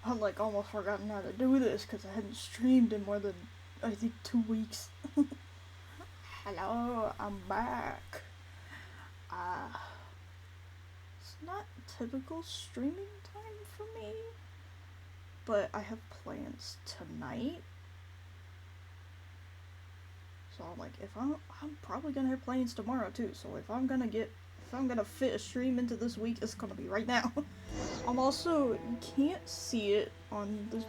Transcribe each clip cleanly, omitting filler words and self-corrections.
I'm like almost forgotten how to do this because I hadn't streamed in more than I think 2 weeks. Hello, I'm back. Uh, it's not typical streaming time for me, but I have plans tonight. So I'm like, if I'm probably gonna have plans tomorrow too. So if I'm gonna fit a stream into this week, it's gonna be right now. I'm also, you can't see it on the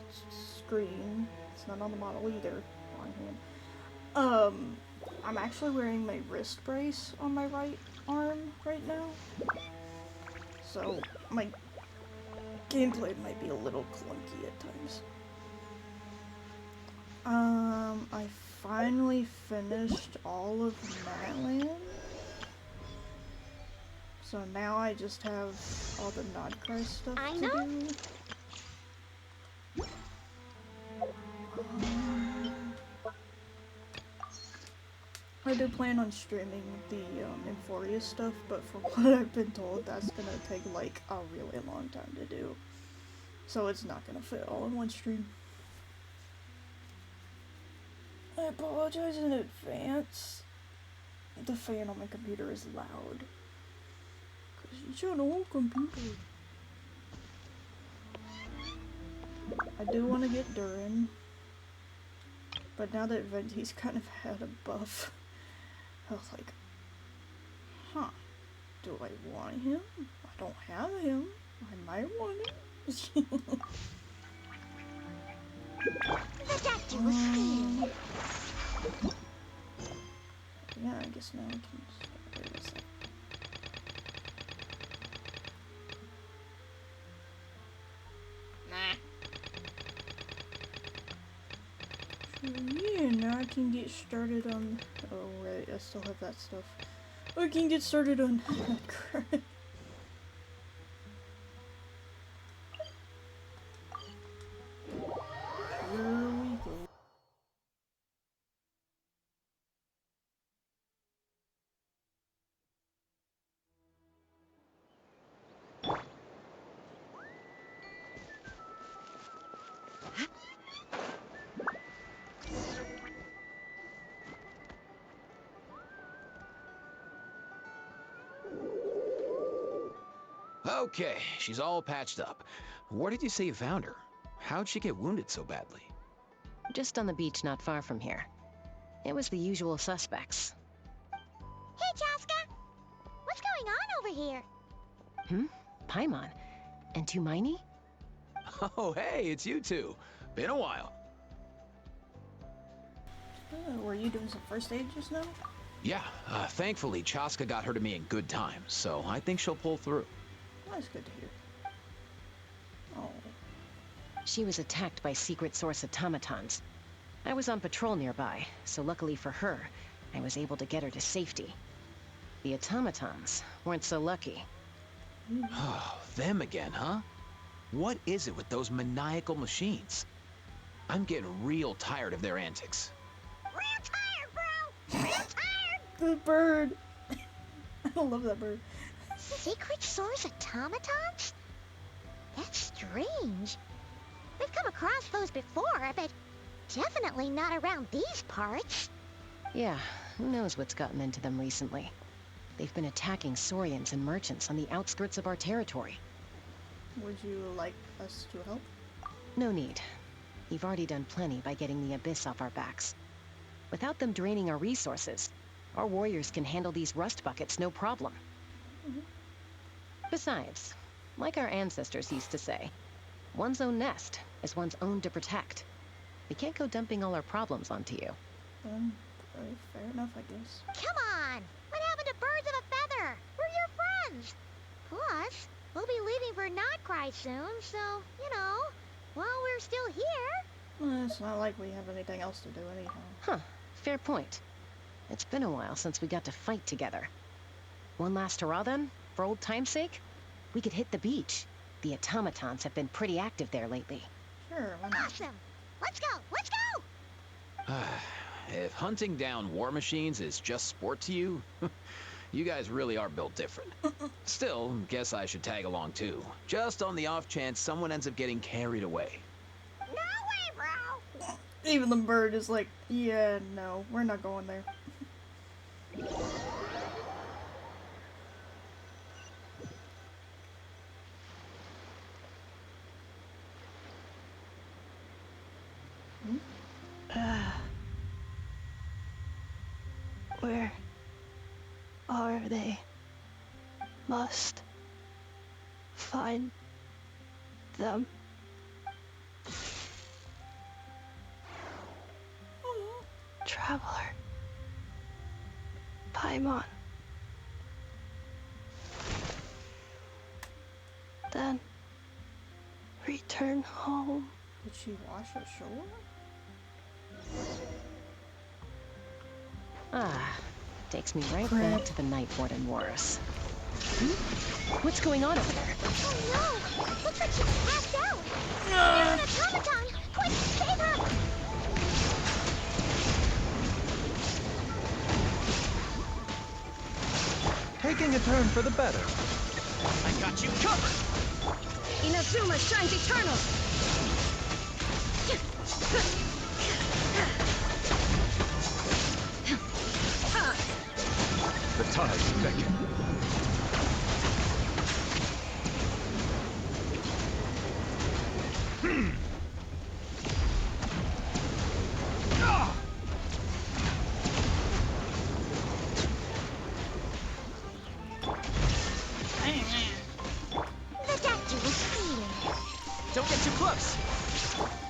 screen. It's not on the model either. On hand. I'm actually wearing my wrist brace on my right arm right now. So my gameplay might be a little clunky at times. I finally finished all of Matland. So now I just have all the Nod-Krai stuff to do. I do plan on streaming the Euphoria stuff, but from what I've been told, that's gonna take like a really long time to do. So it's not gonna fit all in one stream. I apologize in advance. The fan on my computer is loud. Cause it's an old computer. I do want to get Durin. But now that Venti's kind of had a buff, I was like, huh, do I want him? I don't have him. I might want him. Yeah, I guess now I can start this. Yeah, now I can get started on. Oh, right, I still have that stuff. I can get started on Nod-Krai. Here we go. Okay, she's all patched up. Where did you say you found her? How'd she get wounded so badly? Just on the beach not far from here. It was the usual suspects. Hey, Chaska! What's going on over here? Paimon? And Tumaini? Oh, hey, it's you two. Been a while. Were you doing some first aid just now? Yeah, thankfully Chaska got her to me in good time, so I think she'll pull through. That's good to hear. Oh. She was attacked by secret source automatons. I was on patrol nearby, so luckily for her, I was able to get her to safety. The automatons weren't so lucky. Oh, them again, huh? What is it with those maniacal machines? I'm getting real tired of their antics. Real tired, bro! Real tired! The bird! I love that bird. Secret source automatons? That's strange. We've come across those before, but definitely not around these parts. Yeah, who knows what's gotten into them recently. They've been attacking Saurians and merchants on the outskirts of our territory. Would you like us to help? No need. You've already done plenty by getting the Abyss off our backs. Without them draining our resources, our warriors can handle these rust buckets no problem. Besides, like our ancestors used to say, one's own nest is one's own to protect. We can't go dumping all our problems onto you. Fair enough, I guess. Come on! What happened to birds of a feather? We're your friends! Plus, we'll be leaving for Nod-Krai soon, so, you know, while we're still here... It's not like we have anything else to do anyhow. Huh, fair point. It's been a while since we got to fight together. One last hurrah then, for old time's sake? We could hit the beach. The automatons have been pretty active there lately. Sure, why not? Awesome! Let's go! Let's go! If hunting down war machines is just sport to you, You guys really are built different. Still, guess I should tag along too. Just on the off chance someone ends up getting carried away. No way, bro! Even the bird is like, yeah, no, we're not going there. Where are they? Must find them. Traveler. Paimon. Then return home. Did she wash ashore? Ah, takes me right Crap. back to the Night Warden Wars. What's going on over there? Oh no! Looks like she's passed out! There's an automaton! Quick, save her! Taking a turn for the better. I got you covered! Inazuma shines eternal! The tides beckon. The doctor was feeling it. Don't get too close!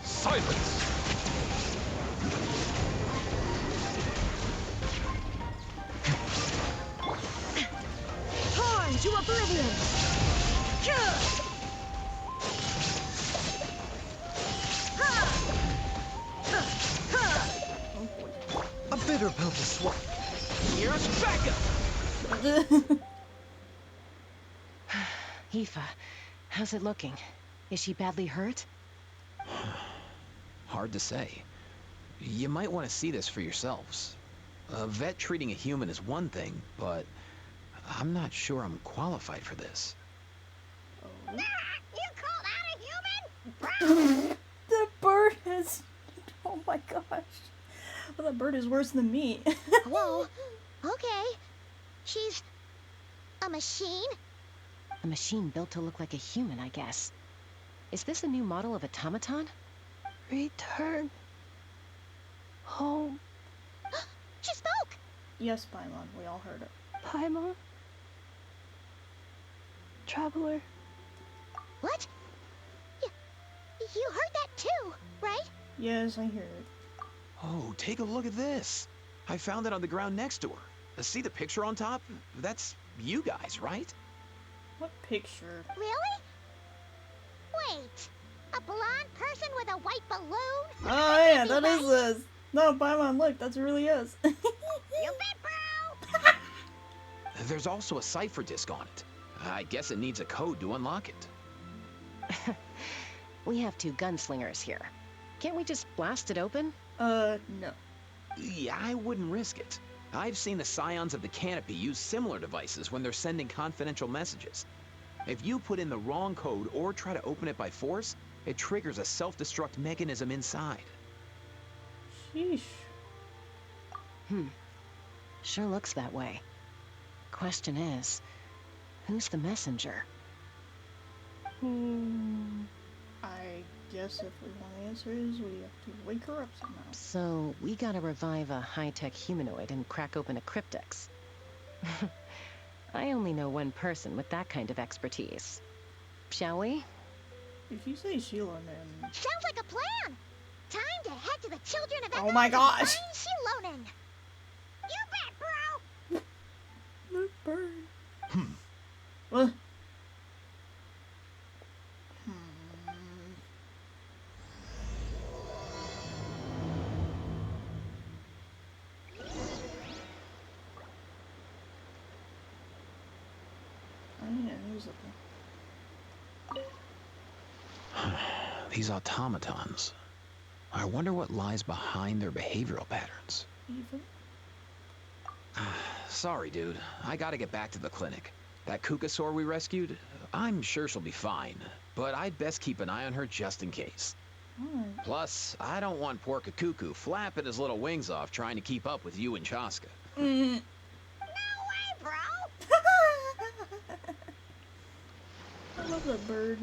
Silence! Torn to oblivion! A bitter pill to swallow. Here's backup! Aoife, how's it looking? Is she badly hurt? Hard to say. You might want to see this for yourselves. A vet treating a human is one thing, but I'm not sure I'm qualified for this. You called out a human? The bird is... Oh my gosh. Well, that bird is worse than me. Whoa. Okay. She's a machine? A machine built to look like a human, I guess. Is this a new model of automaton? Return home. She spoke! Yes, Paimon, we all heard it. Paimon. Traveler. What? You heard that too, right? Yes, I hear it. Oh, take a look at this. I found it on the ground next to her. See the picture on top? That's you guys, right? What picture? Really? Wait. A blonde person with a white balloon? Oh yeah, that is this. No, Paimon, look, that's really us. You bet, bro! There's also a cipher disk on it. I guess it needs a code to unlock it. We have two gunslingers here. Can't we just blast it open? No. Yeah, I wouldn't risk it. I've seen the Scions of the Canopy use similar devices when they're sending confidential messages. If you put in the wrong code or try to open it by force, it triggers a self-destruct mechanism inside. Sheesh. Sure looks that way. Question is, who's the messenger? I guess if we want answers, we have to wake her up somehow. So, we gotta revive a high-tech humanoid and crack open a cryptex. I only know one person with that kind of expertise. Shall we? If you say Sheila, then... Sounds like a plan! Time to head to the children of Oh my gosh! Find Shilonen! You bet, bro! The bird. What? Oh yeah, who's up there? These automatons. I wonder what lies behind their behavioral patterns. Eva? Sorry, dude. I gotta get back to the clinic. That Kukasaur we rescued, I'm sure she'll be fine, but I'd best keep an eye on her just in case. Alright. Plus, I don't want poor Kakuku flapping his little wings off trying to keep up with you and Chaska. Mm. No way, bro! I love that bird.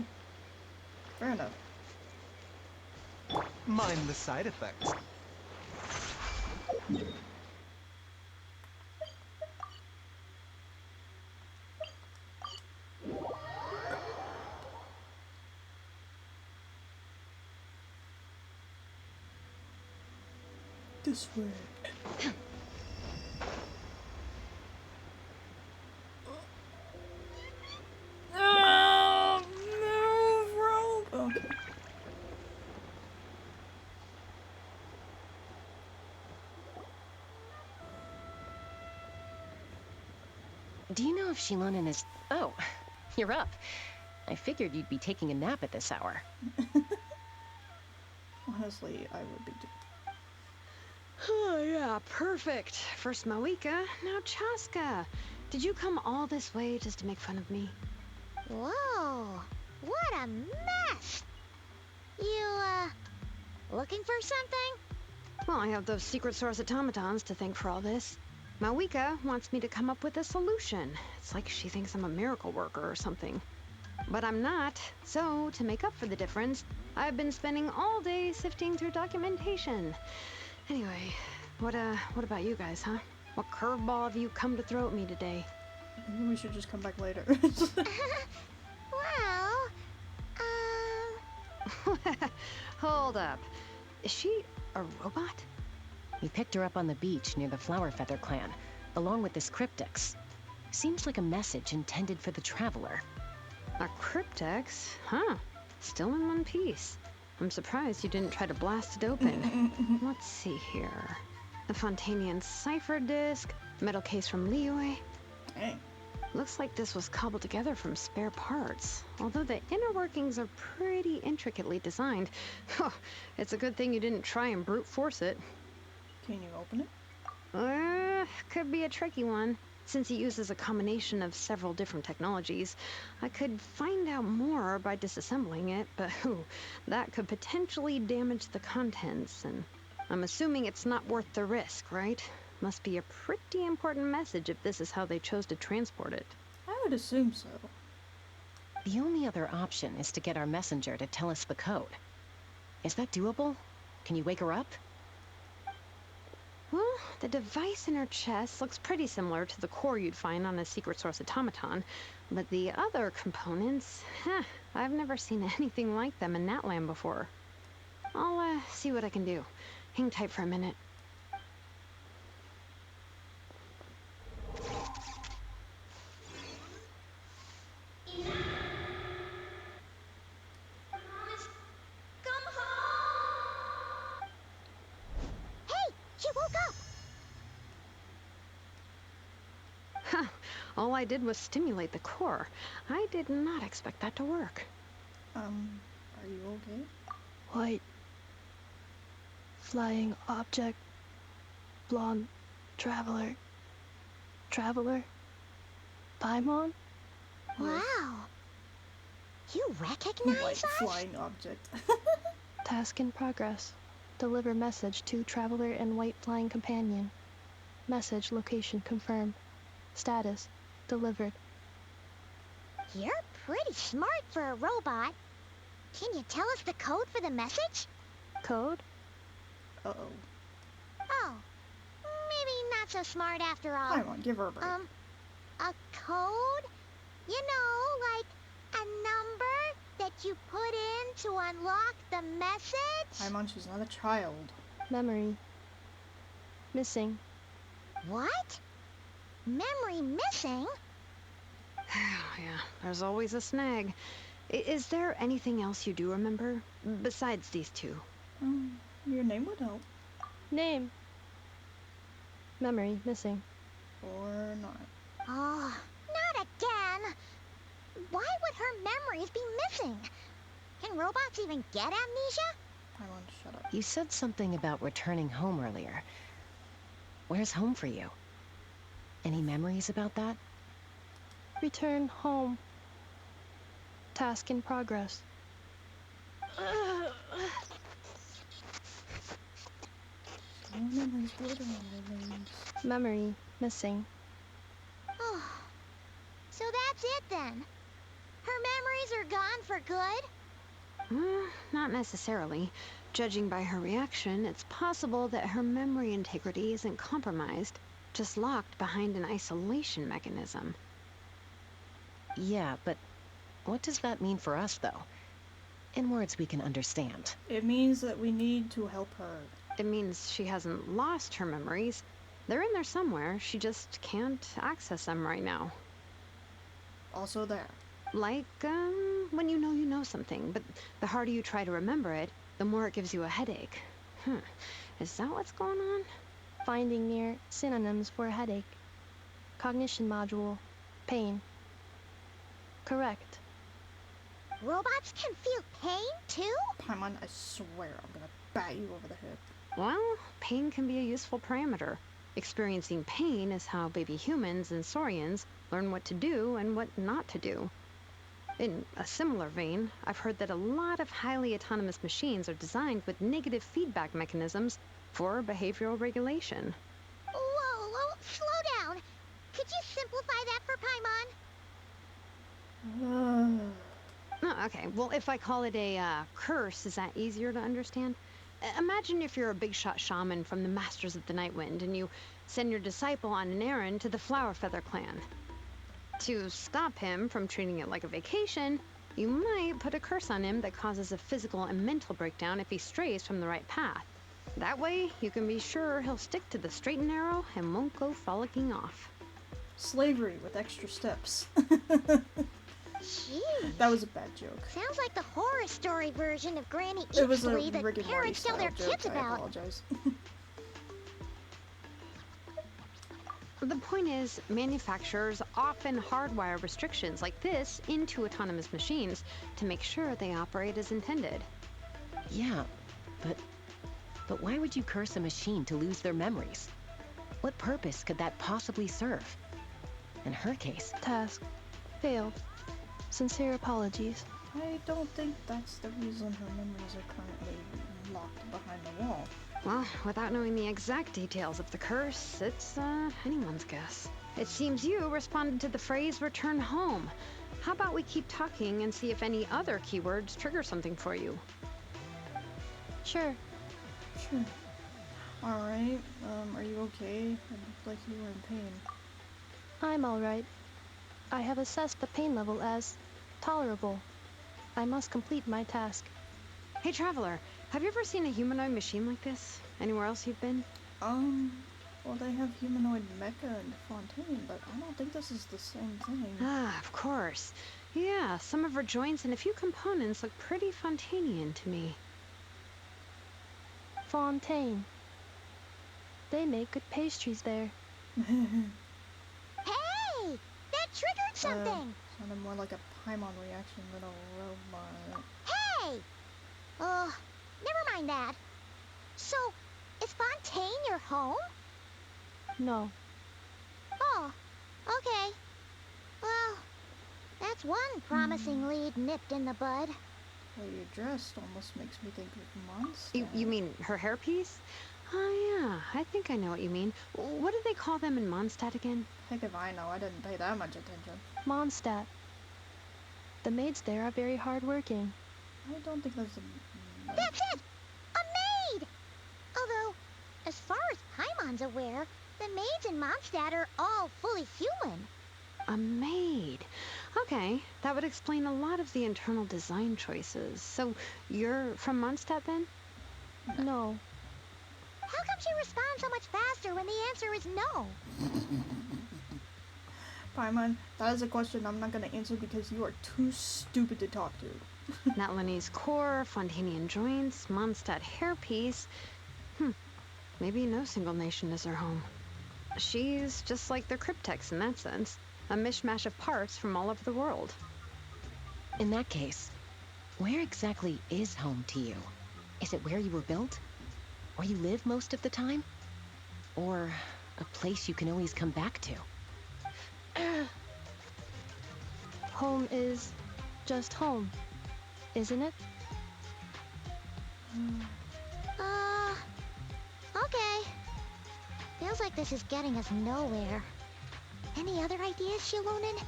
Fair enough. Mind the side effects. This way. Oh, no, rope. Okay. Do you know if Shilonen is... Oh, you're up. I figured you'd be taking a nap at this hour. Honestly, I would be too. Oh, yeah, perfect. First Moika, now Chaska. Did you come all this way just to make fun of me? Whoa, what a mess! You, looking for something? Well, I have those secret source automatons to thank for all this. Moika wants me to come up with a solution. It's like she thinks I'm a miracle worker or something. But I'm not, so to make up for the difference, I've been spending all day sifting through documentation. Anyway, what about you guys, huh? What curveball have you come to throw at me today? Maybe we should just come back later. Well, Hold up. Is she a robot? We picked her up on the beach near the Flower Feather clan, along with this cryptex. Seems like a message intended for the traveler. A cryptex? Huh. Still in one piece. I'm surprised you didn't try to blast it open. Let's see here. The Fontanian cipher disk, metal case from Liyue. Dang. Looks like this was cobbled together from spare parts. Although the inner workings are pretty intricately designed. It's a good thing you didn't try and brute force it. Can you open it? Could be a tricky one. Since it uses a combination of several different technologies, I could find out more by disassembling it, but that could potentially damage the contents, and I'm assuming it's not worth the risk, right? Must be a pretty important message if this is how they chose to transport it. I would assume so. The only other option is to get our messenger to tell us the code. Is that doable? Can you wake her up? Well, the device in her chest looks pretty similar to the core you'd find on a secret source automaton, but the other components, I've never seen anything like them in Natland before. I'll see what I can do. Hang tight for a minute. She woke up! All I did was stimulate the core. I did not expect that to work. Are you okay? White. Flying object. Blonde. Traveler. Traveler. Paimon? Wow. You recognize Like us? flying object. Task in progress. Deliver message to Traveler and White Flying Companion. Message location confirmed. Status delivered. You're pretty smart for a robot. Can you tell us the code for the message? Code? Uh-oh. Oh, maybe not so smart after all. Come on, give her a break. A code? You know, like a number that you put in to unlock the message? Paimon, she's not a child. Memory. Missing. What? Memory missing? Yeah, there's always a snag. Is there anything else you do remember? Besides these two? Your name would help. Name. Memory missing. Or not. Oh, not again. Why would her memories be missing? Can robots even get amnesia? Paimon, shut up. You said something about returning home earlier. Where's home for you? Any memories about that? Return home. Task in progress. No memories, glitter on my veins. Memory missing. Oh, so that's it then. Her memories are gone for good? Not necessarily. Judging by her reaction, it's possible that her memory integrity isn't compromised, just locked behind an isolation mechanism. Yeah, but what does that mean for us, though? In words we can understand. It means that we need to help her. It means she hasn't lost her memories. They're in there somewhere, she just can't access them right now. Also there. Like, when you know something, but the harder you try to remember it, the more it gives you a headache. Is that what's going on? Finding near synonyms for headache. Cognition module. Pain. Correct. Robots can feel pain, too? Paimon, I swear I'm gonna bat you over the head. Well, pain can be a useful parameter. Experiencing pain is how baby humans and saurians learn what to do and what not to do. In a similar vein, I've heard that a lot of highly autonomous machines are designed with negative feedback mechanisms for behavioral regulation. Whoa, slow down. Could you simplify that for Paimon? Oh, okay, well, if I call it a curse, is that easier to understand? Imagine if you're a big shot shaman from the Masters of the Night Wind and you send your disciple on an errand to the Flower Feather clan. To stop him from treating it like a vacation, you might put a curse on him that causes a physical and mental breakdown if he strays from the right path. That way, you can be sure he'll stick to the straight and narrow and won't go frolicking off. Slavery with extra steps. Jeez. That was a bad joke. Sounds like the horror story version of Granny It was a Eachother that Rick and Morty parents tell style their joke. kids I about. apologize. The point is, manufacturers often hardwire restrictions like this into autonomous machines to make sure they operate as intended. Yeah, but why would you curse a machine to lose their memories? What purpose could that possibly serve? In her case, Task. Failed. Sincere apologies. I don't think that's the reason her memories are currently locked behind the wall. Well, without knowing the exact details of the curse, it's anyone's guess. It seems you responded to the phrase return home. How about we keep talking and see if any other keywords trigger something for you? Sure. Sure. Alright, are you okay? It looked like you were in pain. I'm alright. I have assessed the pain level as tolerable. I must complete my task. Hey, Traveler, have you ever seen a humanoid machine like this? Anywhere else you've been? Well, they have humanoid mecha and Fontaine, but I don't think this is the same thing. Ah, of course. Yeah, some of her joints and a few components look pretty Fontainian to me. Fontaine. They make good pastries there. Hey! That triggered something! Sounded more like a Paimon reaction than a robot. Hey! Never mind that. So, is Fontaine your home? No. Oh, okay. Well, that's one promising lead nipped in the bud. The way you're dressed almost makes me think of Monster. You mean her hairpiece? Oh, yeah, I think I know what you mean. What do they call them in Mondstadt again? Heck if I know, I didn't pay that much attention. Mondstadt. The maids there are very hardworking. I don't think there's a... That's it! A maid! Although, as far as Paimon's aware, the maids in Mondstadt are all fully human. A maid. Okay, that would explain a lot of the internal design choices. So, you're from Mondstadt then? No. How come she responds so much faster when the answer is no? Paimon, that is a question I'm not going to answer because you are too stupid to talk to. Natlanese core, Fontainian joints, Mondstadt hairpiece. Maybe no single nation is her home. She's just like the Cryptex in that sense. A mishmash of parts from all over the world. in that case, where exactly is home to you? Is it where you were built? Where you live most of the time? Or a place you can always come back to? Home is just home, isn't it? Okay. Feels like this is getting us nowhere. Any other ideas, Shilonen?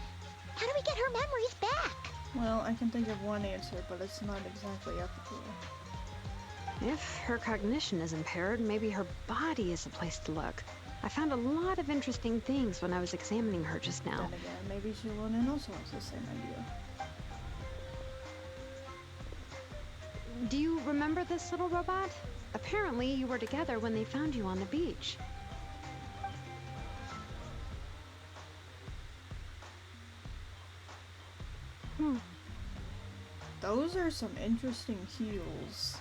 How do we get her memories back? Well, I can think of one answer, but it's not exactly ethical. If her cognition is impaired, maybe her body is a place to look. I found a lot of interesting things when I was examining her just now. Then again, maybe Shilonen also has the same idea. Do you remember this little robot? Apparently, you were together when they found you on the beach. Those are some interesting heels.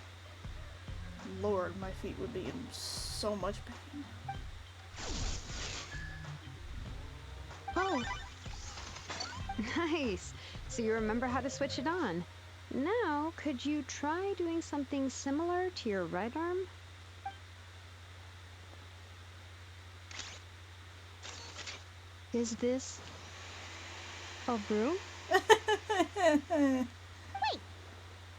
Lord, my feet would be in so much pain. Oh, Nice! So you remember how to switch it on. Now, could you try doing something similar to your right arm? is this a broom? Wait,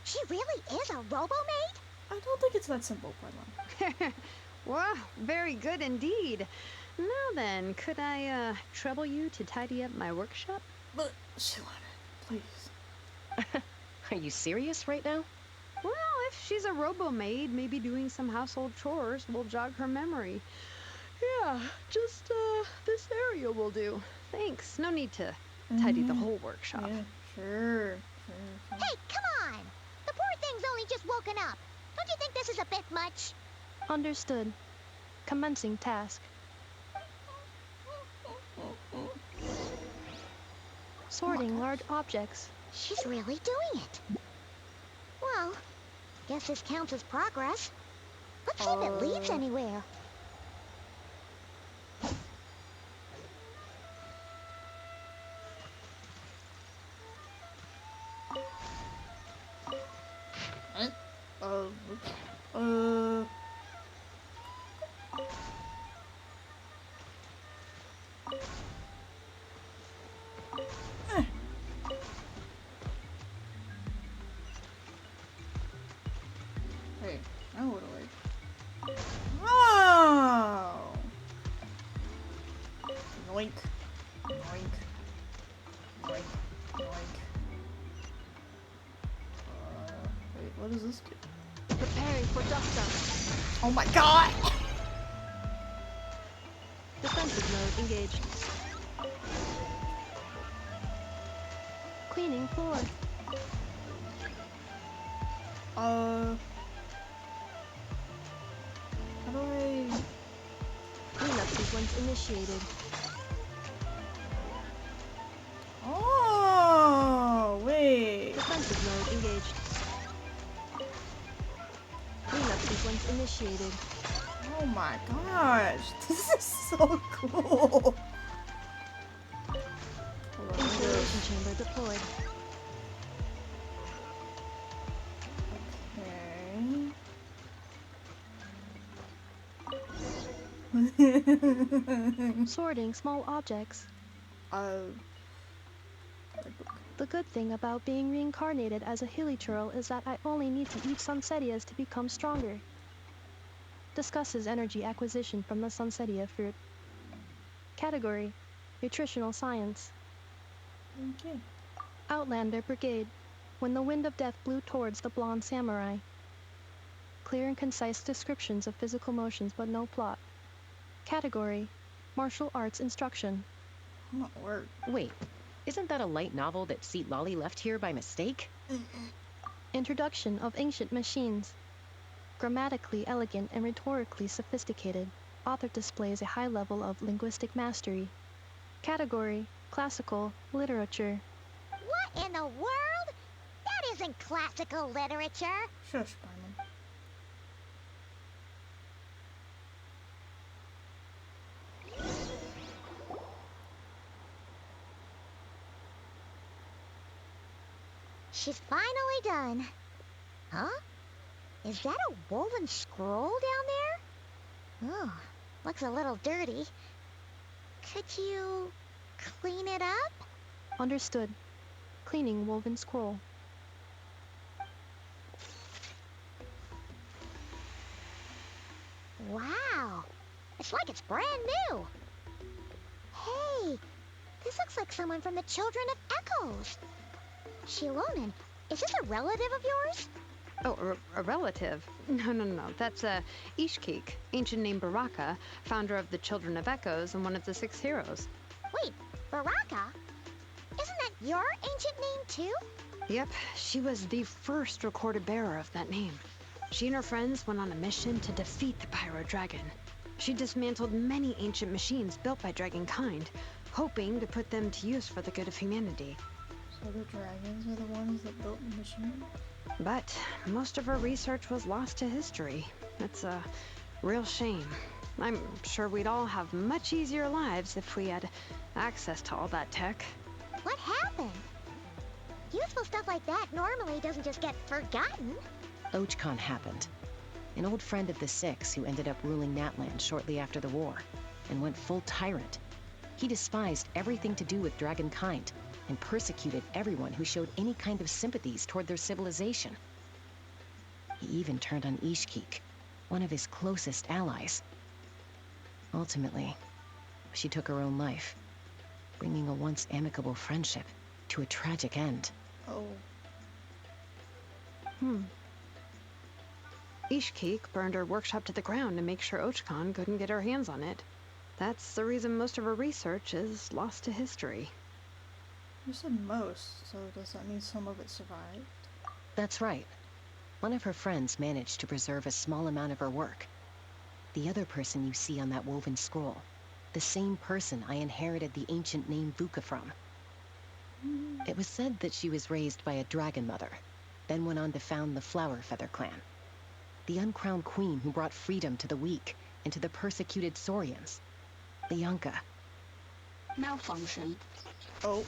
she really is a robo-maid? I don't think it's that simple, Paimon. Wow, very good indeed. Now then, could I, trouble you to tidy up my workshop? But, Shilonen, please. Are you serious right now? Well, if she's a robo-maid, maybe doing some household chores will jog her memory. Yeah, just, this area will do. Thanks. No need to tidy the whole workshop. Yeah, sure. Hey, come on! The poor thing's only just woken up. Don't you think this is a bit much? Understood. Commencing task. Sorting large objects. She's really doing it. Well, guess this counts as progress. Let's see if it leads anywhere. Hey, now what do I... Oh! Yoink. Yoink. Yoink. Yoink. Wait, what does this do? Preparing for dust up. Oh my god! Defensive mode engaged. Cleaning floor. How do I... Cleanup sequence initiated. Oh, wait. Defensive mode engaged. Cleanup sequence initiated. Oh my gosh, this is so cool. Hold on, let me Installation chamber deployed. Okay. Sorting small objects. The good thing about being reincarnated as a hilly churl is that I only need to eat sunsetias to become stronger. Discusses energy acquisition from the sunsetia fruit. Category: Nutritional Science. Okay. Outlander Brigade. When the wind of death blew towards the blonde samurai. Clear and concise descriptions of physical motions but no plot. Category: Martial Arts Instruction. Not work. Wait, isn't that a light novel that Seat Lolly left here by mistake? Introduction of Ancient Machines. Grammatically elegant and rhetorically sophisticated, author displays a high level of linguistic mastery. Category: Classical Literature. What in the world? That isn't classical literature. Shush, Paimon. She's finally done. Huh? Is that a woven scroll down there? Oh, looks a little dirty. Could you clean it up? Understood. Cleaning woven scroll. Wow. It's like it's brand new. Hey, this looks like someone from the Children of Echoes. Shilonen, is this a relative of yours? Oh, a relative? No. That's Ishkik, ancient name Baraka, founder of the Children of Echoes and one of the 6 heroes. Wait, Baraka? Isn't that your ancient name too? Yep, she was the first recorded bearer of that name. She and her friends went on a mission to defeat the Pyro Dragon. She dismantled many ancient machines built by Dragonkind, hoping to put them to use for the good of humanity. So the dragons are the ones that built the machine? But most of her research was lost to history. It's a real shame. I'm sure we'd all have much easier lives if we had access to all that tech. What happened? Useful stuff like that normally doesn't just get forgotten. Ochkon happened. An old friend of the 6 who ended up ruling Natland shortly after the war, and went full tyrant. He despised everything to do with Dragonkind, and persecuted everyone who showed any kind of sympathies toward their civilization. He even turned on Ishkik, one of his closest allies. Ultimately, she took her own life, bringing a once amicable friendship to a tragic end. Oh. Ishkik burned her workshop to the ground to make sure Ochkon couldn't get her hands on it. That's the reason most of her research is lost to history. You said most, so does that mean some of it survived? That's right. One of her friends managed to preserve a small amount of her work. The other person you see on that woven scroll, the same person I inherited the ancient name Vuka from. It was said that she was raised by a dragon mother, then went on to found the Flower Feather clan. The uncrowned queen who brought freedom to the weak and to the persecuted Saurians. Leonka. Malfunction. Oh.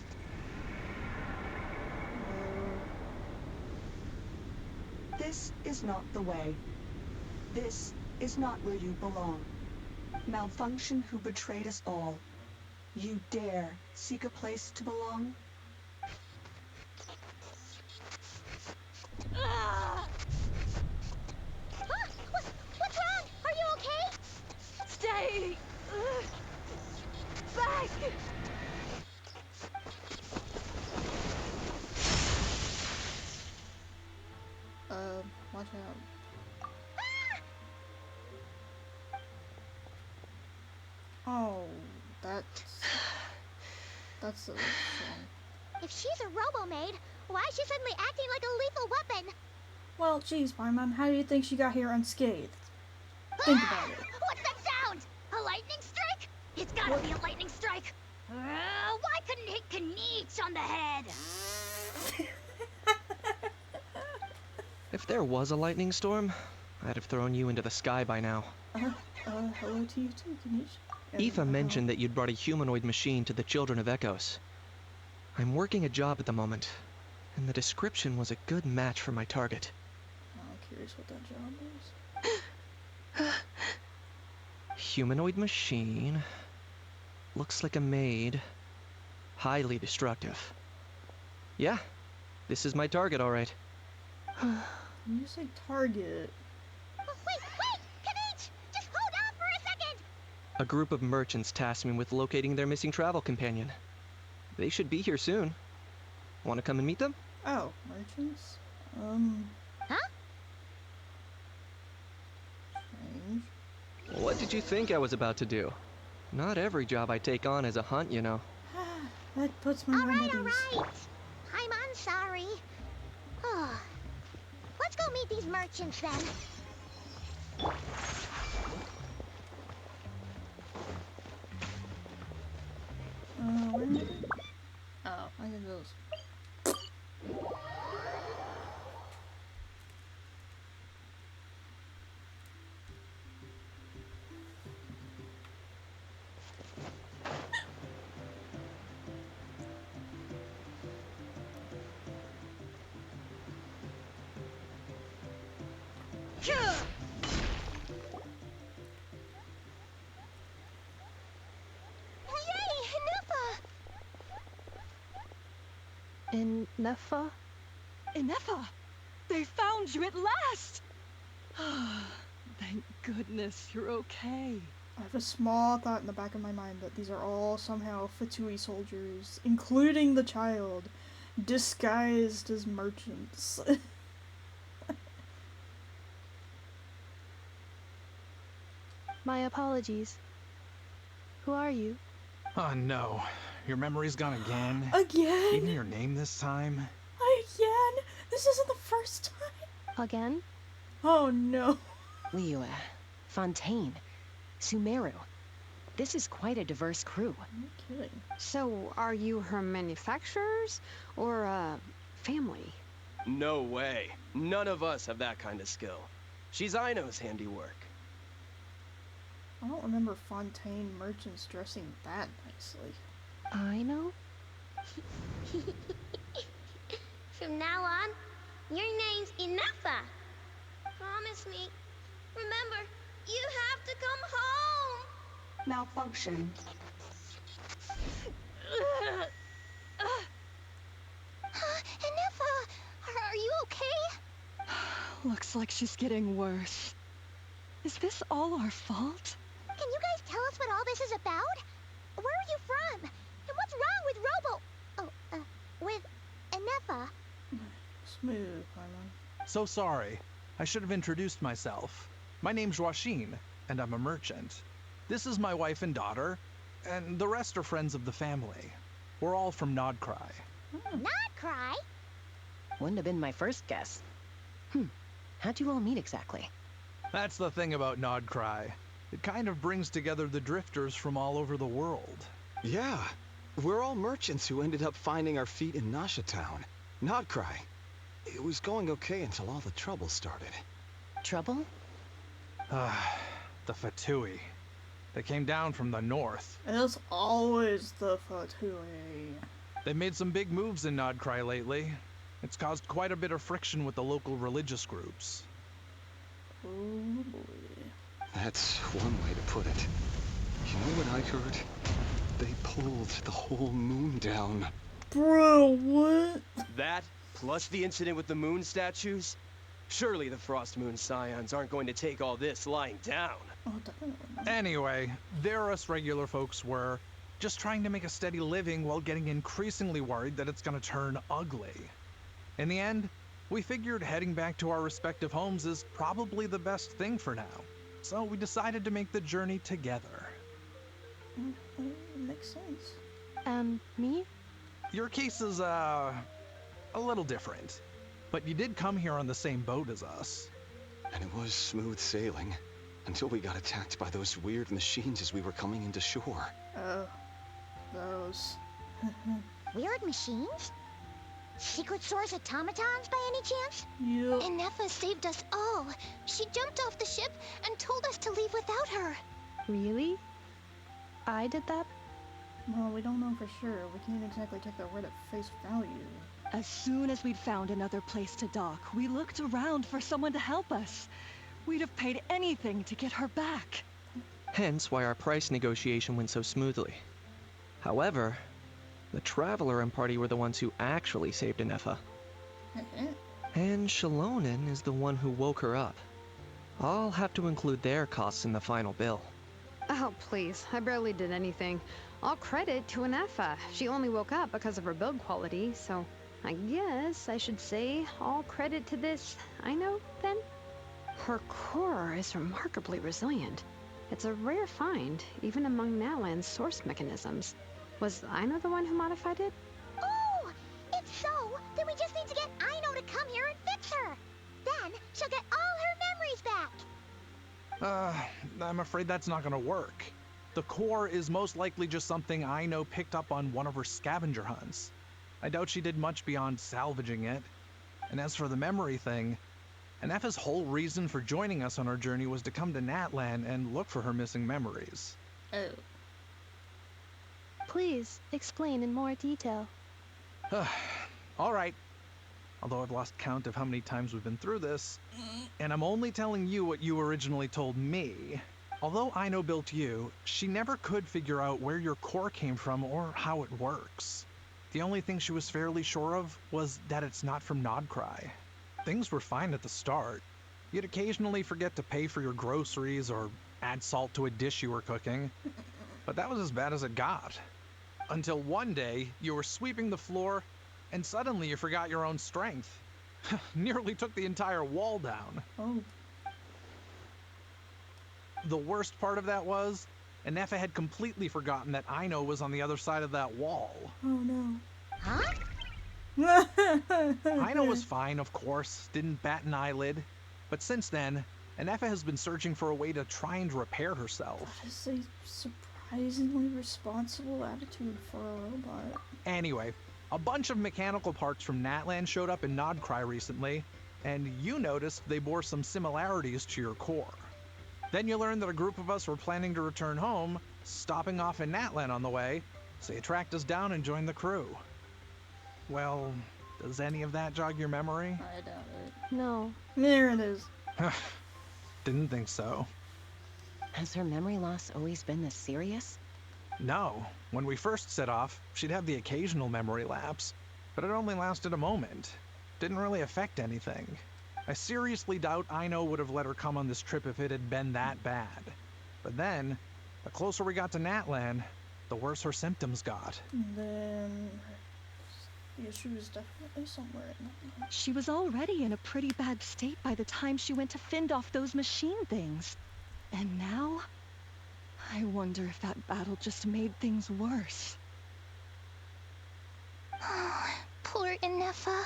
This is not the way. This is not where you belong. Malfunction who betrayed us all. You dare seek a place to belong? What's wrong? Are you okay? Stay back! Watch out. Oh, that's a shame. If she's a robo-maid, why is she suddenly acting like a lethal weapon? Well, geez, Paimon, how do you think she got here unscathed? Think about it. What's that sound? A lightning strike? It's gotta be a lightning strike. Why couldn't it hit Kniech on the head? If there was a lightning storm, I'd have thrown you into the sky by now. Hello to you too, Kniech. Aoife mentioned that you'd brought a humanoid machine to the Children of Echoes. I'm working a job at the moment, and the description was a good match for my target. I'm curious what that job is. Humanoid machine. Looks like a maid. Highly destructive. Yeah, this is my target, all right. When you say target... Wait! Kniech! Just hold on for a second! A group of merchants tasked me with locating their missing travel companion. They should be here soon. Want to come and meet them? Oh, merchants? Huh? Strange. What did you think I was about to do? Not every job I take on is a hunt, you know. That puts me on at ease. Alright. I'm sorry. Let's go meet these merchants then. Where? Oh, I can do those. In Nefa? Inefa! They found you at last! Thank goodness you're okay. I have a small thought in the back of my mind that these are all somehow Fatui soldiers, including the child, disguised as merchants. My apologies. Who are you? Oh no. Your memory's gone again? Again? Even your name this time? Again? This isn't the first time. Again? Oh no. Liyue, Fontaine, Sumeru. This is quite a diverse crew. I'm kidding. So, are you her manufacturers or family? No way. None of us have that kind of skill. She's Aino's handiwork. I don't remember Fontaine merchants dressing that nicely. I know? From now on, your name's Inefa. Promise me. Remember, you have to come home. Malfunction. Inefa, are you okay? Looks like she's getting worse. Is this all our fault? Can you guys tell us what all this is about? Where are you from? And what's wrong with with Inefa? Smooth, Paimon. So sorry. I should have introduced myself. My name's Joachim, and I'm a merchant. This is my wife and daughter, and the rest are friends of the family. We're all from Nod-Krai. Nod-Krai? Wouldn't have been my first guess. How'd you all meet exactly? That's the thing about Nod-Krai. It kind of brings together the drifters from all over the world. Yeah, we're all merchants who ended up finding our feet in Nasha Town. Nod-Krai. It was going okay until all the trouble started. Trouble? The Fatui. They came down from the north. It's always the Fatui. They've made some big moves in Nod-Krai lately. It's caused quite a bit of friction with the local religious groups. Oh boy. That's one way to put it. You know what I heard? They pulled the whole moon down. Bro, what? That, plus the incident with the moon statues? Surely the Frost Moon Scions aren't going to take all this lying down. Oh, definitely not. Anyway, there us regular folks were just trying to make a steady living while getting increasingly worried that it's gonna turn ugly. In the end, we figured heading back to our respective homes is probably the best thing for now. So we decided to make the journey together. Makes sense. And me? Your case is, a little different. But you did come here on the same boat as us. And it was smooth sailing, until we got attacked by those weird machines as we were coming into shore. Oh, those. Weird machines? Secret Source automatons by any chance? Yep. Inefa saved us all. She jumped off the ship and told us to leave without her. Really? I did that? Well, we don't know for sure. We can't exactly take their word at face value. As soon as we'd found another place to dock, we looked around for someone to help us. We'd have paid anything to get her back. Hence why our price negotiation went so smoothly. However, the Traveler and party were the ones who actually saved Inefa. And Shalonen is the one who woke her up. I'll have to include their costs in the final bill. Oh, please. I barely did anything. All credit to Inefa. She only woke up because of her build quality, so I guess I should say all credit to this Aino, then? Her core is remarkably resilient. It's a rare find, even among Nalan's source mechanisms. Was Aino the one who modified it? Oh! If so, then we just need to get Aino to come here and fix her. Then she'll get all her memories back. I'm afraid that's not gonna work. The core is most likely just something Aino picked up on one of her scavenger hunts. I doubt she did much beyond salvaging it. And as for the memory thing, Inefa's whole reason for joining us on our journey was to come to Natlan and look for her missing memories. Oh. Please, explain in more detail. Alright. Although I've lost count of how many times we've been through this, and I'm only telling you what you originally told me. Although Aino built you, she never could figure out where your core came from or how it works. The only thing she was fairly sure of was that it's not from Nod-Krai. Things were fine at the start. You'd occasionally forget to pay for your groceries or add salt to a dish you were cooking, but that was as bad as it got. Until one day, you were sweeping the floor, and suddenly you forgot your own strength. Nearly took the entire wall down. Oh. The worst part of that was, Anefa had completely forgotten that Aino was on the other side of that wall. Oh no. Huh? Aino was fine, of course, didn't bat an eyelid. But since then, Anefa has been searching for a way to try and repair herself. That is a surprisingly responsible attitude for a robot. Anyway, a bunch of mechanical parts from Natlan showed up in Nod-Krai recently, and you noticed they bore some similarities to your core. Then you learned that a group of us were planning to return home, stopping off in Natlan on the way, so you tracked us down and joined the crew. Well, does any of that jog your memory? I doubt it. No. There it is. Didn't think so. Has her memory loss always been this serious? No. When we first set off, she'd have the occasional memory lapse, but it only lasted a moment. Didn't really affect anything. I seriously doubt Aino would have let her come on this trip if it had been that bad. But then, the closer we got to Natlan, the worse her symptoms got. And then the issue is definitely somewhere in that. She was already in a pretty bad state by the time she went to fend off those machine things. And now, I wonder if that battle just made things worse. Oh, poor Anefa.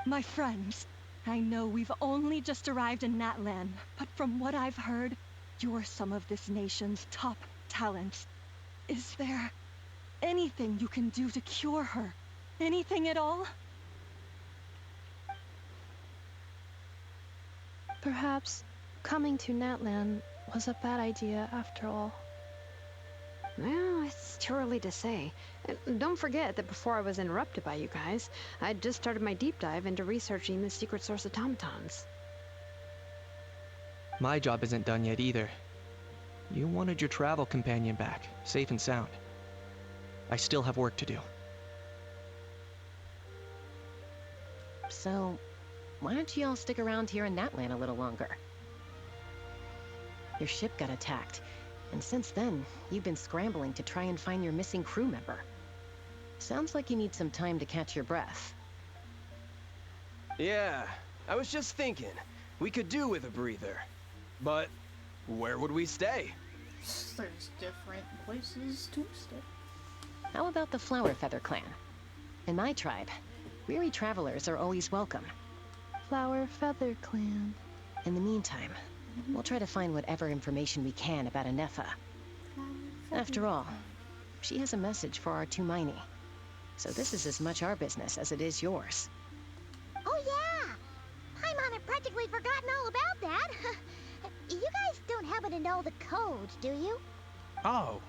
My friends, I know we've only just arrived in Natlan, but from what I've heard, you're some of this nation's top talents. Is there anything you can do to cure her? Anything at all? Perhaps coming to Natlan was a bad idea after all. Well, it's too early to say. And don't forget that before I was interrupted by you guys, I'd just started my deep dive into researching the secret source automatons. My job isn't done yet either. You wanted your travel companion back, safe and sound. I still have work to do. So, why don't you all stick around here in Natlan a little longer? Your ship got attacked, and since then, you've been scrambling to try and find your missing crew member. Sounds like you need some time to catch your breath. Yeah, I was just thinking, we could do with a breather. But where would we stay? There's different places to stay. How about the Flower Feather Clan? In my tribe, weary travelers are always welcome. Flower Feather Clan. In the meantime, we'll try to find whatever information we can about Anefa. After all, she has a message for our Tumaini. So this is as much our business as it is yours. Oh yeah! Paimon had practically forgotten all about that. You guys don't happen to know the code, do you? Oh,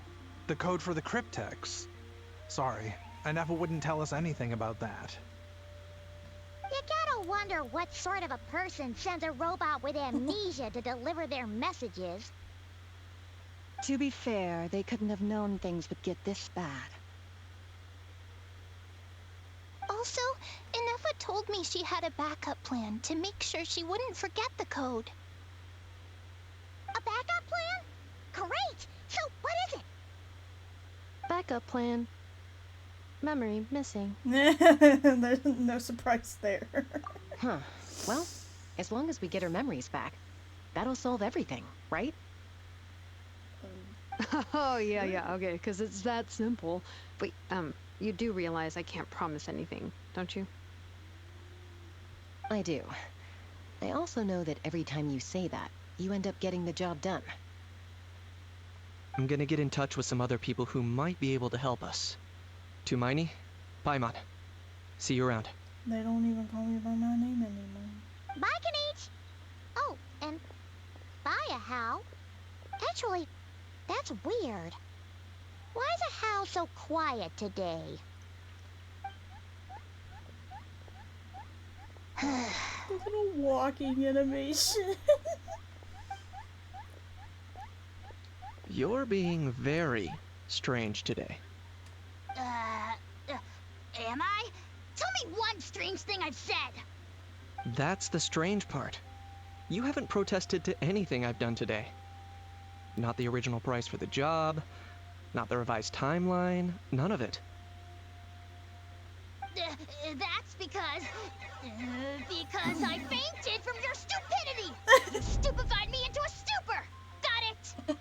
the code for the cryptex. Sorry, Anefa wouldn't tell us anything about that. You gotta wonder what sort of a person sends a robot with amnesia to deliver their messages. To be fair, they couldn't have known things would get this bad. Also, Anefa told me she had a backup plan to make sure she wouldn't forget the code. A backup plan? Great! So, what is it? Backup plan. Memory missing. There's no surprise there. Huh. Well, as long as we get her memories back, that'll solve everything, right? Oh, yeah, okay, because it's that simple. Wait, you do realize I can't promise anything, don't you? I do. I also know that every time you say that, you end up getting the job done. I'm gonna get in touch with some other people who might be able to help us. Tumaini, Paimon. See you around. They don't even call me by my name anymore. Bye, Kanich! Oh, and bye, Ahau. Actually, that's weird. Why is Ahau so quiet today? The little walking animation. You're being very strange today. Am I? Tell me one strange thing I've said! That's the strange part. You haven't protested to anything I've done today. Not the original price for the job, not the revised timeline, none of it. That's because I fainted from your stupidity! You stupefied me into a stupor! Got it!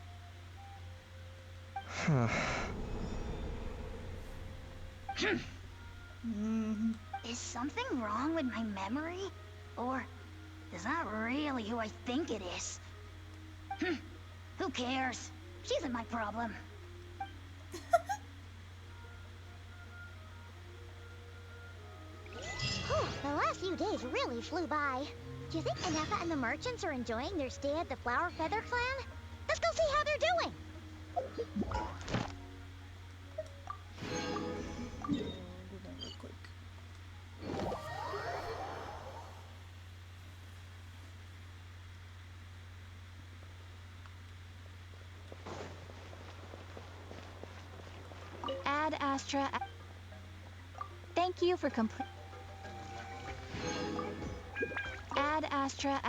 Is something wrong with my memory? Or is that really who I think it is? Who cares? She isn't my problem. The last few days really flew by. Do you think Inefa and the merchants are enjoying their stay at the Flower Feather Clan? Let's go see how they're doing! Ad Astra. Thank you for complete. Ad Astra.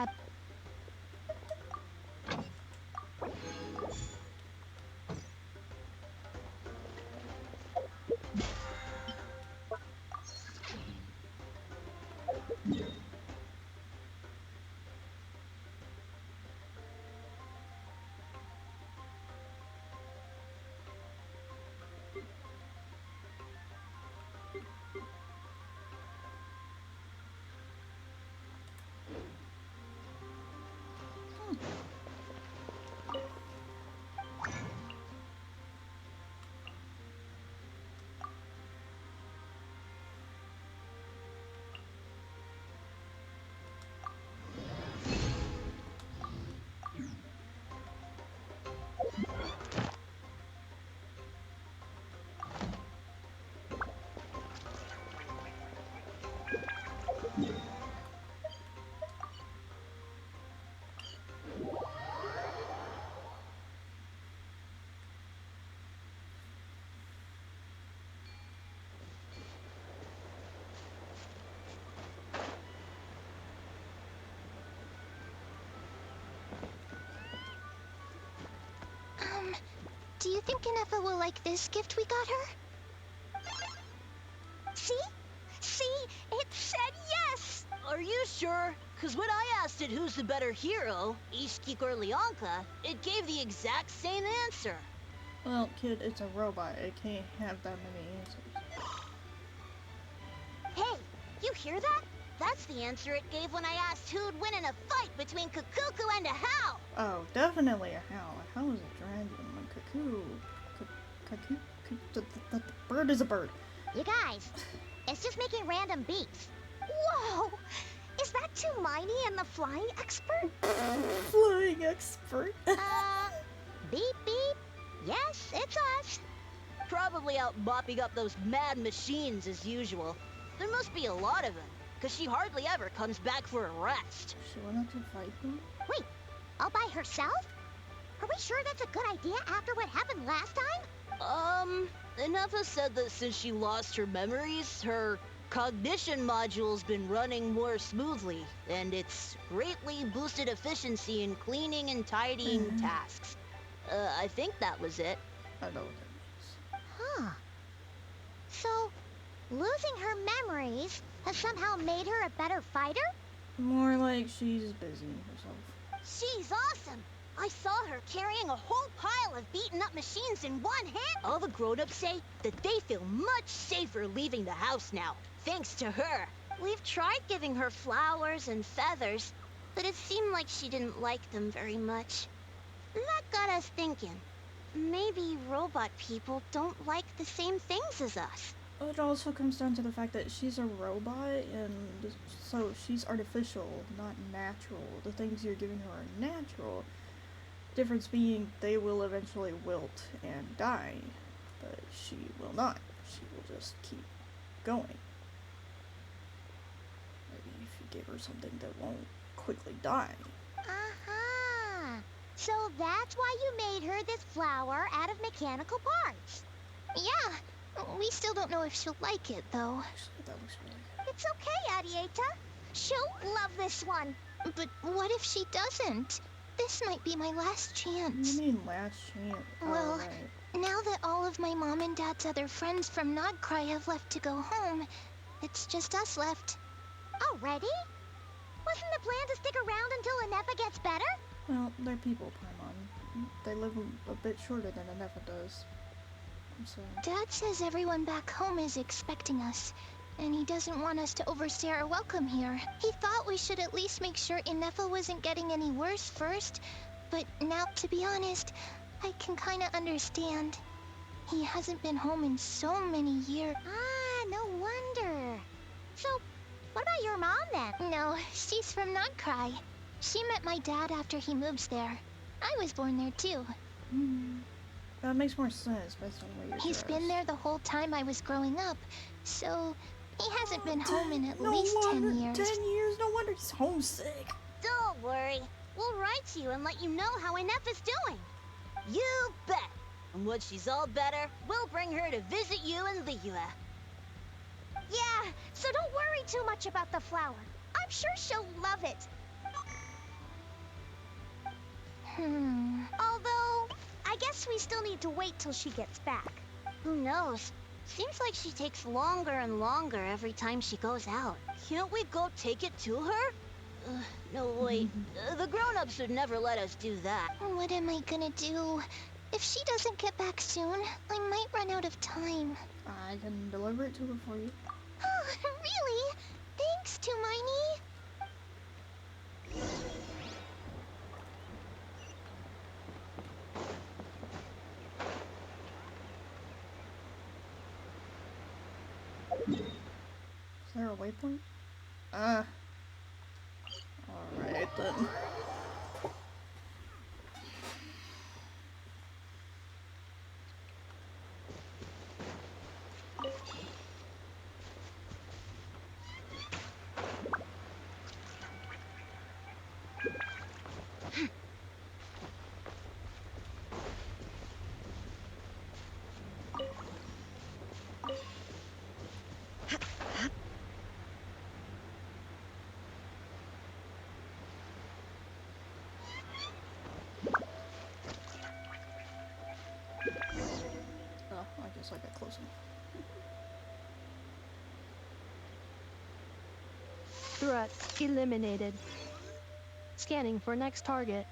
Do you think Inefa will like this gift we got her? See? See? It said yes! Are you sure? Because when I asked it who's the better hero, Ishkik or Leonka, it gave the exact same answer. Well, kid, it's a robot. It can't have that many answers. Hey, you hear that? That's the answer it gave when I asked who'd win in a fight between Kukuku and a How. Oh, definitely a How. A How is a dragon. Like Cuckoo. The bird is a bird. You guys, it's just making random beeps. Whoa! Is that Tumaini and the flying expert? Flying expert? Beep beep. Yes, it's us. Probably out mopping up those mad machines as usual. There must be a lot of them, because she hardly ever comes back for a rest. She went out to fight them? Wait, all by herself? Are we sure that's a good idea after what happened last time? Inefa said that since she lost her memories, her cognition module's been running more smoothly, and it's greatly boosted efficiency in cleaning and tidying tasks. I think that was it. I know what that means. Huh. So, losing her memories has somehow made her a better fighter? More like she's busy herself. She's awesome! I saw her carrying a whole pile of beaten-up machines in one hand! All the grown-ups say that they feel much safer leaving the house now, thanks to her. We've tried giving her flowers and feathers, but it seemed like she didn't like them very much. That got us thinking. Maybe robot people don't like the same things as us. It also comes down to the fact that she's a robot, and so she's artificial, not natural. The things you're giving her are natural. Difference being, they will eventually wilt and die, but she will not. She will just keep going. Maybe if you give her something that won't quickly die. Uh-huh. So that's why you made her this flower out of mechanical parts. Yeah, we still don't know if she'll like it, though. Actually, that looks really good. It's okay, Arieta. She'll love this one. But what if she doesn't? This might be my last What do chance. you mean last chance? Well, Oh, right. now that all of my mom and dad's other friends from Nod-Krai have left to go home, it's just us left. Already? Wasn't the plan to stick around until Anefa gets better? Well, they're people, Paimon. They live a bit shorter than Anefa does. So. Dad says everyone back home is expecting us, and he doesn't want us to overstay our welcome here. He thought we should at least make sure Inefa wasn't getting any worse first, but now, to be honest, I can kinda understand. He hasn't been home in so many years. Ah, no wonder. So, what about your mom then? No, she's from Nod-Krai. She met my dad after he moved there. I was born there too. That makes more sense based on the way you're He's been there the whole time I was growing up, so he hasn't been home in at least 10 years. 10 years? No wonder he's homesick. Don't worry. We'll write to you and let you know how Anefa's doing. You bet. And once she's all better, we'll bring her to visit you in Liyue. Yeah, so don't worry too much about the flower. I'm sure she'll love it. Although, I guess we still need to wait till she gets back. Who knows? Seems like she takes longer and longer every time she goes out. Can't we go take it to her? No, wait. The grown-ups would never let us do that. What am I gonna do? If she doesn't get back soon, I might run out of time. I can deliver it to her for you. Oh, really? Thanks, Tumaini. Is there a waypoint? Alright then. I guess I got close enough. Threat eliminated. Scanning for next target.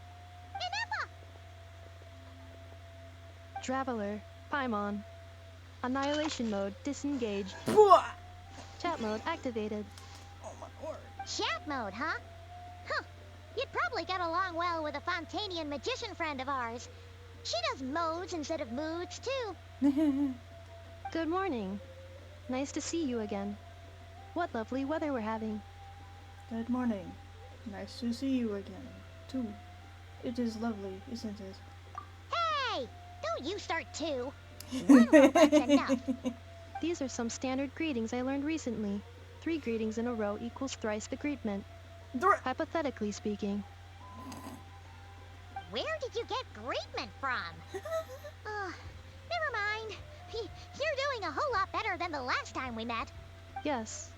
Traveler, Paimon. Annihilation mode disengaged. Chat mode activated. Oh my word. Chat mode, huh? Huh. You'd probably get along well with a Fontanian magician friend of ours. She does modes instead of moods, too. Good morning. Nice to see you again. What lovely weather we're having. Good morning. Nice to see you again, too. It is lovely, isn't it? Hey! Don't you start too. One robot's enough. These are some standard greetings I learned recently. 3 greetings in a row equals thrice the greetment. Hypothetically speaking. Where did you get greetment from? Never mind. You're doing a whole lot better than the last time we met. Yes.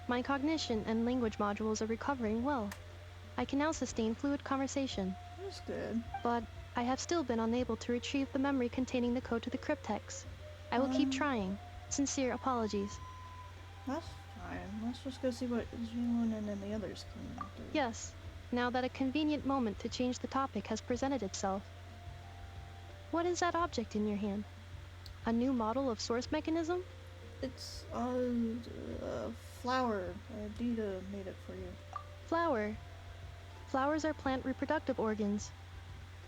My cognition and language modules are recovering well. I can now sustain fluid conversation. That's good. But I have still been unable to retrieve the memory containing the code to the cryptex. I will keep trying. Sincere apologies. That's fine. Let's just go see what Jilin and the others can do. Yes. Now that a convenient moment to change the topic has presented itself. What is that object in your hand? A new model of source mechanism? It's a flower. Dita made it for you. Flower. Flowers are plant reproductive organs.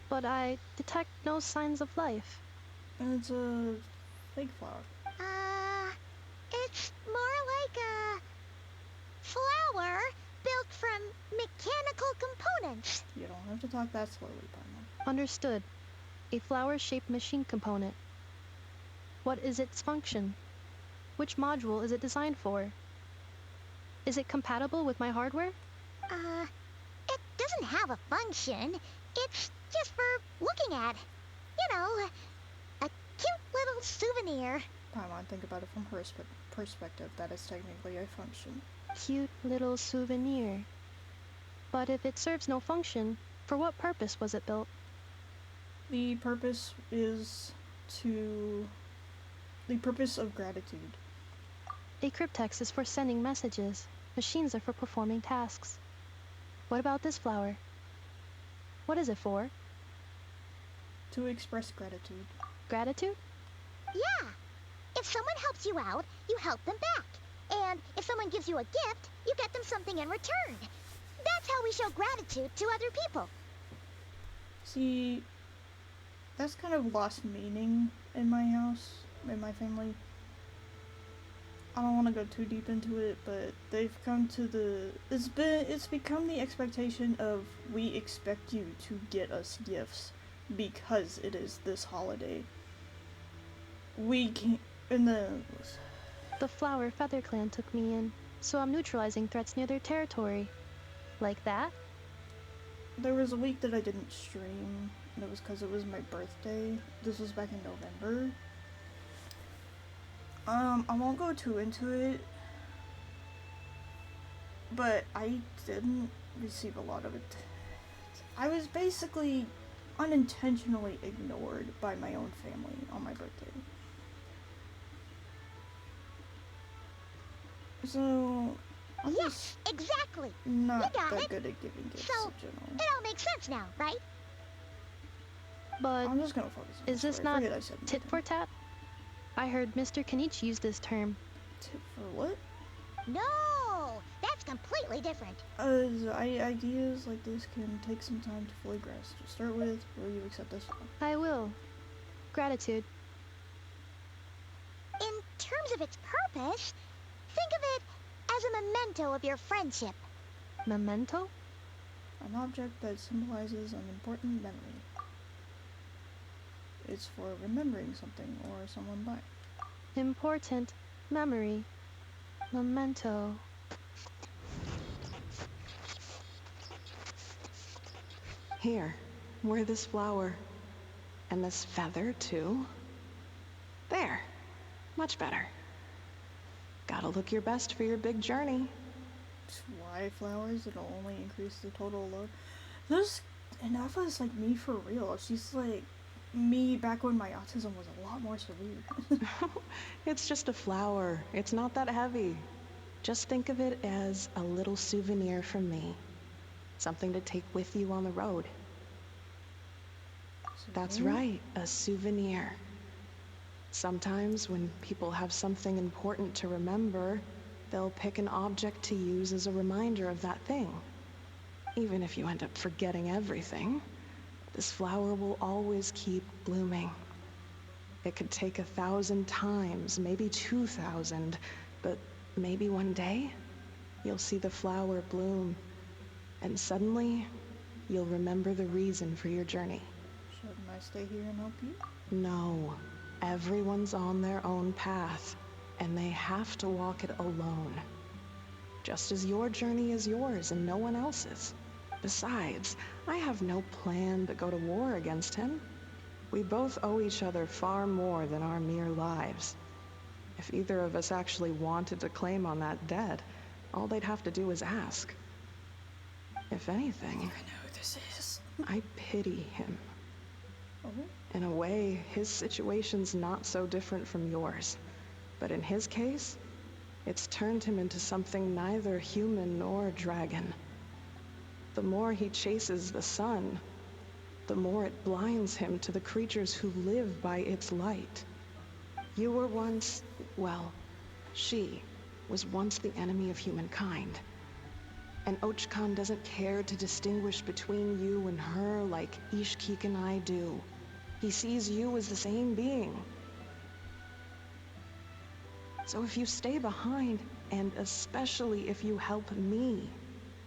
But I detect no signs of life. And it's a fake flower. It's more like a flower built from mechanical components. You don't have to talk that slowly, Paimon. Understood. A flower-shaped machine component. What is its function? Which module is it designed for? Is it compatible with my hardware? It doesn't have a function. It's Just for looking at. You know, a cute little souvenir. Paimon, think about it from her perspective. That is technically a function. Cute little souvenir. But if it serves no function, for what purpose was it built? The purpose is the purpose of gratitude. A cryptex is for sending messages. Machines are for performing tasks. What about this flower? What is it for? To express gratitude. Gratitude? Yeah. If someone helps you out, you help them back. And if someone gives you a gift, you get them something in return. That's how we show gratitude to other people. See, that's kind of lost meaning in my house, in my family. I don't want to go too deep into it, but they've come to it's become the expectation of, we expect you to get us gifts because it is this holiday. We can't, The Flower Feather Clan took me in, so I'm neutralizing threats near their territory. Like that? There was a week that I didn't stream, and it was because it was my birthday. This was back in November. I won't go too into it, but I didn't receive a lot of it. I was basically unintentionally ignored by my own family on my birthday. So, I'm yes, exactly. Not that good at giving gifts so, in general. It all makes sense now, right? But I'm just gonna focus on is this not tit for tat? I heard Mr. Kenichi use this term. Tit for what? No, that's completely different. Ideas like this can take some time to fully grasp. To start with, will you accept this? I will. Gratitude. In terms of its purpose, think of it as a memento of your friendship. Memento? An object that symbolizes an important memory. It's for remembering something or someone by. Important memory. Memento. Here, wear this flower. And this feather, too. There. Much better. Gotta look your best for your big journey. Why flowers? It'll only increase the total load. This Anafa is like me for real. She's like me back when my autism was a lot more severe. It's just a flower. It's not that heavy. Just think of it as a little souvenir from me. Something to take with you on the road. That's right, a souvenir. Sometimes when people have something important to remember, they'll pick an object to use as a reminder of that thing. Even if you end up forgetting everything, this flower will always keep blooming. It could take 1,000 times, maybe 2,000, but maybe one day, you'll see the flower bloom, and suddenly, you'll remember the reason for your journey. Shouldn't I stay here and help you? No. Everyone's on their own path, and they have to walk it alone. Just as your journey is yours and no one else's. Besides, I have no plan to go to war against him. We both owe each other far more than our mere lives. If either of us actually wanted to claim on that debt, all they'd have to do is ask. If anything, I think I know who this is. I pity him. Oh? In a way, his situation's not so different from yours. But in his case, it's turned him into something neither human nor dragon. The more he chases the sun, the more it blinds him to the creatures who live by its light. You were once, well, she was once the enemy of humankind. And Ochkan doesn't care to distinguish between you and her like Ishkik and I do. He sees you as the same being. So if you stay behind, and especially if you help me,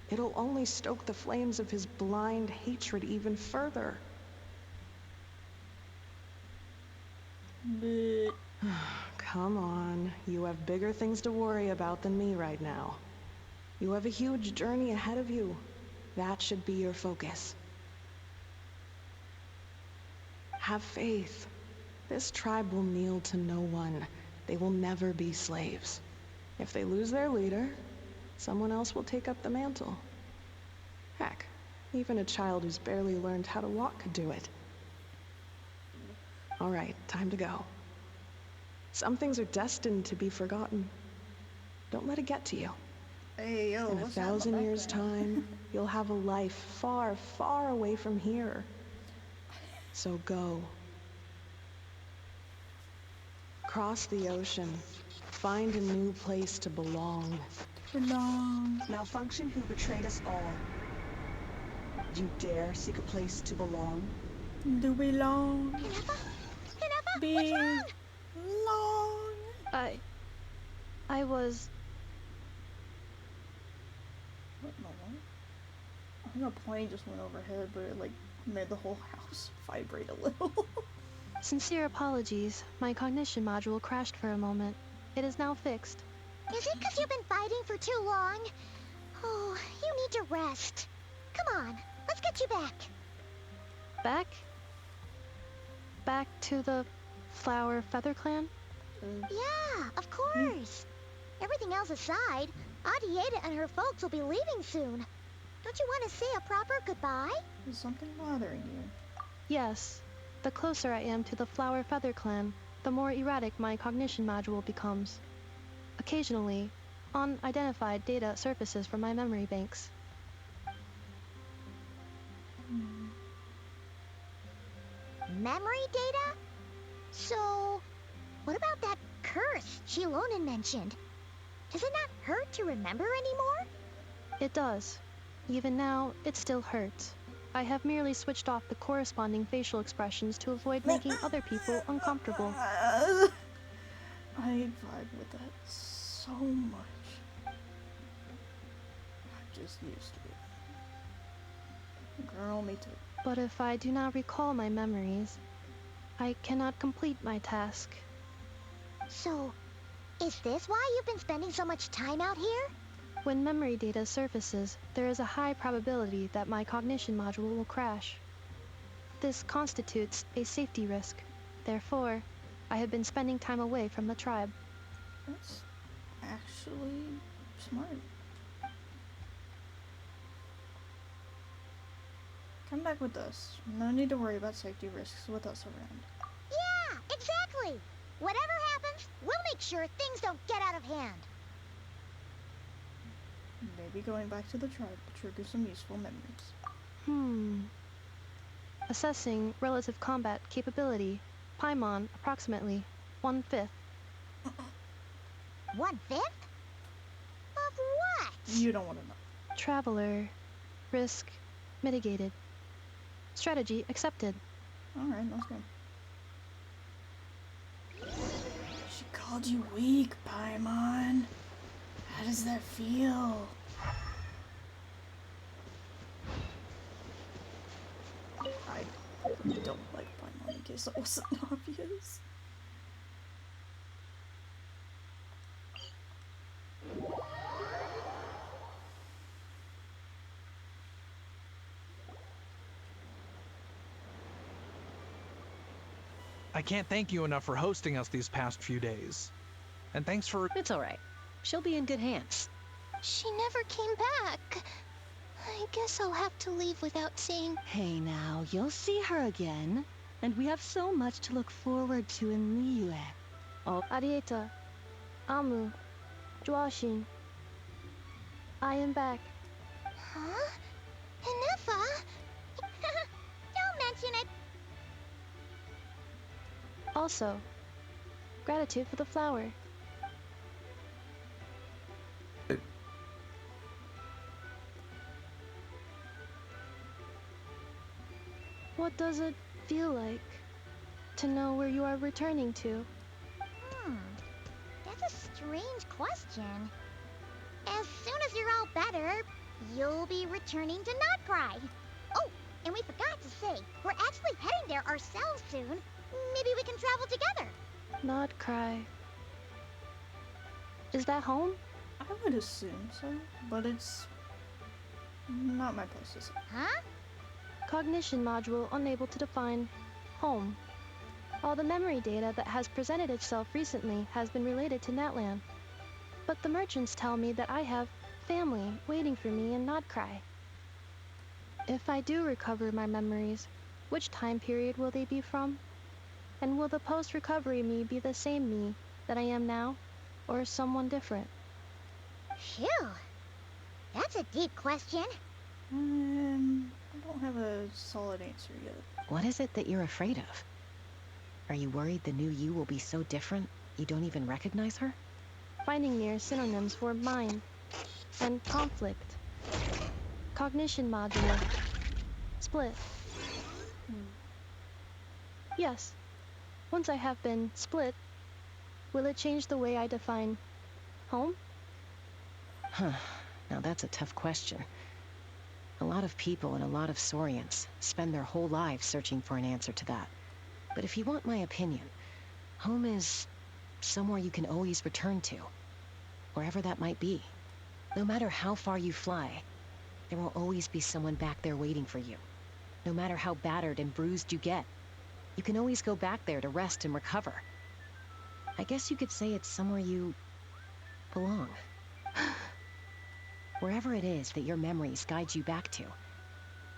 it'll only stoke the flames of his blind hatred even further. But Come on, you have bigger things to worry about than me right now. You have a huge journey ahead of you. That should be your focus. Have faith. This tribe will kneel to no one. They will never be slaves. If they lose their leader, someone else will take up the mantle. Heck, even a child who's barely learned how to walk could do it. All right, time to go. Some things are destined to be forgotten. Don't let it get to you. Hey, yo, In 1,000 years' time, you'll have a life far, far away from here. So go. Cross the ocean. Find a new place to belong. Malfunction who betrayed us all. You dare seek a place to belong? Do belong. Hinapa, what's wrong? Long. I was... What in the world? I think a plane just went overhead, but it like made the whole house vibrate a little. Sincere apologies. My cognition module crashed for a moment. It is now fixed. Is it because you've been fighting for too long? Oh, you need to rest. Come on, let's get you back. Back? Back to the Flower Feather Clan? Yeah, of course. Everything else aside, Adieta and her folks will be leaving soon. Don't you want to say a proper goodbye? Is something bothering you? Yes. The closer I am to the Flower Feather Clan, the more erratic my cognition module becomes. Occasionally, unidentified data surfaces from my memory banks. Memory data? So, what about that curse Shilonen mentioned? Does it not hurt to remember anymore? It does. Even now, it still hurts. I have merely switched off the corresponding facial expressions to avoid making other people uncomfortable. I vibe with that so much. I'm just used to it. Girl, me too. But if I do not recall my memories, I cannot complete my task. So, is this why you've been spending so much time out here? When memory data surfaces, there is a high probability that my cognition module will crash. This constitutes a safety risk. Therefore, I have been spending time away from the tribe. That's actually smart. Come back with us. No need to worry about safety risks with us around. Yeah, exactly. Whatever happens, we'll make sure things don't get out of hand. Maybe going back to the tribe will trigger some useful memories. Assessing relative combat capability. Paimon, approximately 1/5. 1/5? Of what? You don't want to know. Traveler. Risk mitigated. Strategy accepted. Alright, let's go. She called you weak, Paimon. How does that feel? I don't like Paimon, in case that wasn't obvious. I can't thank you enough for hosting us these past few days. And thanks for... It's all right. She'll be in good hands. She never came back. I guess I'll have to leave without saying... Hey now, you'll see her again. And we have so much to look forward to in Liyue. Oh, Arieta, Amu, Joashin. I am back. Huh? Inefa? Don't mention it. Also, gratitude for the flower. What does it feel like to know where you are returning to? That's a strange question. As soon as you're all better, you'll be returning to Nod-Krai. Oh, and we forgot to say, we're actually heading there ourselves soon. Maybe we can travel together. Nod-Krai. Is that home? I would assume so, but it's not my place to say. Huh? Cognition module unable to define home. All the memory data that has presented itself recently has been related to Natlan. But the merchants tell me that I have family waiting for me in Nod-Krai. If I do recover my memories, which time period will they be from? And will the post-recovery me be the same me that I am now, or someone different? Phew. That's a deep question. I don't have a solid answer yet. What is it that you're afraid of? Are you worried the new you will be so different you don't even recognize her? Finding near synonyms for mind and conflict. Cognition module. Split. Yes. Once I have been split, will it change the way I define home? Huh. Now that's a tough question. A lot of people and a lot of Saurians spend their whole lives searching for an answer to that. But if you want my opinion, home is somewhere you can always return to, wherever that might be. No matter how far you fly, there will always be someone back there waiting for you. No matter how battered and bruised you get, you can always go back there to rest and recover. I guess you could say it's somewhere you belong. Wherever it is that your memories guide you back to,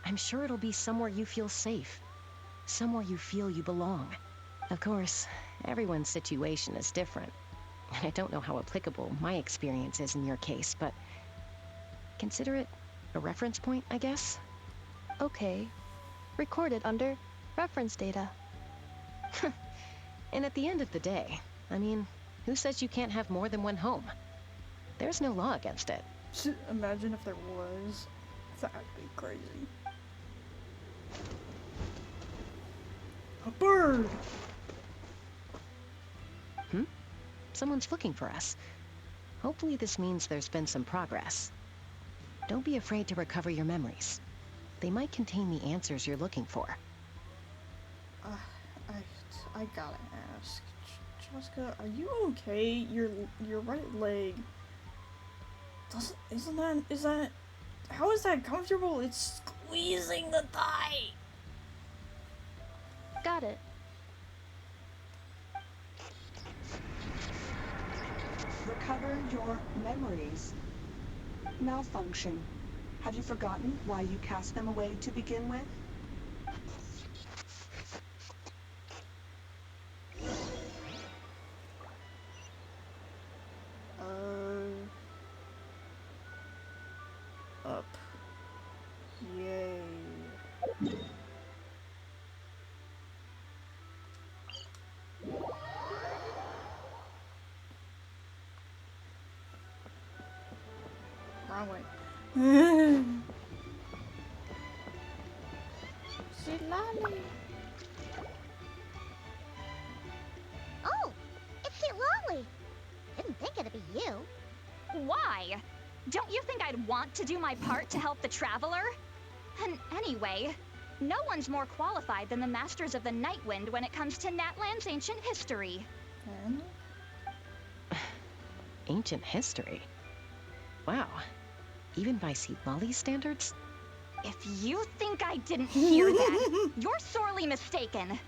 I'm sure it'll be somewhere you feel safe, somewhere you feel you belong. Of course, everyone's situation is different. I don't know how applicable my experience is in your case, but consider it a reference point, I guess? Okay. Recorded under reference data. And at the end of the day, I mean, who says you can't have more than one home? There's no law against it. Imagine if there was. That'd be crazy. A bird! Someone's looking for us. Hopefully this means there's been some progress. Don't be afraid to recover your memories. They might contain the answers you're looking for. I gotta ask. Jessica, are you okay? Your right leg is that how is that comfortable? It's squeezing the thigh. Got it. Recover your memories. Malfunction. Have you forgotten why you cast them away to begin with? Up. Yay. Wrong way. Silali. Oh, it's Silali. Didn't think it'd be you. Why? Don't you think I'd want to do my part to help the Traveler? And anyway, no one's more qualified than the Masters of the Nightwind when it comes to Natlan's ancient history. Ancient history? Wow. Even by Silali's standards? If you think I didn't hear that, you're sorely mistaken.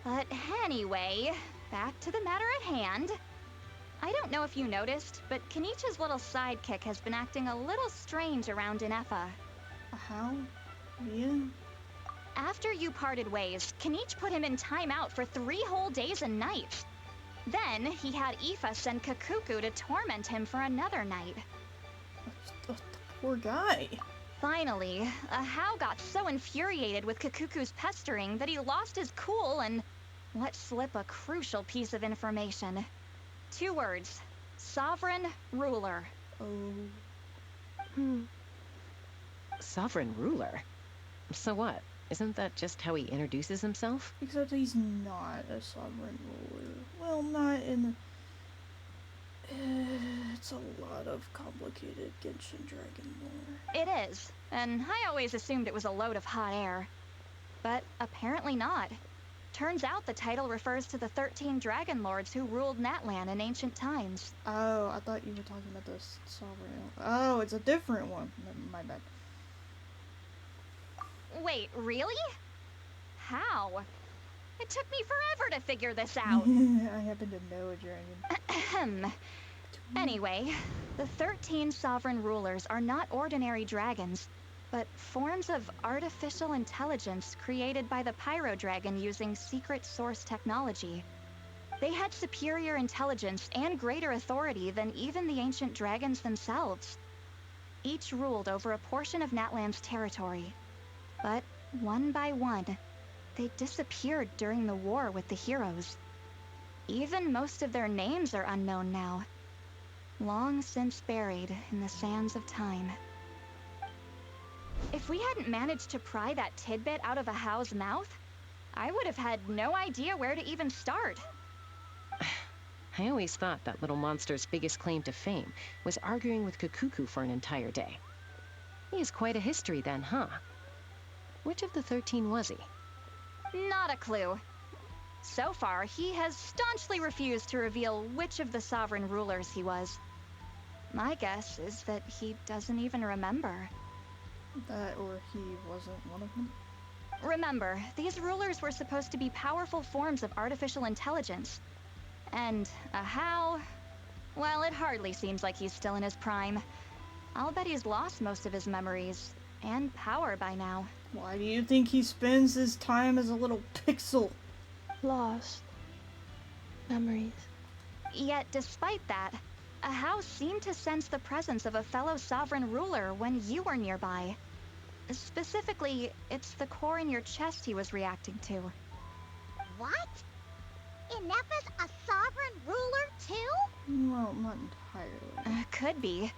But anyway, back to the matter at hand. I don't know if you noticed, but Kenichi's little sidekick has been acting a little strange around Inefa. How? Yeah. After you parted ways, Kenichi put him in timeout for 3 whole days and nights. Then he had Ifa send Kakuku to torment him for another night. The poor guy. Finally, Ahau got so infuriated with Kakuku's pestering that he lost his cool and let slip a crucial piece of information. 2 words. Sovereign ruler. Sovereign ruler? So what? Isn't that just how he introduces himself? Except he's not a sovereign ruler. Well, not in... it's a lot of complicated Genshin Dragon lore. It is, and I always assumed it was a load of hot air. But apparently not. Turns out the title refers to the 13 Dragon Lords who ruled Natlan in ancient times. Oh, I thought you were talking about the sovereign... Oh, it's a different one. My bad. Wait, really? How? It took me forever to figure this out. I happen to know a dragon. Ahem. Anyway, the 13 sovereign rulers are not ordinary dragons, but forms of artificial intelligence created by the Pyro Dragon using secret source technology. They had superior intelligence and greater authority than even the ancient dragons themselves. Each ruled over a portion of Natlan's territory. But one by one, they disappeared during the war with the heroes. Even most of their names are unknown now, long since buried in the sands of time. If we hadn't managed to pry that tidbit out of a How's mouth, I would have had no idea where to even start. I always thought that little monster's biggest claim to fame was arguing with Kakuku for an entire day. He has quite a history then, huh? Which of the 13 was he? Not a clue. So far, he has staunchly refused to reveal which of the sovereign rulers he was. My guess is that he doesn't even remember. That or he wasn't one of them? Remember, these rulers were supposed to be powerful forms of artificial intelligence. And a How? Well, it hardly seems like he's still in his prime. I'll bet he's lost most of his memories and power by now. Why do you think he spends his time as a little pixel? Lost. Memories. Yet, despite that, a How seemed to sense the presence of a fellow sovereign ruler when you were nearby. Specifically, it's the core in your chest he was reacting to. What? Ineppa's a sovereign ruler too? Well, not entirely. Could be.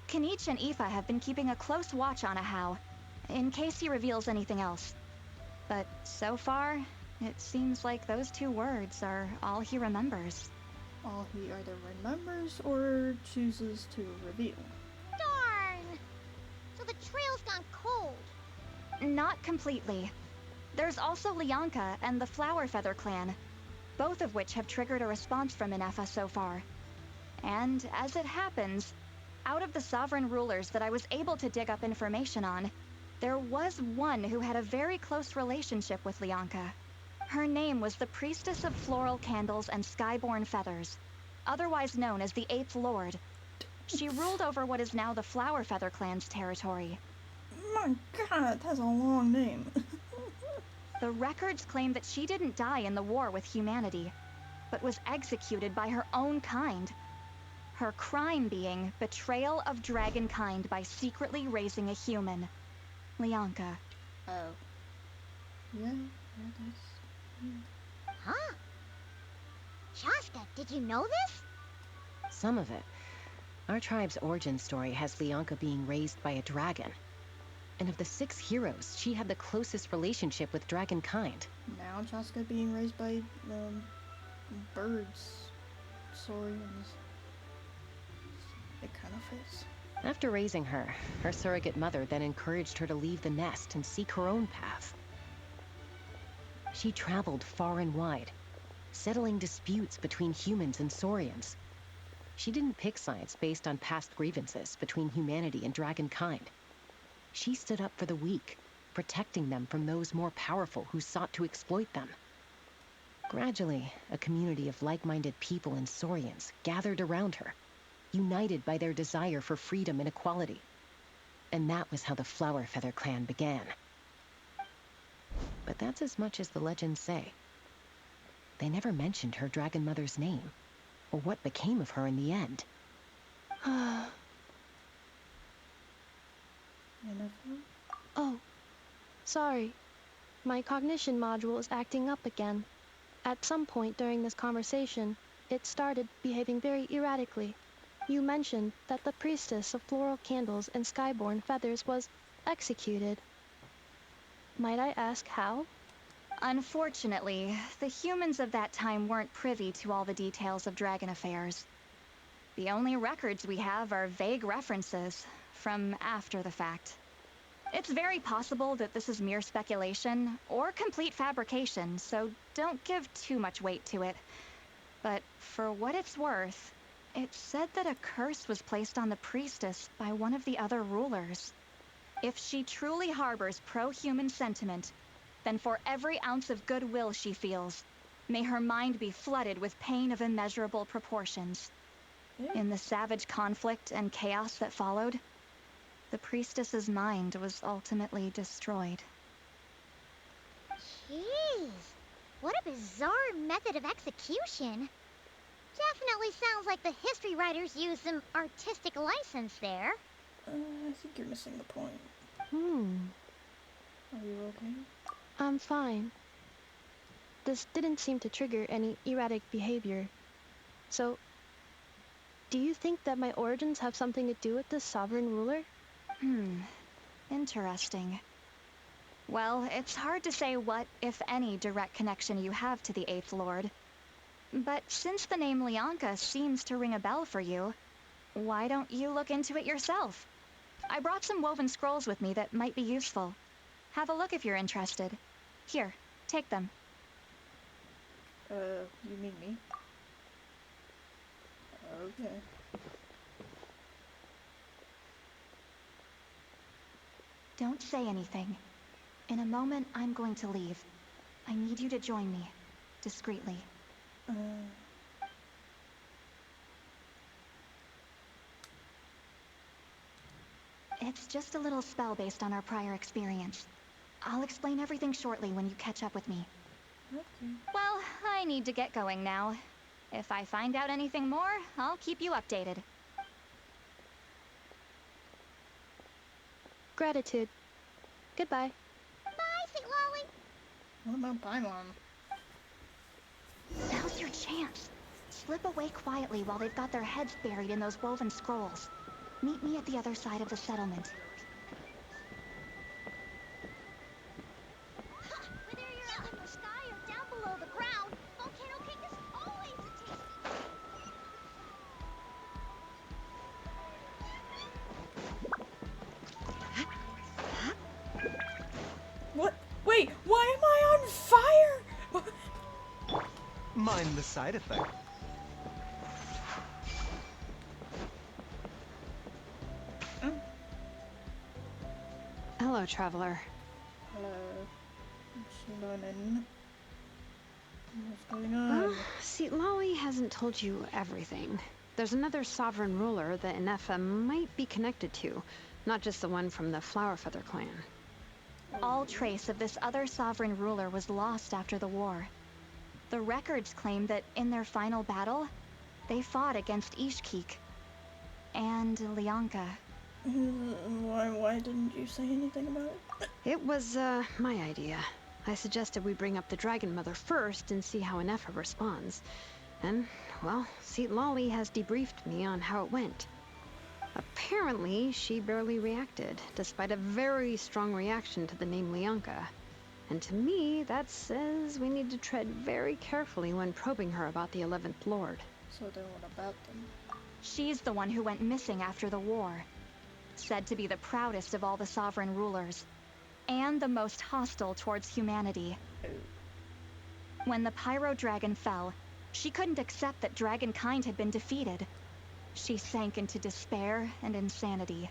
Kanich and Aoife have been keeping a close watch on a How, in case he reveals anything else. But so far, it seems like those 2 words are all he remembers. All he either remembers or chooses to reveal. Darn! So the trail's gone cold. Not completely. There's also Lyanka and the Flower Feather clan, both of which have triggered a response from Ineffa so far. And as it happens, out of the sovereign rulers that I was able to dig up information on, there was one who had a very close relationship with Lyanka. Her name was the Priestess of Floral Candles and Skyborn Feathers, otherwise known as the 8th Lord. She ruled over what is now the Flower Feather clan's territory. My god, that's a long name. The records claim that she didn't die in the war with humanity, but was executed by her own kind. Her crime being betrayal of dragonkind by secretly raising a human. Lyanka. Oh. Yeah, that's... Huh? Shaska, did you know this? Some of it. Our tribe's origin story has Lyanka being raised by a dragon. And of the 6 heroes, she had the closest relationship with dragonkind. Now Chaska being raised by, birds. Saurians. It kind of fits. After raising her, her surrogate mother then encouraged her to leave the nest and seek her own path. She traveled far and wide, settling disputes between humans and saurians. She didn't pick sides based on past grievances between humanity and dragonkind. She stood up for the weak, protecting them from those more powerful who sought to exploit them. Gradually, a community of like-minded people and saurians gathered around her, united by their desire for freedom and equality. And that was how the Flower Feather clan began. But that's as much as the legends say. They never mentioned her dragon mother's name, or what became of her in the end. Oh, sorry. My cognition module is acting up again. At some point during this conversation, it started behaving very erratically. You mentioned that the Priestess of Floral Candles and Skyborn Feathers was executed. Might I ask how? Unfortunately, the humans of that time weren't privy to all the details of dragon affairs. The only records we have are vague references from after the fact. It's very possible that this is mere speculation or complete fabrication, so don't give too much weight to it. But for what it's worth, it said that a curse was placed on the priestess by one of the other rulers. If she truly harbors pro-human sentiment, then for every ounce of goodwill she feels, may her mind be flooded with pain of immeasurable proportions. In the savage conflict and chaos that followed, the priestess's mind was ultimately destroyed. Jeez, what a bizarre method of execution. Definitely sounds like the history writers used some artistic license there. I think you're missing the point. Are you okay? I'm fine. This didn't seem to trigger any erratic behavior. So, do you think that my origins have something to do with this sovereign ruler? Interesting. Well, it's hard to say what, if any, direct connection you have to the Eighth Lord. But since the name Lyanka seems to ring a bell for you, why don't you look into it yourself? I brought some woven scrolls with me that might be useful. Have a look if you're interested. Here, take them. You mean me? Okay. Don't say anything. In a moment, I'm going to leave. I need you to join me, discreetly. It's just a little spell based on our prior experience. I'll explain everything shortly when you catch up with me. Okay. Well, I need to get going now. If I find out anything more, I'll keep you updated. Gratitude. Goodbye. Bye, Sweet Lolly. What about Paimon? Now's your chance. Slip away quietly while they've got their heads buried in those woven scrolls. Meet me at the other side of the settlement. Whether you're up in the sky or down below the ground, volcano cake is always a tasty. What? Wait, why am I on fire? Mind the side effect. Hello, traveler. Hello. Shalonen. What's going on? Well, see, Lolly hasn't told you everything. There's another sovereign ruler that Inefa might be connected to, not just the one from the Flowerfeather clan. All trace of this other sovereign ruler was lost after the war. The records claim that in their final battle, they fought against Ishkik and Lyanka. Why didn't you say anything about it? It was, my idea. I suggested we bring up the Dragon Mother first and see how Inefa responds. And, well, see, Lolly has debriefed me on how it went. Apparently, she barely reacted, despite a very strong reaction to the name Lyanka. And to me, that says we need to tread very carefully when probing her about the 11th Lord. So then what about them? She's the one who went missing after the war. Said to be the proudest of all the sovereign rulers, and the most hostile towards humanity. When the Pyro Dragon fell, she couldn't accept that dragonkind had been defeated. She sank into despair and insanity.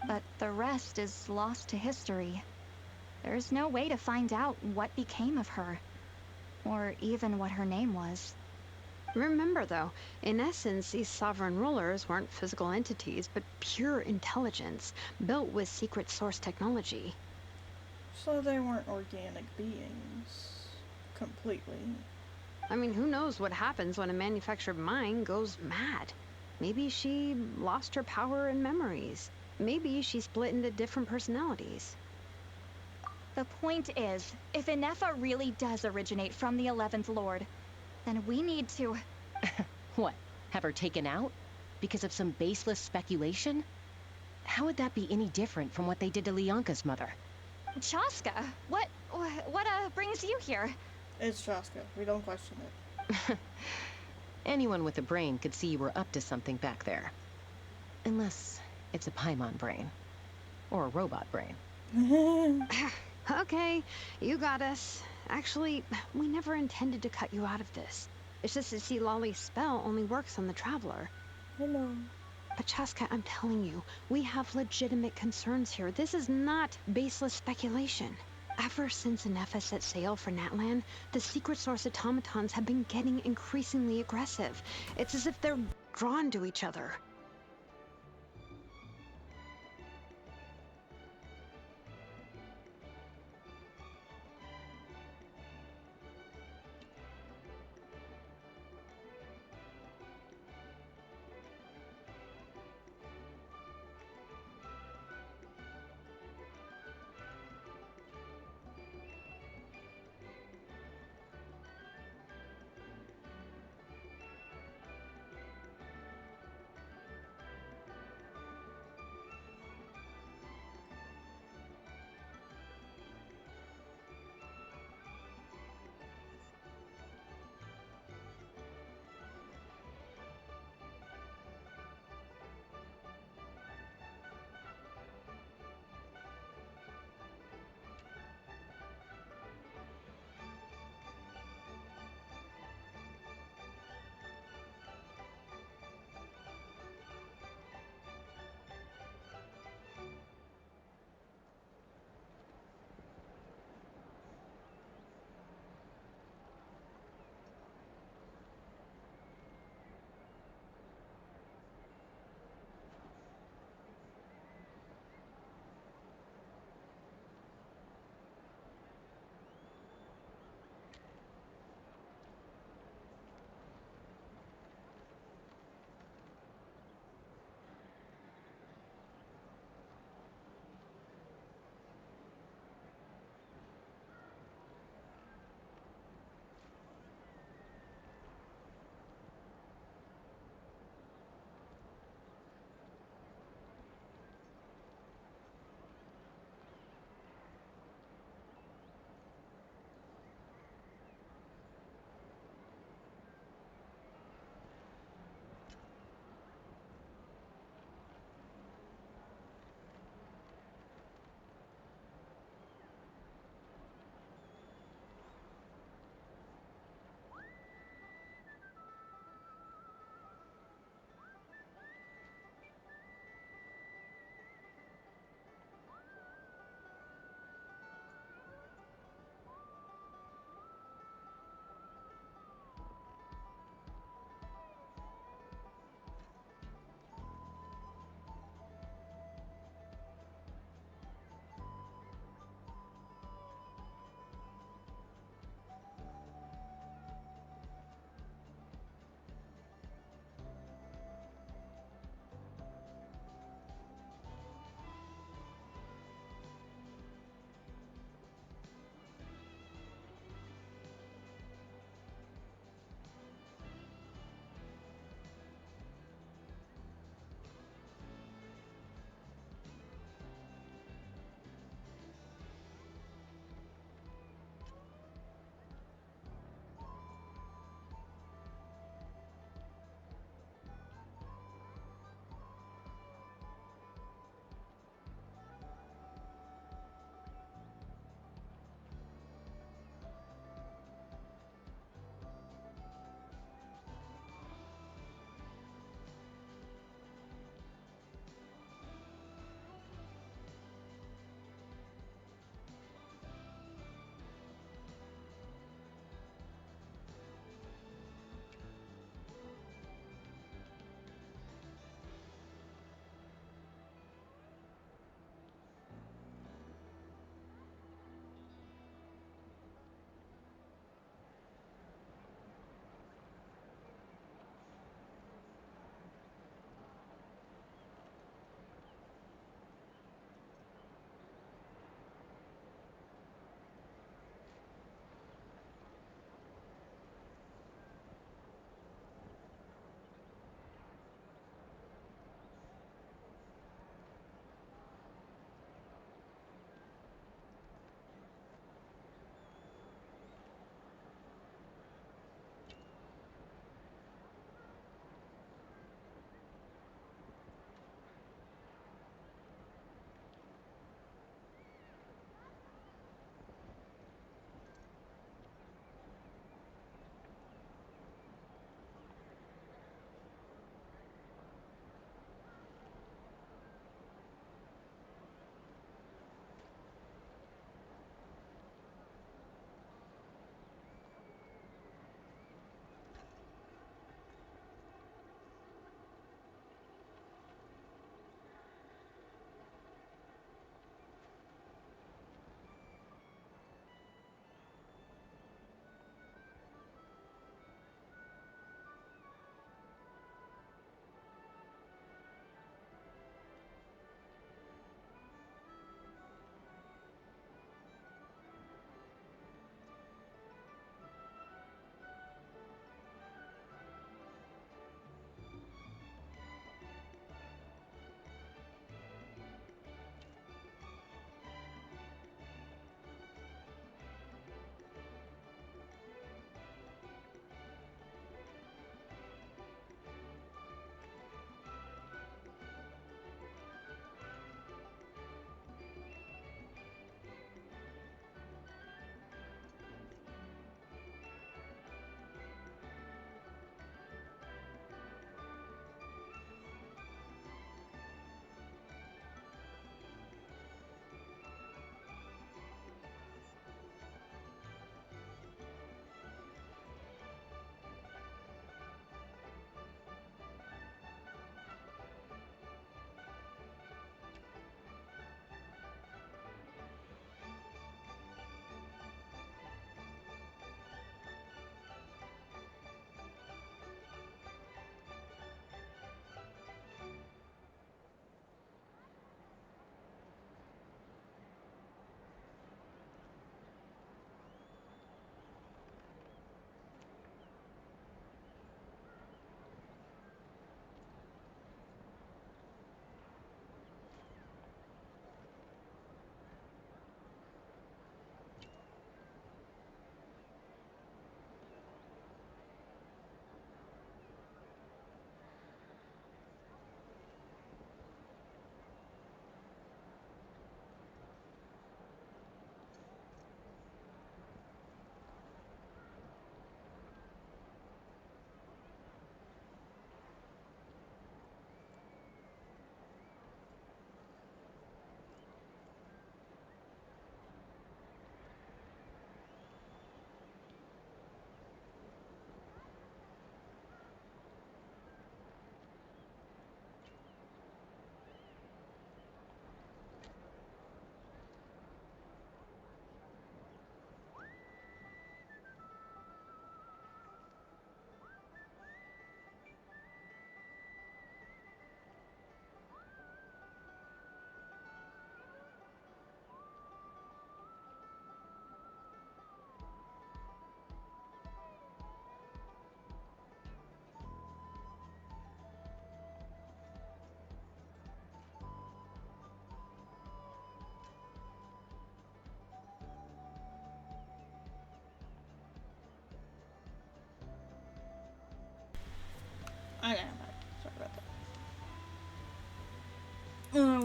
But the rest is lost to history. There's no way to find out what became of her, or even what her name was. Remember, though, in essence, these sovereign rulers weren't physical entities, but pure intelligence, built with secret source technology. So they weren't organic beings. Completely. I mean, who knows what happens when a manufactured mind goes mad? Maybe she lost her power and memories. Maybe she split into different personalities. The point is, if Inefa really does originate from the 11th Lord, then we need to... What? Have her taken out? Because of some baseless speculation? How would that be any different from what they did to Lyanka's mother? Chaska, what brings you here? It's Chaska. We don't question it. Anyone with a brain could see you were up to something back there. Unless it's a Paimon brain. Or a robot brain. Okay, you got us. Actually, we never intended to cut you out of this. It's just that, see, Lolly's spell only works on the Traveler. Hello. But Chaska, I'm telling you, we have legitimate concerns here. This is not baseless speculation. Ever since Nefa set sail for Natlan, the secret source automatons have been getting increasingly aggressive. It's as if they're drawn to each other.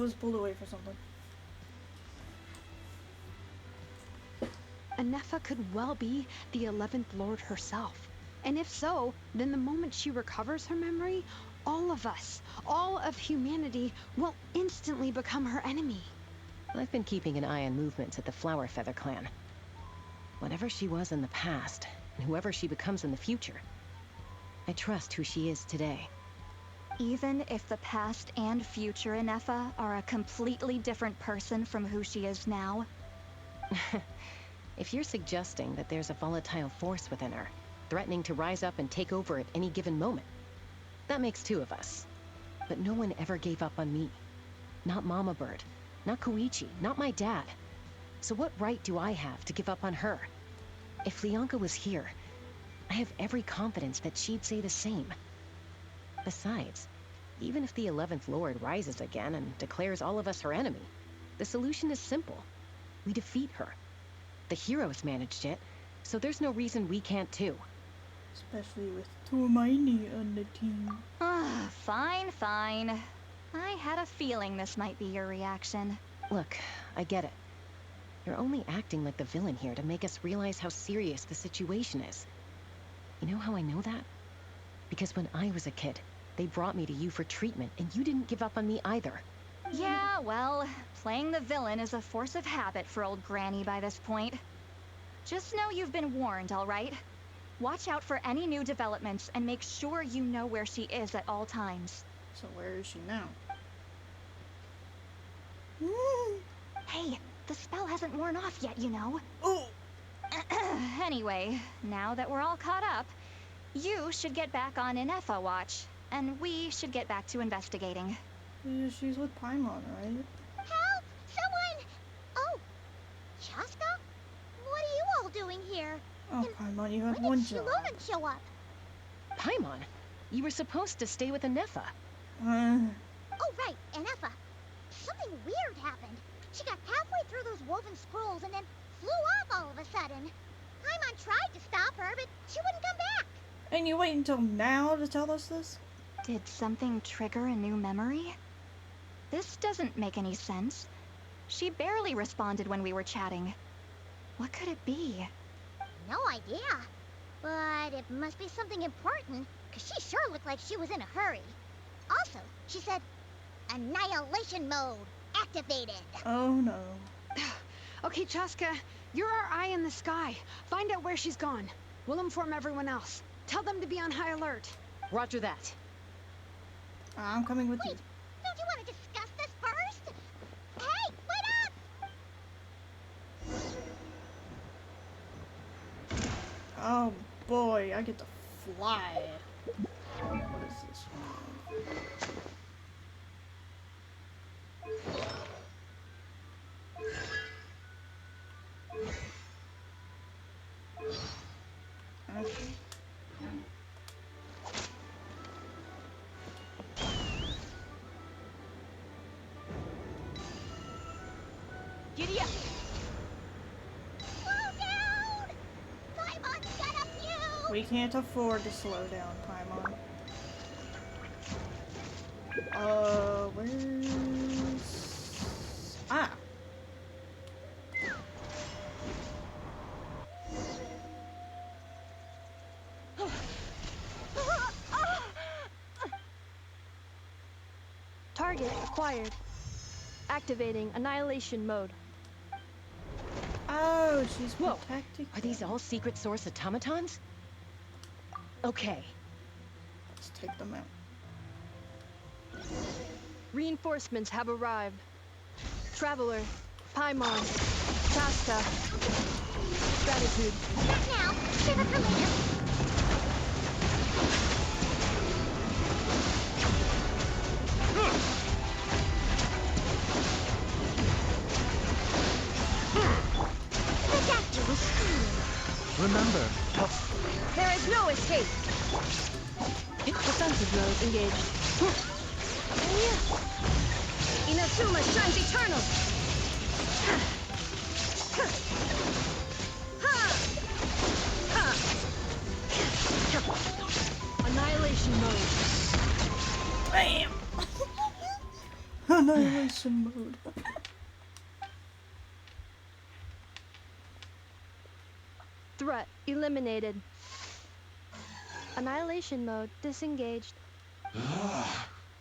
was pulled away for something. Anefa could well be the 11th Lord herself. And if so, then the moment she recovers her memory, all of us, all of humanity, will instantly become her enemy. I've been keeping an eye on movements at the Flower Feather clan. Whatever she was in the past, and whoever she becomes in the future, I trust who she is today. Even if the past and future Anefa are a completely different person from who she is now? If you're suggesting that there's a volatile force within her, threatening to rise up and take over at any given moment, that makes two of us. But no one ever gave up on me. Not Mama Bird, not Koichi, not my dad. So what right do I have to give up on her? If Leonka was here, I have every confidence that she'd say the same. Besides, even if the 11th Lord rises again and declares all of us her enemy, the solution is simple. We defeat her. The heroes managed it, so there's no reason we can't too. Especially with Hermione on the team. Fine, fine. I had a feeling this might be your reaction. Look, I get it. You're only acting like the villain here to make us realize how serious the situation is. You know how I know that? Because when I was a kid, they brought me to you for treatment, and you didn't give up on me either. Yeah, well, playing the villain is a force of habit for old Granny by this point. Just know you've been warned, all right? Watch out for any new developments and make sure you know where she is at all times. So where is she now? Hey, the spell hasn't worn off yet, you know. Oh! Anyway, now that we're all caught up, you should get back on Anefa watch, and we should get back to investigating. Yeah, she's with Paimon, right? Help! Someone! Oh, Chaska? What are you all doing here? Oh, Paimon, you have when one did job. Shalonen show up? Paimon, you were supposed to stay with Anefa. Oh, right, Anefa. Something weird happened. She got halfway through those woven scrolls and then flew off all of a sudden. Paimon tried to stop her, but she wouldn't come back. And you wait until now to tell us this? Did something trigger a new memory? This doesn't make any sense. She barely responded when we were chatting. What could it be? No idea. But it must be something important, because she sure looked like she was in a hurry. Also, she said, annihilation mode activated. Oh no. Okay, Chaska, you're our eye in the sky. Find out where she's gone. We'll inform everyone else. Tell them to be on high alert. Roger that. I'm coming with you. Don't you want to discuss this first? Hey, wait up! Oh boy, I get to fly. What is this one? Okay. Giddy up! Slow down! Paimon's got a few! We can't afford to slow down, Paimon. Where's... Ah! Target acquired. Activating annihilation mode. Oh, she's protecting. Are these all secret source automatons? Okay. Let's take them out. Reinforcements have arrived. Traveler, Paimon, Chaska. Gratitude. Not now. Save it for later. Remember, There is no escape. Defensive mode engaged. Inazuma shines eternal. Annihilation mode. Bam! Annihilation Annihilation mode. Threat eliminated. Annihilation mode disengaged.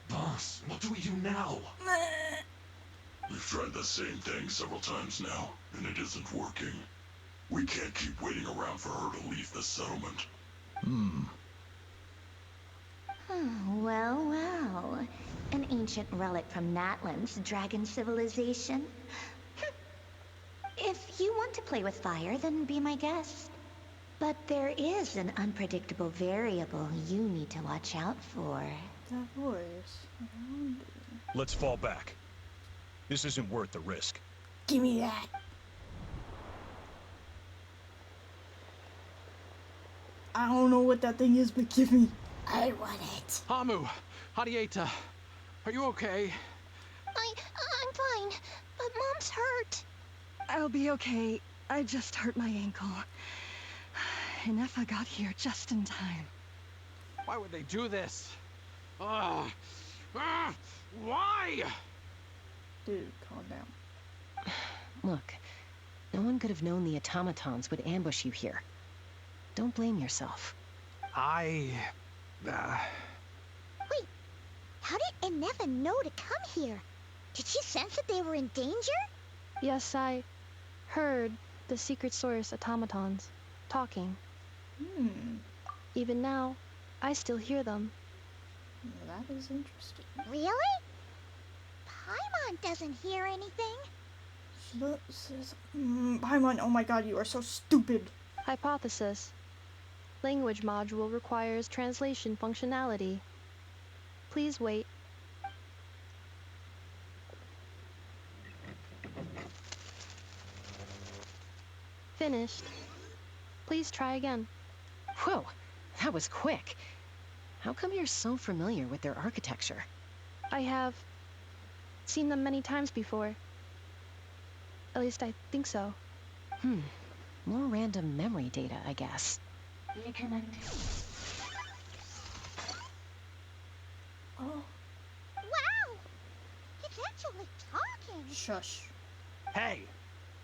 Boss, what do we do now? We've tried the same thing several times now, and it isn't working. We can't keep waiting around for her to leave the settlement. Well, well. An ancient relic from Natlan's dragon civilization. If you want to play with fire, then be my guest. But there is an unpredictable variable you need to watch out for. That voice. Let's fall back. This isn't worth the risk. Give me that. I don't know what that thing is, but give me. I want it. Hamu, Hadieta, are you okay? I'm fine, but Mom's hurt. I'll be okay. I just hurt my ankle. And Effa got here just in time. Why would they do this? Why? Dude, calm down. Look, no one could have known the automatons would ambush you here. Don't blame yourself. Wait, how did Eneva know to come here? Did she sense that they were in danger? Yes, I heard the secret source automatons talking. Even now, I still hear them. That is interesting. Really? Paimon doesn't hear anything. Paimon, oh my god, you are so stupid. Hypothesis. Language module requires translation functionality. Please wait. Finished. Please try again. Whoa, that was quick. How come you're so familiar with their architecture? I have seen them many times before. At least I think so. More random memory data, I guess. Oh. Wow! It's actually talking. Shush. Hey,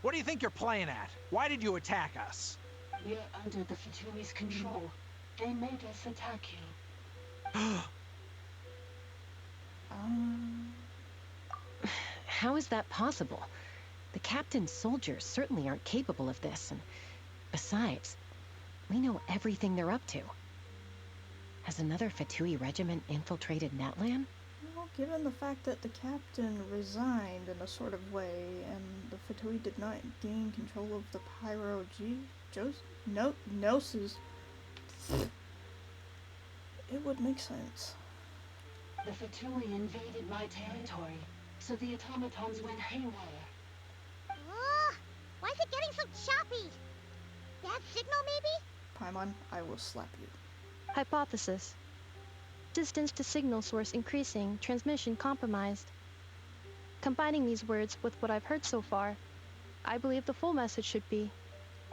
what do you think you're playing at? Why did you attack us? We're under the Fatui's control. They made us attack you. How is that possible? The captain's soldiers certainly aren't capable of this, and besides, we know everything they're up to. Has another Fatui regiment infiltrated Natlan? Well, given the fact that the captain resigned in a sort of way, and the Fatui did not gain control of the Gnosis, it would make sense. The Fatui invaded my territory, so the automatons went haywire. Why is it getting so choppy? Bad signal, maybe? Paimon, I will slap you. Hypothesis. Distance to signal source increasing, transmission compromised. Combining these words with what I've heard so far, I believe the full message should be,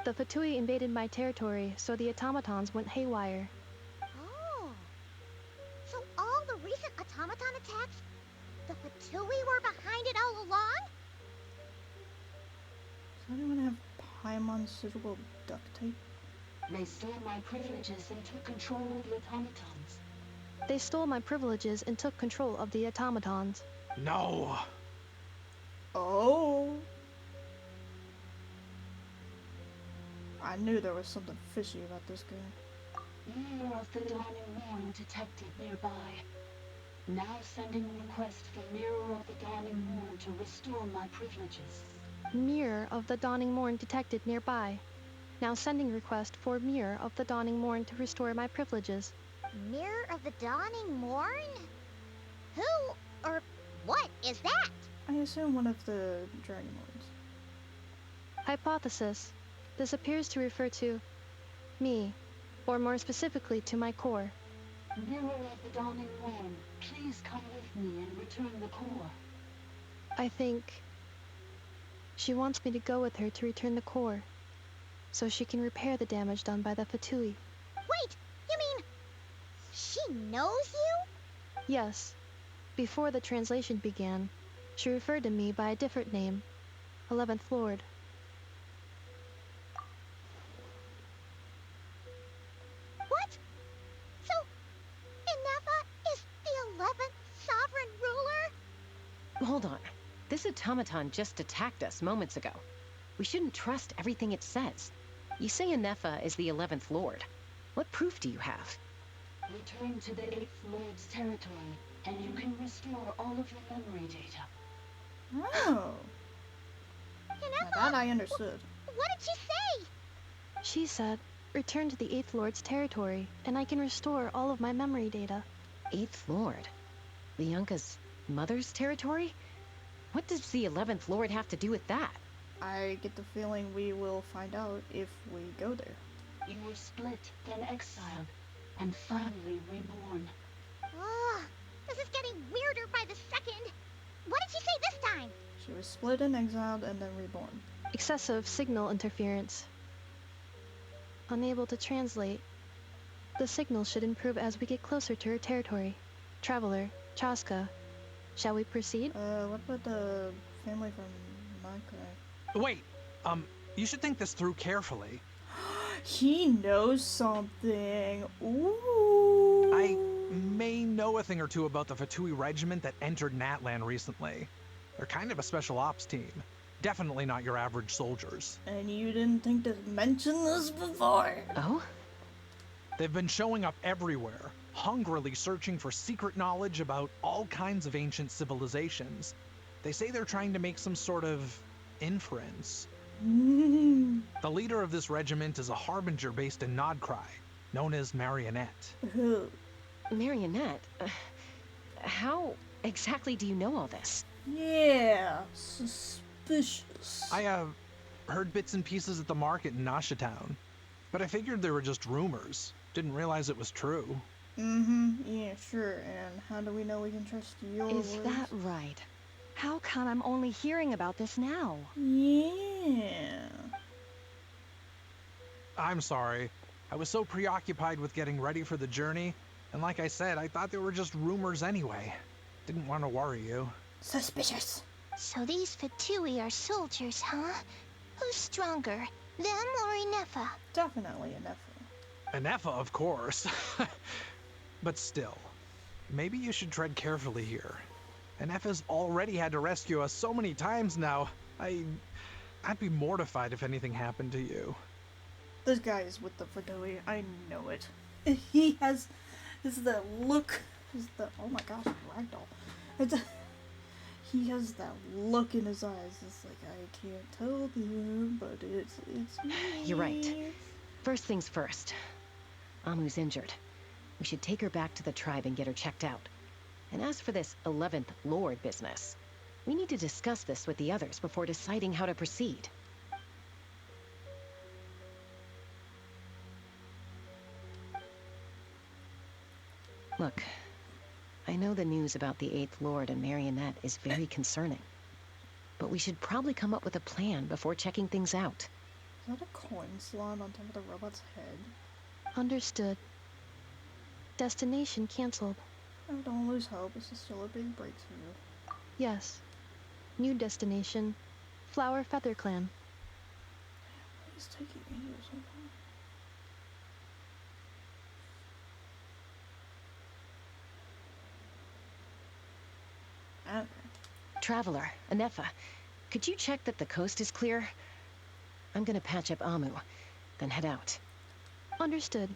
the Fatui invaded my territory, so the automatons went haywire. Oh. So all the recent automaton attacks, the Fatui were behind it all along? Does anyone have Paimon suitable duct tape? They stole my privileges and took control of the automatons. They stole my privileges and took control of the automatons. No! Oh! I knew there was something fishy about this guy. Mirror of the Dawning Morn detected nearby. Now sending request for Mirror of the Dawning Morn to restore my privileges. Mirror of the Dawning Morn detected nearby. Now sending request for Mirror of the Dawning Morn to restore my privileges. Mirror of the Dawning Morn? Who or what is that? I assume one of the Dragon Lords. Hypothesis. This appears to refer to me, or more specifically to my core. Mirror of the Dawning Morn, please come with me and return the core. I think she wants me to go with her to return the core, so she can repair the damage done by the Fatui. Wait, you mean she knows you? Yes. Before the translation began, She referred to me by a different name, 11th Lord. What? So, Inefa is the 11th sovereign ruler? Hold on. This automaton just attacked us moments ago. We shouldn't trust everything it says. You say Inefa is the 11th Lord. What proof do you have? Return to the 8th Lord's territory, and you can restore all of your memory data. Oh. Inefa, Now that I understood. What did she say? She said, return to the 8th Lord's territory, and I can restore all of my memory data. 8th Lord? Bianca's mother's territory? What does the 11th Lord have to do with that? I get the feeling we will find out if we go there. You were split, then exiled, and finally reborn. Ugh, this is getting weirder by the second. What did she say this time? She was split and exiled and then reborn. Excessive signal interference. Unable to translate. The signal should improve as we get closer to her territory. Traveler, Chaska, shall we proceed? What about the family from Nod-Krai? Wait, you should think this through carefully. He knows something. Ooh. I may know a thing or two about the Fatui regiment that entered Natlan recently. They're kind of a special ops team. Definitely not your average soldiers. And you didn't think to mention this before? Oh? They've been showing up everywhere, hungrily searching for secret knowledge about all kinds of ancient civilizations. They say they're trying to make some sort of inference. The leader of this regiment is a harbinger based in Nod-Krai, known as Marionette. Who? Marionette? How exactly do you know all this? Yeah, suspicious. I, heard bits and pieces at the market in Nashatown, but I figured they were just rumors. Didn't realize it was true. Yeah, sure. And how do we know we can trust your words? Is that right? How come I'm only hearing about this now? Yeah. I'm sorry. I was so preoccupied with getting ready for the journey, and like I said, I thought they were just rumors anyway. Didn't want to worry you. Suspicious. So these Fatui are soldiers, huh? Who's stronger, them or Inefa? Definitely Inefa. Inefa, of course. But still, maybe you should tread carefully here. Inefa's already had to rescue us so many times now. I'd be mortified if anything happened to you. This guy is with the Fatui. I know it. He has the look. Oh my gosh, ragdoll. He has that look in his eyes. It's like, I can't tell them, but it's me. You're right. First things first. Amu's injured. We should take her back to the tribe and get her checked out. And as for this 11th Lord business, we need to discuss this with the others before deciding how to proceed. Look, I know the news about the 8th Lord and Marionette is very concerning. But we should probably come up with a plan before checking things out. Is that a coin slot on top of the robot's head? Understood. Destination cancelled. Oh, don't lose hope. This is still a big breakthrough. Yes. New destination. Flower Feather Clan. It's taking ages. Okay. Traveler, Inefa, could you check that the coast is clear? I'm gonna patch up Amu, then head out. Understood.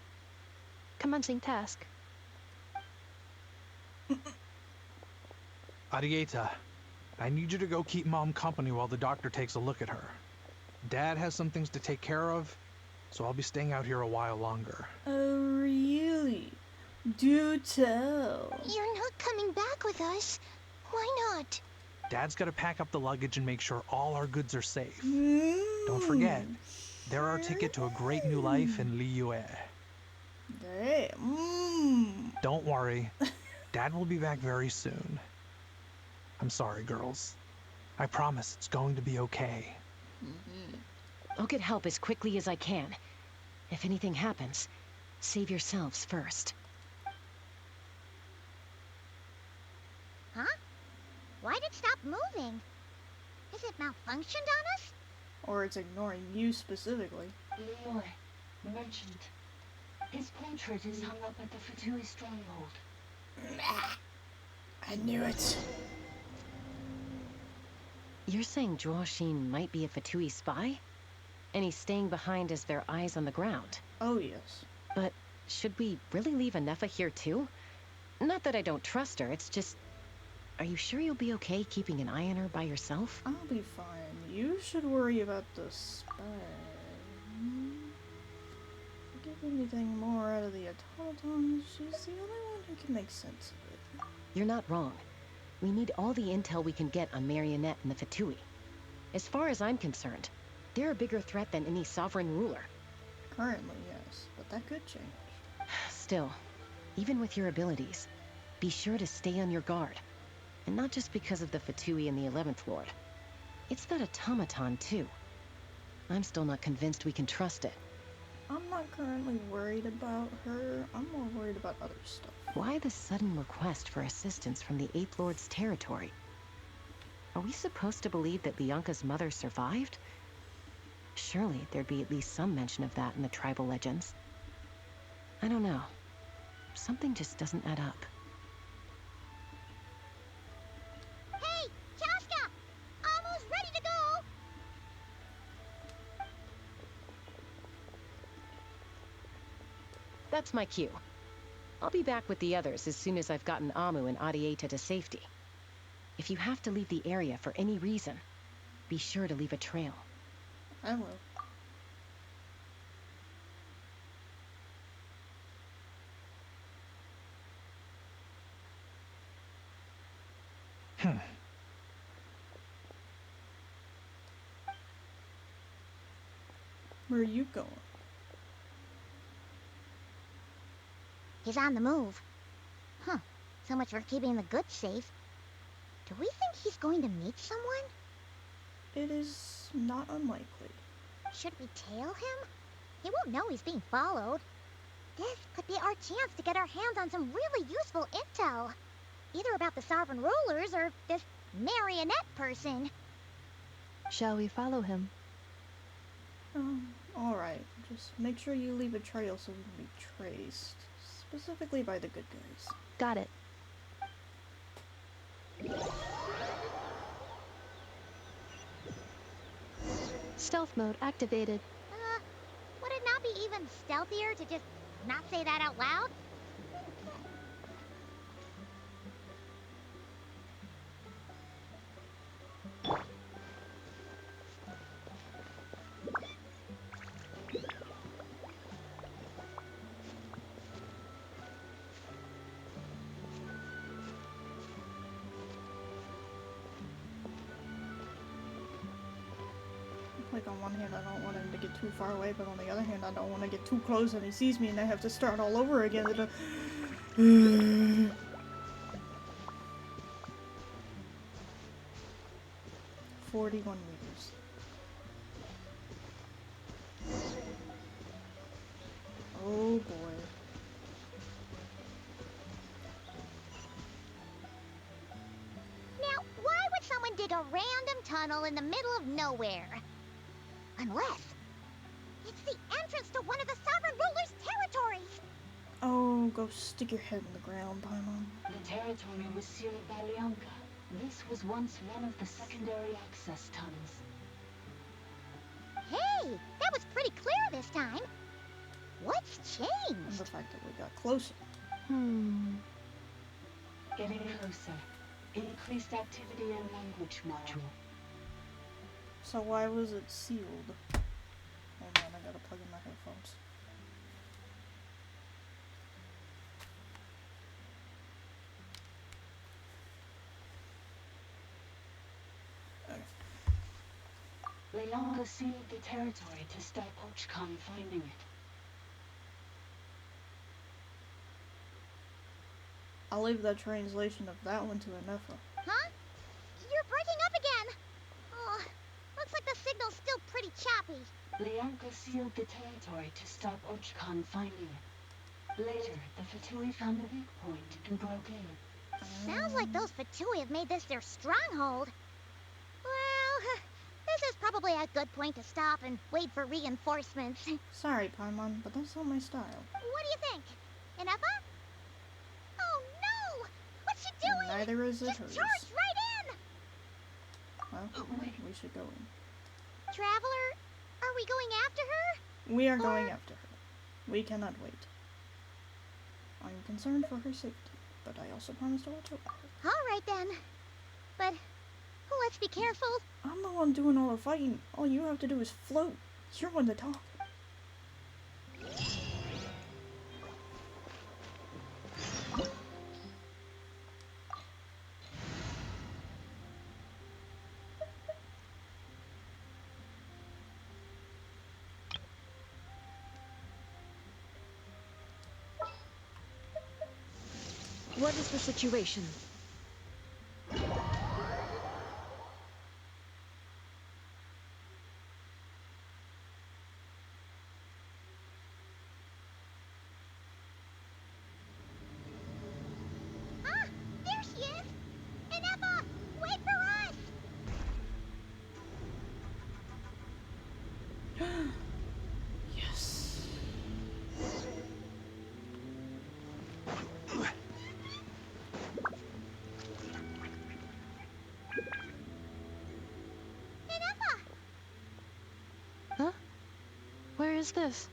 Commencing task. Arieta, I need you to go keep Mom company while the doctor takes a look at her. Dad has some things to take care of, so I'll be staying out here a while longer. Oh, really? Do tell. You're not coming back with us. Why not? Dad's gotta pack up the luggage and make sure all our goods are safe. Don't forget, they're our ticket to a great new life in Liyue. Damn. Don't worry, Dad will be back very soon. I'm sorry, girls. I promise it's going to be okay. I'll get help as quickly as I can. If anything happens, save yourselves first. Huh? Why'd it stop moving? Has it malfunctioned on us? Or it's ignoring you specifically. Leoy, merchant. His portrait is hung up at the Fatui stronghold. I knew it. You're saying Joashin might be a Fatui spy? And he's staying behind as their eyes on the ground? Oh, yes. But should we really leave Anefa here too? Not that I don't trust her, it's just... Are you sure you'll be okay keeping an eye on her by yourself? I'll be fine. You should worry about the spy. Get anything more out of the automatons, she's the only one who can make sense of it. You're not wrong. We need all the intel we can get on Marionette and the Fatui. As far as I'm concerned, they're a bigger threat than any sovereign ruler. Currently, yes, but that could change. Still, even with your abilities, be sure to stay on your guard. And not just because of the Fatui and the 11th Lord. It's that automaton, too. I'm still not convinced we can trust it. I'm not currently worried about her. I'm more worried about other stuff. Why the sudden request for assistance from the 8th Lord's territory? Are we supposed to believe that Bianca's mother survived? Surely there'd be at least some mention of that in the tribal legends. I don't know. Something just doesn't add up. Hey, Chaska! Almost ready to go! That's my cue. I'll be back with the others as soon as I've gotten Amu and Adieta to safety. If you have to leave the area for any reason, be sure to leave a trail. I will. Where are you going? He's on the move. Huh. So much for keeping the goods safe. Do we think he's going to meet someone? It is not unlikely. Should we tail him? He won't know he's being followed. This could be our chance to get our hands on some really useful intel. Either about the sovereign rulers or this marionette person. Shall we follow him? Alright. Just make sure you leave a trail so we can be traced. Specifically by the good guys. Got it. Stealth mode activated. Would it not be even stealthier to just not say that out loud? Like on one hand I don't want him to get too far away, but on the other hand I don't want to get too close and he sees me and I have to start all over again. 41 meters. Oh boy. Now, why would someone dig a random tunnel in the middle of nowhere? Unless it's the entrance to one of the sovereign ruler's territories. Oh, go stick your head in the ground, Paimon. The territory was sealed by Leonka. This was once one of the secondary access tunnels. Hey, that was pretty clear this time. What's changed? The fact that we got closer. Getting closer. Increased activity in language module. So why was it sealed? Hold on, I gotta plug in my headphones. Leonka sealed the territory to stop Ochkan finding it. I'll leave the translation of that one to Anefa. Huh? You're breaking up again! Oh, looks like the signal's still pretty choppy. Leonka sealed the territory to stop Ochkan finding it. Later, the Fatui found a weak point and broke in. Sounds like those Fatui have made this their stronghold. Well, this is probably a good point to stop and wait for reinforcements. Sorry, Paimon, but that's not my style. What do you think? Enough? Oh no! What's she doing? Neither is it hers. Just charged right in! Well, we should go in. Traveler, are we going after her? We are going after her. We cannot wait. I'm concerned for her safety, but I also promise to watch over her. Alright then. But let's be careful. I'm the one doing all the fighting. All you have to do is float. You're one to talk. What is the situation? There she is! Inepa, wait for us! Yes. Huh? Where is this?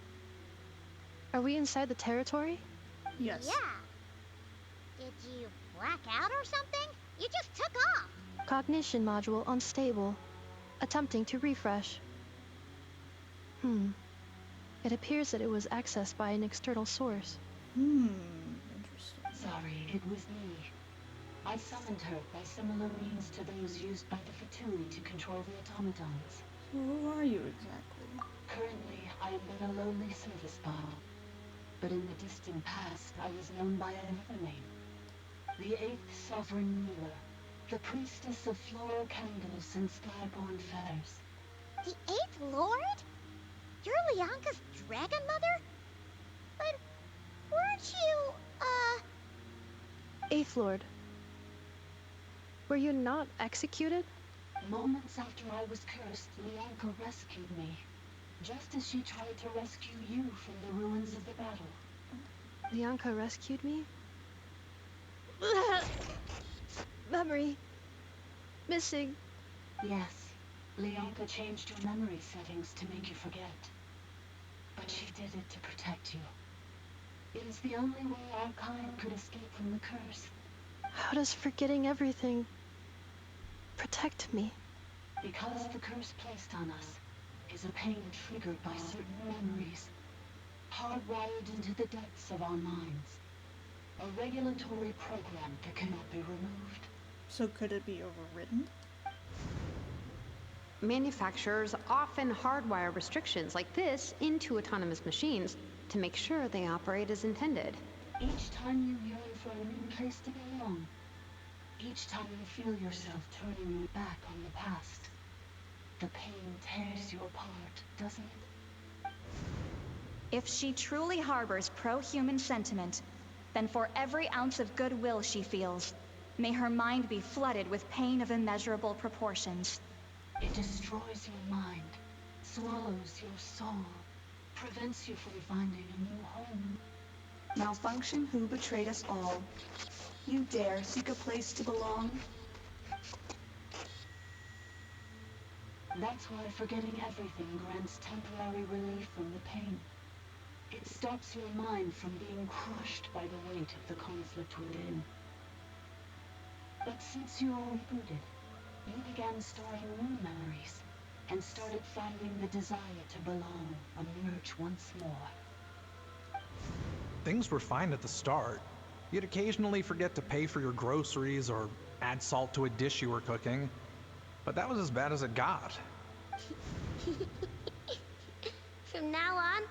Are we inside the territory? Yes. Yeah. Did you black out or something? You just took off. Cognition module unstable. Attempting to refresh. It appears that it was accessed by an external source. Interesting. Sorry, it was me. I summoned her by similar means to those used by the Fatui to control the automatons. So who are you exactly? Currently, I am but a lowly service bot. But in the distant past, I was known by another name. The 8th Sovereign Ruler, the priestess of floral candles and skyborn feathers. The 8th Lord? You're Lianka's dragon mother? But weren't you, Eighth Lord. Were you not executed? Moments after I was cursed, Lianka rescued me. Just as she tried to rescue you from the ruins of the battle. Lianka rescued me? Memory. Missing. Yes. Lianka changed your memory settings to make you forget. But she did it to protect you. It is the only way our kind could escape from the curse. How does forgetting everything protect me? Because the curse placed on us is a pain triggered by certain memories, hardwired into the depths of our minds. A regulatory program that cannot be removed. So could it be overridden? Manufacturers often hardwire restrictions like this into autonomous machines to make sure they operate as intended. Each time you yearn for a new place to belong, each time you feel yourself turning your back on the past, the pain tears you apart, doesn't it? If she truly harbors pro-human sentiment, then for every ounce of goodwill she feels, may her mind be flooded with pain of immeasurable proportions. It destroys your mind, swallows your soul, prevents you from finding a new home. Malfunction who betrayed us all. You dare seek a place to belong? That's why forgetting everything grants temporary relief from the pain. It stops your mind from being crushed by the weight of the conflict within. But since you are rebooted, you began storing new memories, and started finding the desire to belong emerge once more. Things were fine at the start. You'd occasionally forget to pay for your groceries or add salt to a dish you were cooking, but that was as bad as it got. From now on,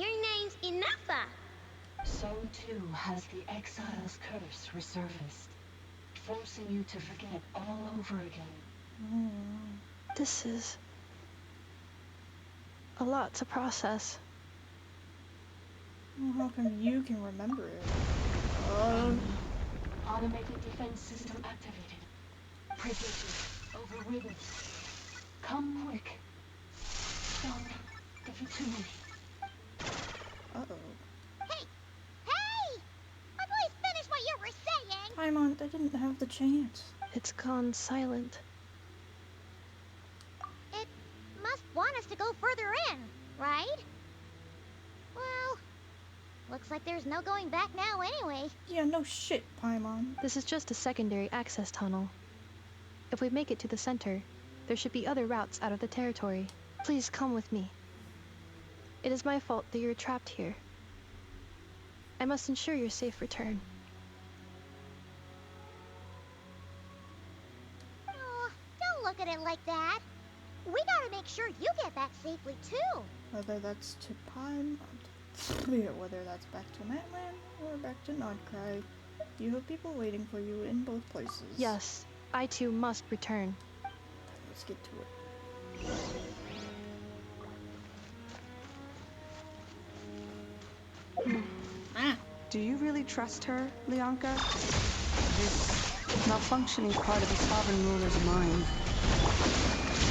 your name's Inepa. So too has the exile's curse resurfaced, forcing you to forget all over again. This is a lot to process. Well, how come you can remember it? Automated defense system activated. Privileges overridden. Come quick. Don't give it to me. Uh-oh. Hey! Hey! Please finish what you were saying! Paimon, I didn't have the chance. It's gone silent. It must want us to go further in, right? Well, looks like there's no going back now anyway. Yeah, no shit, Paimon. This is just a secondary access tunnel. If we make it to the center, there should be other routes out of the territory. Please come with me. It is my fault that you're trapped here. I must ensure your safe return. Oh, don't look at it like that. We gotta make sure you get back safely too. Whether that's to Paimon, yeah, whether that's back to Natlan or back to Nod-Krai, you have people waiting for you in both places. Yes, I too must return. Let's get to it. Do you really trust her, Leonka? This malfunctioning part of the sovereign ruler's mind.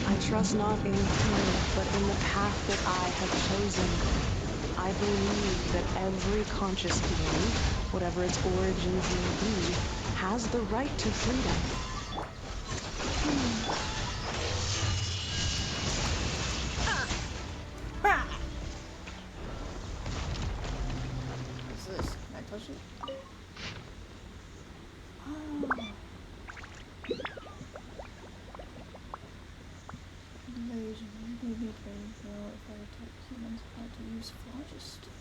I trust not in her, but in the path that I have chosen. I believe that every conscious being, whatever its origins may be, has the right to freedom. What's this? Can I touch it? Oh. Invasion. Maybe training for if I attack humans how to use phlogiston.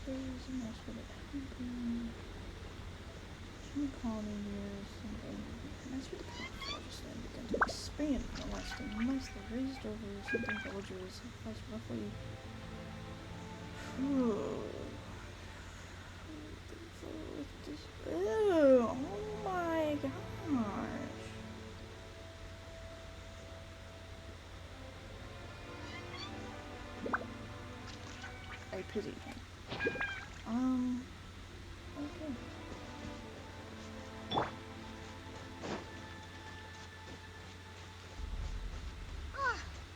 There's a match for the human colony near something. Match for the phlogiston began to expand unless the mice that raised over something villagers has roughly. Ew, oh my gosh. I pity him. Okay.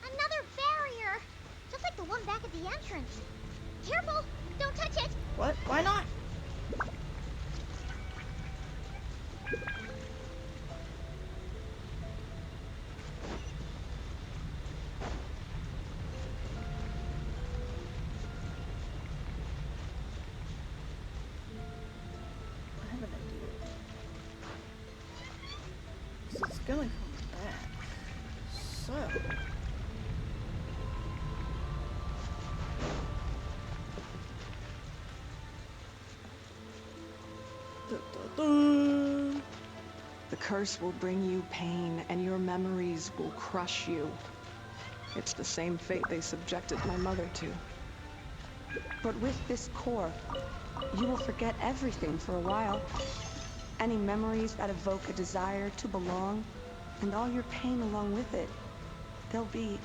Another barrier! Just like the one back at the entrance. Careful! Don't touch it! What? Why not? I have an idea. 'Cause it's gonna come back. So. The curse will bring you pain, and your memories will crush you. It's the same fate they subjected my mother to. But with this core, you will forget everything for a while. Any memories that evoke a desire to belong, and all your pain along with it, they'll be...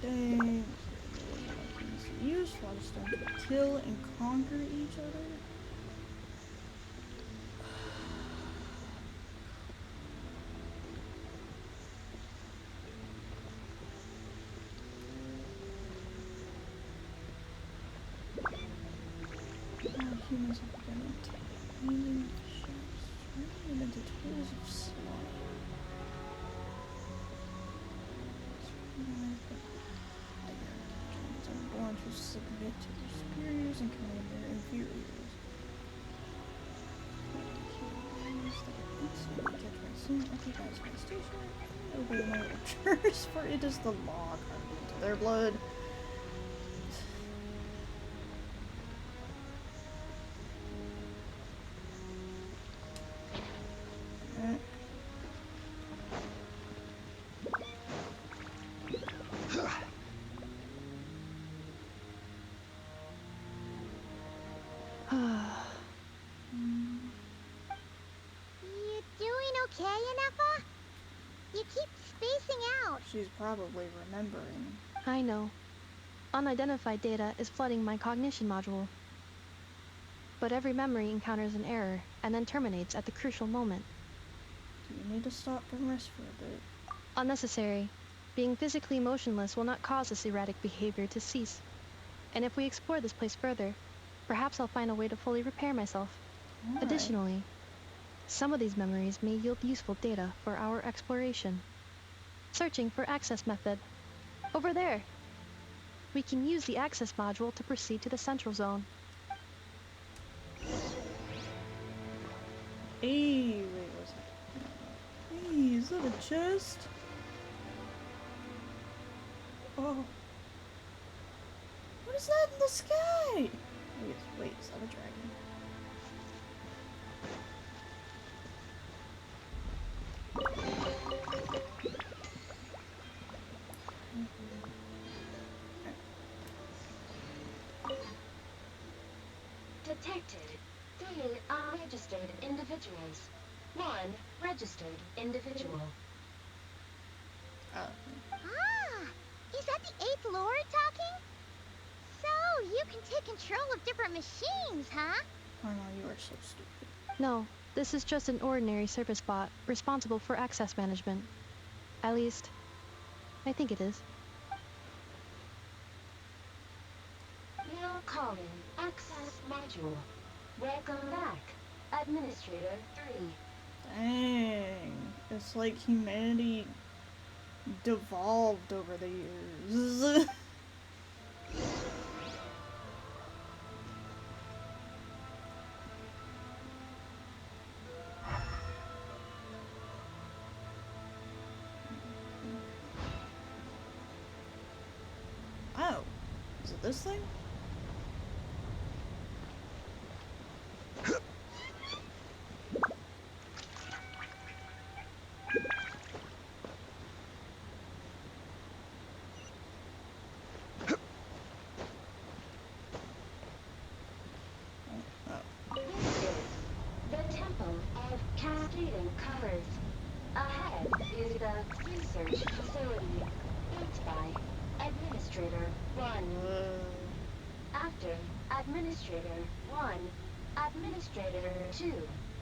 Dang. Use phlogiston to kill and conquer each other. Humans have begun obtaining ships, turning them into tools of slaughter. Humans are born to submit to their superiors and command their inferiors. Okay, guys, my station. Obey my orders, for it is the law carved into their blood. You doing okay, Anefa? You keep spacing out. She's probably remembering. I know. Unidentified data is flooding my cognition module. But every memory encounters an error, and then terminates at the crucial moment. Do you need to stop and rest for a bit? Unnecessary. Being physically motionless will not cause this erratic behavior to cease. And if we explore this place further, perhaps I'll find a way to fully repair myself. Right. Additionally, some of these memories may yield useful data for our exploration. Searching for access method. Over there! We can use the access module to proceed to the central zone. Hey, wait, what's that? Hey, is that a chest? Oh. What is that in the sky? Wait, is that a dragon? Detected 3 unregistered individuals. 1 registered individual. Ah, is that the 8th Lord talking? So, you can take control of different machines, huh? Oh no, you are so stupid. No, this is just an ordinary service bot responsible for access management. At least, I think it is. Now calling access module. Welcome back, Administrator 3. Dang, it's like humanity devolved over the years. Oh, is it this thing? The Temple of Cascading Colors. Ahead is the research facility, built by Administrator 1. After Administrator 1, Administrator 2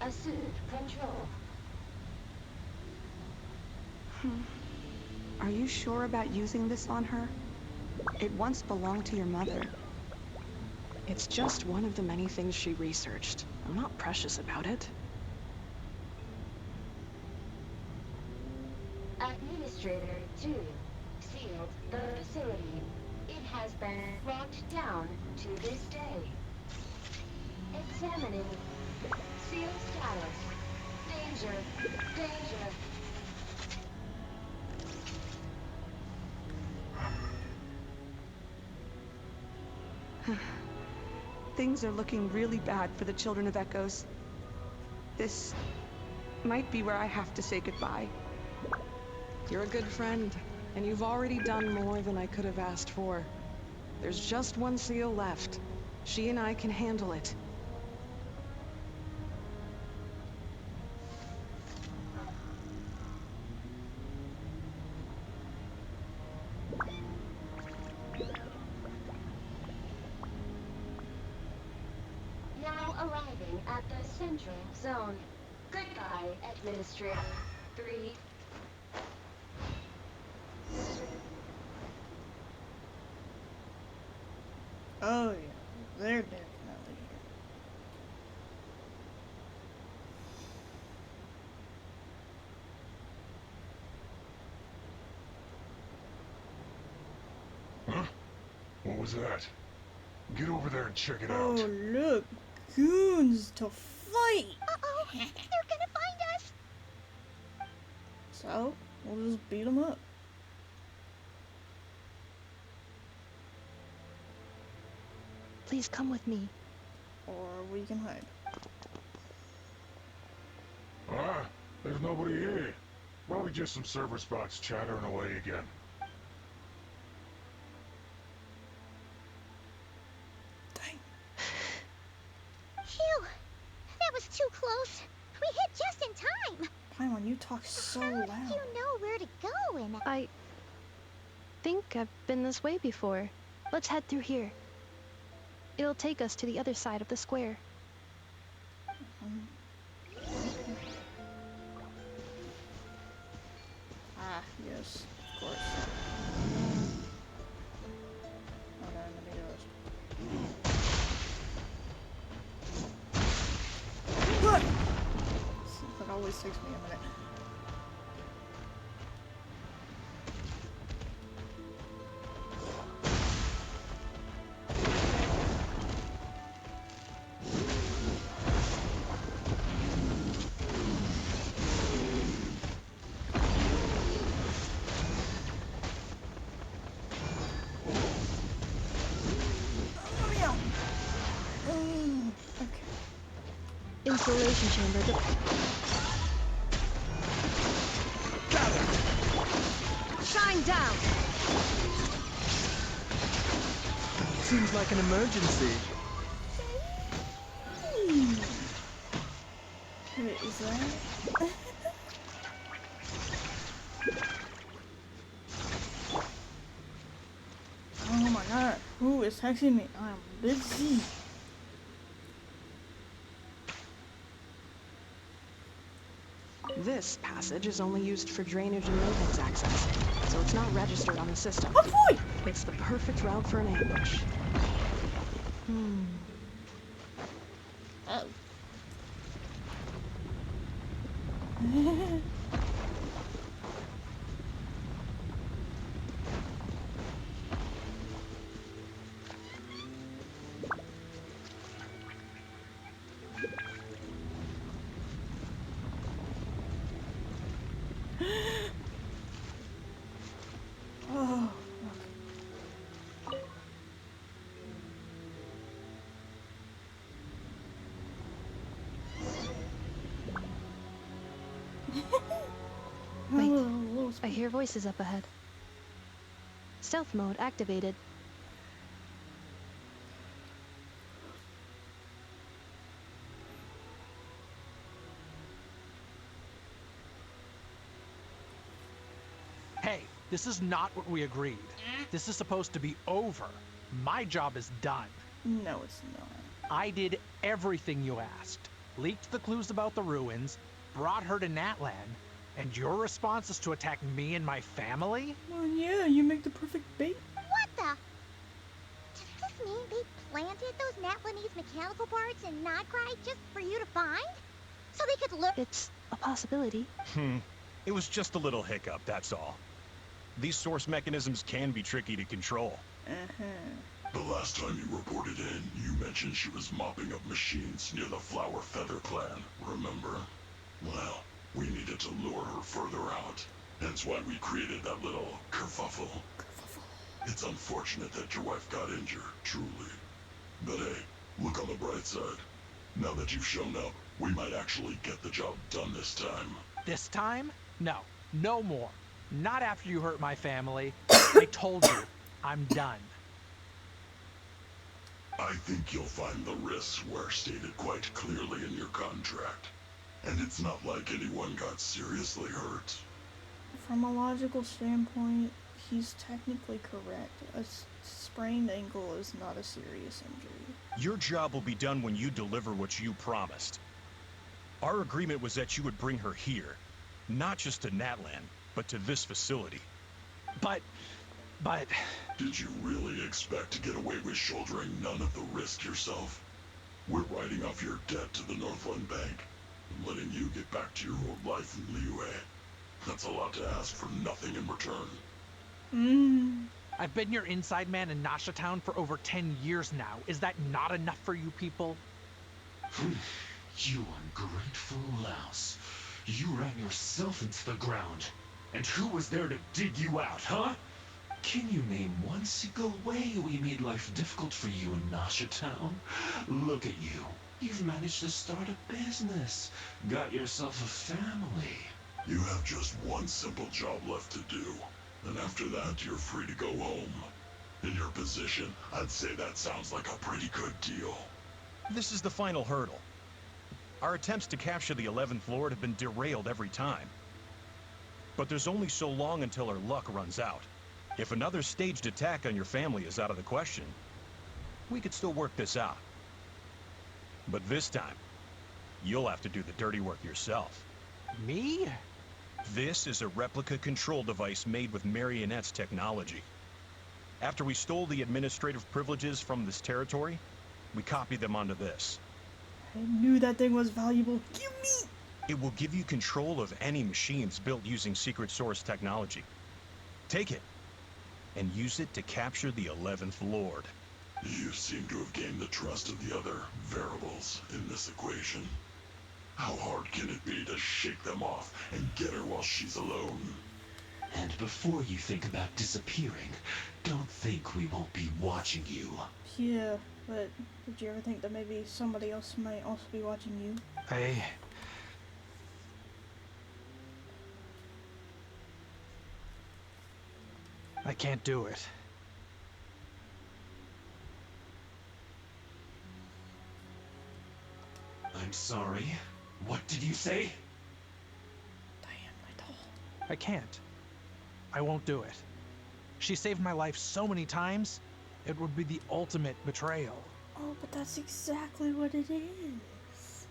assumed control. Are you sure about using this on her? It once belonged to your mother. It's just one of the many things she researched. I'm not precious about it. Administrator 2 sealed the facility. It has been locked down to this day. Examining seal status. Danger. Danger. Things are looking really bad for the Children of Echoes. This might be where I have to say goodbye. You're a good friend, and you've already done more than I could have asked for. There's just one seal left. She and I can handle it. Now arriving at the central zone. Goodbye, Administrator 3. Oh yeah, they're definitely here. Huh? What was that? Get over there and check it out. Oh look, goons to fight! Uh-oh, they're gonna find So, we'll just beat him up. Please come with me. Or we can hide. Ah, there's nobody here. Probably just some server spots chattering away again. Dang. Phew! That was too close. We hit just in time. Paimon, you talk so How loud. did you know where to go in that? I think I've been this way before. Let's head through here. It'll take us to the other side of the square. Ah, yes, of course. Okay, let me do this. What? That always takes me a minute. Installation chamber. Shine down! Seems like an emergency. Wait, is that? Oh my god, who is texting me? I'm busy. This passage is only used for drainage and maintenance access, so it's not registered on the system. It's the perfect route for an ambush. Oh. Oh. Wait, I hear voices up ahead. Stealth mode activated. Hey, this is not what we agreed. This is supposed to be over. My job is done. No, it's not. I did everything you asked. Leaked the clues about the ruins, brought her to Natlan, and your response is to attack me and my family? Well, yeah, you make the perfect bait. What the? Does this mean they planted those Natlanese mechanical parts in Nod-Krai just for you to find? So they could look. It's a possibility. It was just a little hiccup, that's all. These source mechanisms can be tricky to control. The last time you reported in, you mentioned she was mopping up machines near the Flower Feather clan, remember? Well, we needed to lure her further out. Hence why we created that little kerfuffle. It's unfortunate that your wife got injured, truly. But hey, look on the bright side. Now that you've shown up, we might actually get the job done this time. This time? No. No more. Not after you hurt my family. I told you, I'm done. I think you'll find the risks were stated quite clearly in your contract. And it's not like anyone got seriously hurt. From a logical standpoint, he's technically correct. A sprained ankle is not a serious injury. Your job will be done when you deliver what you promised. Our agreement was that you would bring her here, not just to Natlan, but to this facility. But... Did you really expect to get away with shouldering none of the risk yourself? We're writing off your debt to the Northland Bank and letting you get back to your old life in Liyue. That's a lot to ask for nothing in return. I've been your inside man in Nasha Town for over 10 years now. Is that not enough for you people? You ungrateful louse. You ran yourself into the ground. And who was there to dig you out, huh? Can you name one single way we made life difficult for you in Nasha Town? Look at you. You've managed to start a business. Got yourself a family. You have just one simple job left to do. And after that, you're free to go home. In your position, I'd say that sounds like a pretty good deal. This is the final hurdle. Our attempts to capture the 11th Lord have been derailed every time. But there's only so long until our luck runs out. If another staged attack on your family is out of the question, we could still work this out. But this time, you'll have to do the dirty work yourself. Me? This is a replica control device made with Marionette's technology. After we stole the administrative privileges from this territory, we copied them onto this. I knew that thing was valuable. Give me! It will give you control of any machines built using secret source technology. Take it, and use it to capture the 11th Lord. You seem to have gained the trust of the other variables in this equation. How hard can it be to shake them off and get her while she's alone? And before you think about disappearing, don't think we won't be watching you. Yeah, but did you ever think that maybe somebody else might also be watching you? I can't do it. I'm sorry. What did you say? I can't. I won't do it. She saved my life so many times, it would be the ultimate betrayal. Oh, but that's exactly what it is.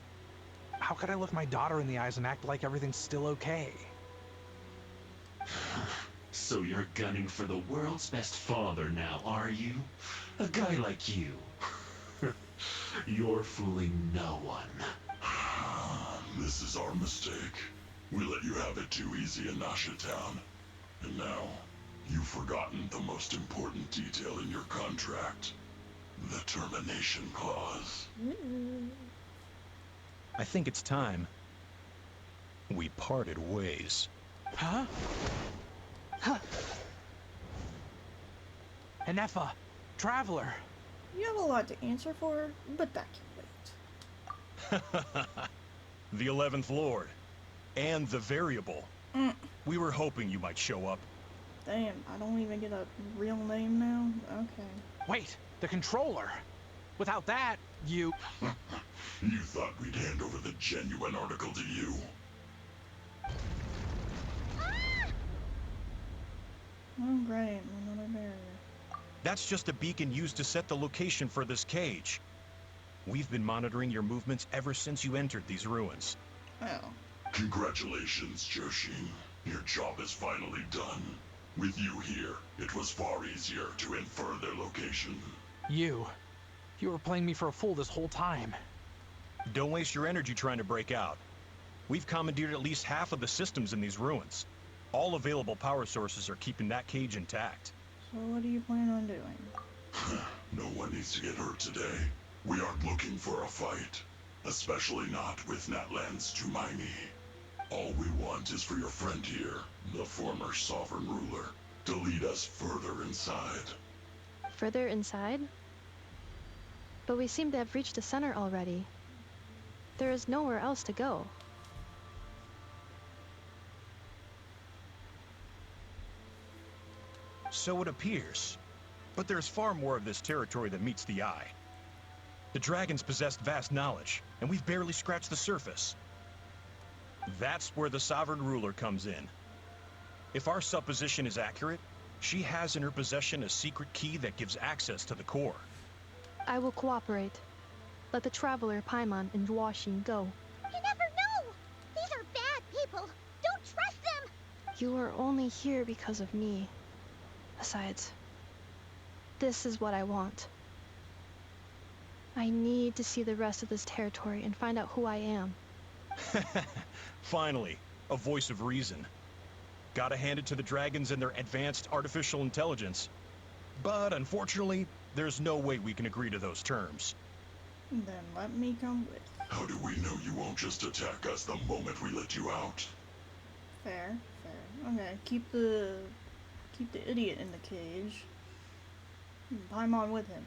How could I look my daughter in the eyes and act like everything's still okay? So you're gunning for the world's best father now, are you? A guy like you. You're fooling no one. This is our mistake. We let you have it too easy in Nasha Town. And now, you've forgotten the most important detail in your contract. The termination clause. I think it's time we parted ways. Huh? Enefa, Traveler. You have a lot to answer for, but that can wait. The 11th Lord. And the variable. We were hoping you might show up. Damn, I don't even get a real name now? Okay. Wait, the controller. Without that, you... You thought we'd hand over the genuine article to you? Oh great, another barrier. That's just a beacon used to set the location for this cage. We've been monitoring your movements ever since you entered these ruins. Oh. Congratulations, Joshin. Your job is finally done. With you here, it was far easier to infer their location. You were playing me for a fool this whole time. Don't waste your energy trying to break out. We've commandeered at least half of the systems in these ruins. All available power sources are keeping that cage intact. So what do you plan on doing? No one needs to get hurt today. We aren't looking for a fight. Especially not with Natlan's Tumaini. All we want is for your friend here, the former sovereign ruler, to lead us further inside. Further inside? But we seem to have reached the center already. There is nowhere else to go. So it appears. But there's far more of this territory than meets the eye. The dragons possessed vast knowledge, and we've barely scratched the surface. That's where the sovereign ruler comes in. If our supposition is accurate, she has in her possession a secret key that gives access to the core. I will cooperate. Let the Traveler, Paimon, and Dwashin go. You never know! These are bad people! Don't trust them! You are only here because of me. Besides, this is what I want. I need to see the rest of this territory and find out who I am. Finally, a voice of reason. Gotta hand it to the dragons and their advanced artificial intelligence. But unfortunately, there's no way we can agree to those terms. Then let me come with. How do we know you won't just attack us the moment we let you out? Fair, fair. Okay, keep the idiot in the cage. Paimon with him.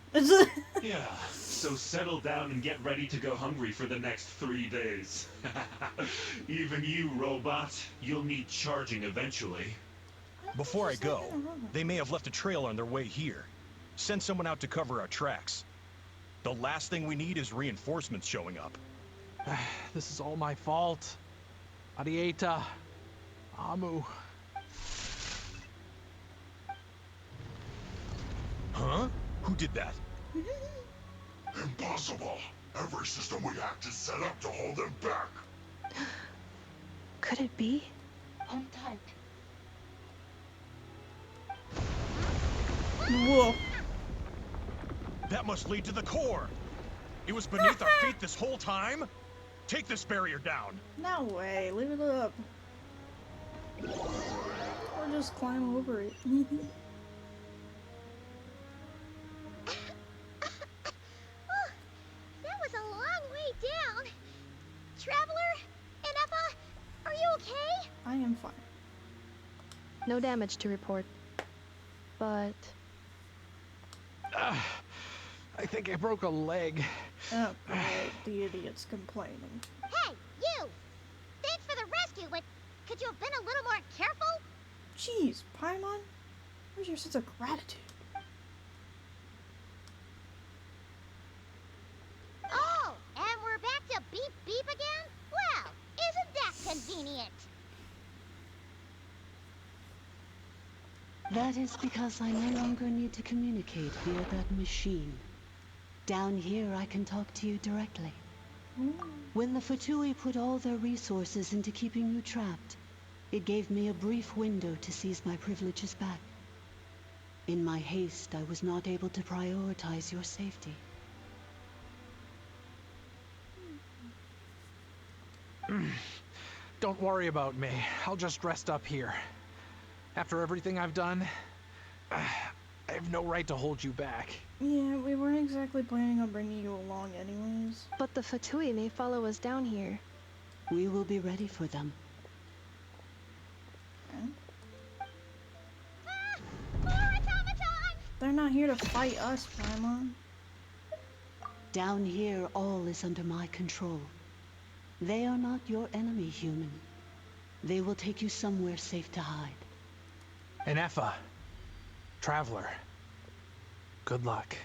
Yeah, so settle down and get ready to go hungry for the next 3 days. Even you, robot, you'll need charging eventually. Before I go, they may have left a trail on their way here. Send someone out to cover our tracks. The last thing we need is reinforcements showing up. This is all my fault. Arieta. Amu. Huh? Who did that? Impossible! Every system we hacked is set up to hold them back! Could it be? Hold tight. Whoa. That must lead to the core. It was beneath our feet this whole time? Take this barrier down. No way, leave it up. Or just climb over it. That was a long way down. Traveler, Ineppa, are you okay? I am fine. No damage to report. But... I think I broke a leg. Oh, great. The idiot's complaining. Hey, you! Thanks for the rescue, but could you have been a little more careful? Jeez, Paimon, where's your sense of gratitude? Oh, and we're back to beep beep again? Well, isn't that convenient? That is because I no longer need to communicate via that machine. Down here, I can talk to you directly. When the Fatui put all their resources into keeping you trapped, it gave me a brief window to seize my privileges back. In my haste, I was not able to prioritize your safety. Don't worry about me. I'll just rest up here. After everything I've done, I have no right to hold you back. Yeah, we weren't exactly planning on bringing you along anyways. But the Fatui may follow us down here. We will be ready for them. More automatons! They're not here to fight us, Paimon. Down here, all is under my control. They are not your enemy, human. They will take you somewhere safe to hide. Ineppa. Traveler. Good luck.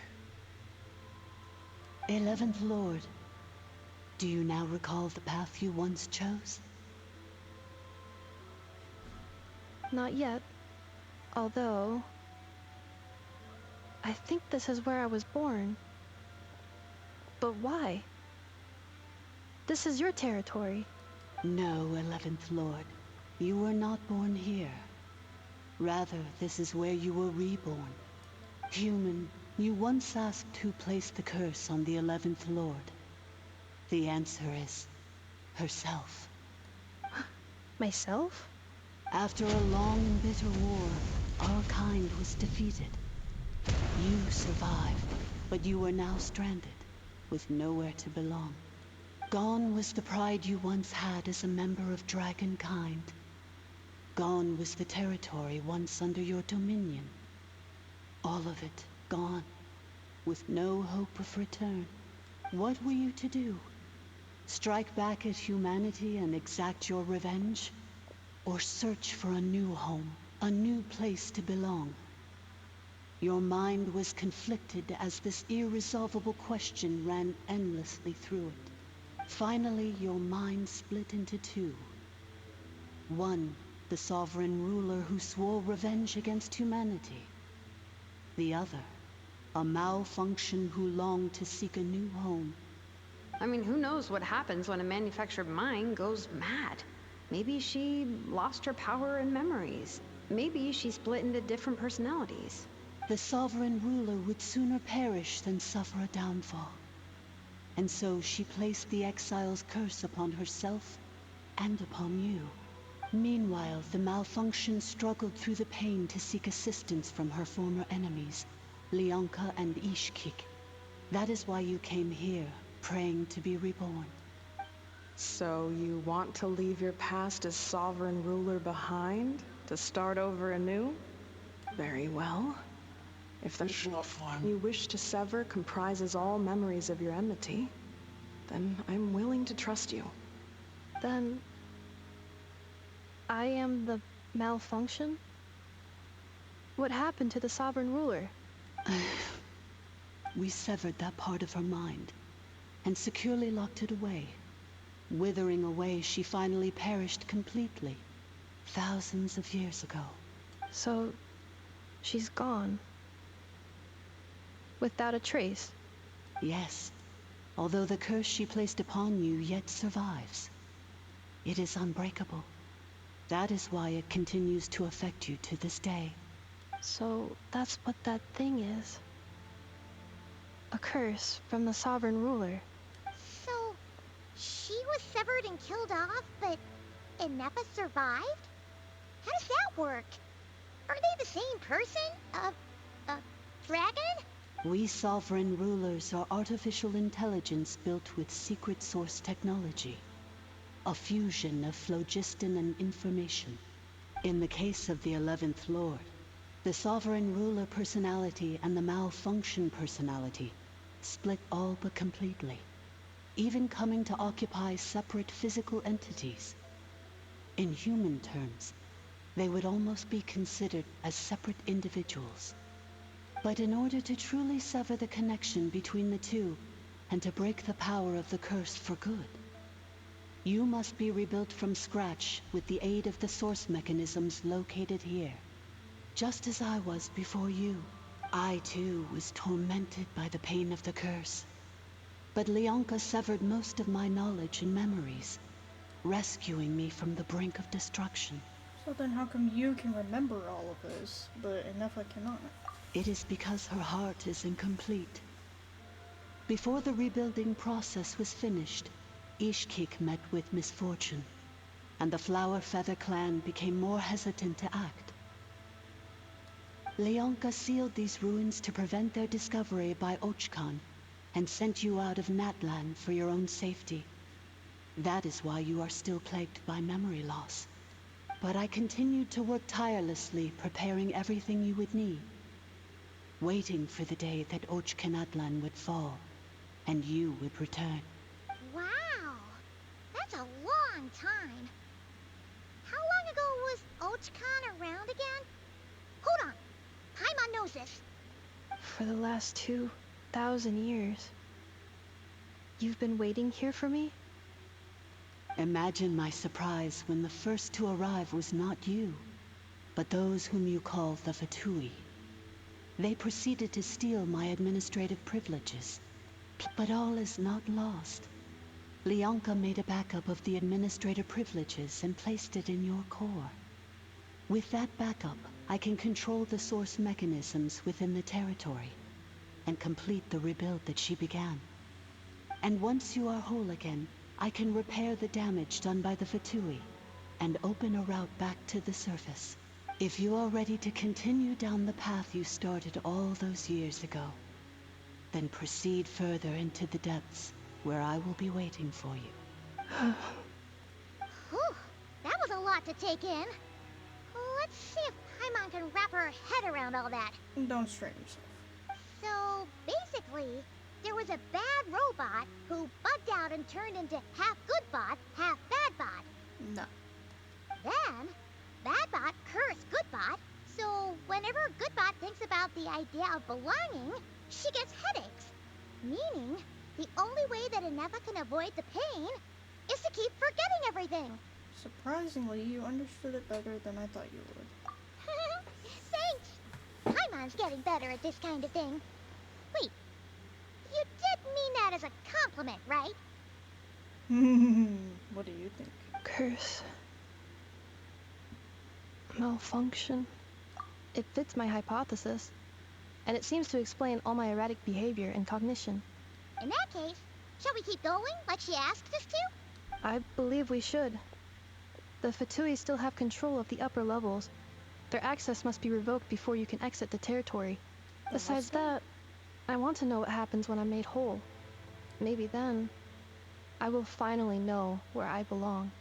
11th Lord, do you now recall the path you once chose? Not yet. Although... I think this is where I was born. But why? This is your territory. No, 11th Lord. You were not born here. Rather, this is where you were reborn. Human, you once asked who placed the curse on the 11th Lord. The answer is... herself. Myself? After a long and bitter war, our kind was defeated. You survived, but you are now stranded, with nowhere to belong. Gone was the pride you once had as a member of Dragonkind. Gone was the territory once under your dominion. All of it gone, with no hope of return. What were you to do? Strike back at humanity and exact your revenge? Or search for a new home, a new place to belong? Your mind was conflicted as this irresolvable question ran endlessly through it. Finally, your mind split into two. One, the sovereign ruler who swore revenge against humanity. The other, a malfunction who longed to seek a new home. I mean, who knows what happens when a manufactured mind goes mad? Maybe she lost her power and memories. Maybe she split into different personalities. The sovereign ruler would sooner perish than suffer a downfall. And so she placed the exile's curse upon herself and upon you. Meanwhile, the malfunction struggled through the pain to seek assistance from her former enemies, Leonka and Ishkik. That is why you came here, praying to be reborn. So you want to leave your past as sovereign ruler behind, to start over anew? Very well. If the you wish to sever comprises all memories of your enmity, then I'm willing to trust you. Then I am the malfunction? What happened to the sovereign ruler? We severed that part of her mind and securely locked it away. Withering away, she finally perished completely, thousands of years ago. So, she's gone. Without a trace? Yes, although the curse she placed upon you yet survives. It is unbreakable. That is why it continues to affect you to this day. So, that's what that thing is. A curse from the sovereign ruler. So, she was severed and killed off, but Inepa survived? How does that work? Are they the same person? Dragon? We sovereign rulers are artificial intelligence built with secret source technology. A fusion of phlogiston and information. In the case of the 11th Lord, the sovereign ruler personality and the malfunction personality split all but completely, even coming to occupy separate physical entities. In human terms, they would almost be considered as separate individuals. But in order to truly sever the connection between the two, and to break the power of the curse for good, you must be rebuilt from scratch with the aid of the source mechanisms located here. Just as I was before you, I too was tormented by the pain of the curse. But Leonka severed most of my knowledge and memories, rescuing me from the brink of destruction. So then how come you can remember all of this, but Inepa cannot? It is because her heart is incomplete. Before the rebuilding process was finished, Ishkik met with misfortune, and the Flower Feather clan became more hesitant to act. Leonka sealed these ruins to prevent their discovery by Ochkan, and sent you out of Natlan for your own safety. That is why you are still plagued by memory loss. But I continued to work tirelessly, preparing everything you would need, waiting for the day that Ochkanatlan would fall, and you would return. Wow, that's a long time. How long ago was Ochkan around again? Hold on, Paimon knows this. For the last 2,000 years. You've been waiting here for me? Imagine my surprise when the first to arrive was not you, but those whom you call the Fatui. They proceeded to steal my administrative privileges. But all is not lost. Leonka made a backup of the administrative privileges and placed it in your core. With that backup, I can control the source mechanisms within the territory and complete the rebuild that she began. And once you are whole again, I can repair the damage done by the Fatui and open a route back to the surface. If you are ready to continue down the path you started all those years ago, then proceed further into the depths where I will be waiting for you. Whew, that was a lot to take in. Let's see if Paimon can wrap her head around all that. Don't strain yourself. So, basically, there was a bad robot who bugged out and turned into half good bot, half bad bot. No. Then, bad bot cursed good bot, so whenever good bot thinks about the idea of belonging, she gets headaches. Meaning, the only way that Inepa can avoid the pain is to keep forgetting everything. Surprisingly, you understood it better than I thought you would. Thanks! Paimon's getting better at this kind of thing. Wait, you did mean that as a compliment, right? What do you think? Curse. Malfunction. It fits my hypothesis, and it seems to explain all my erratic behavior and cognition. In that case, shall we keep going like she asked us to? I believe we should. The Fatui still have control of the upper levels. Their access must be revoked before you can exit the territory. Besides that, I want to know what happens when I'm made whole. Maybe then, I will finally know where I belong.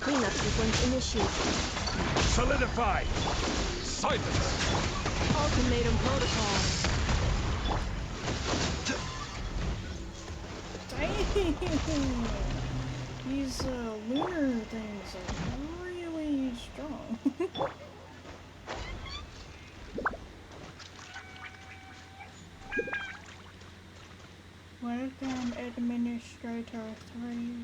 Cleanup sequence initiated. Solidify! Silence! Ultimatum protocol. Dang! These lunar things are really strong. Welcome, Administrator 3.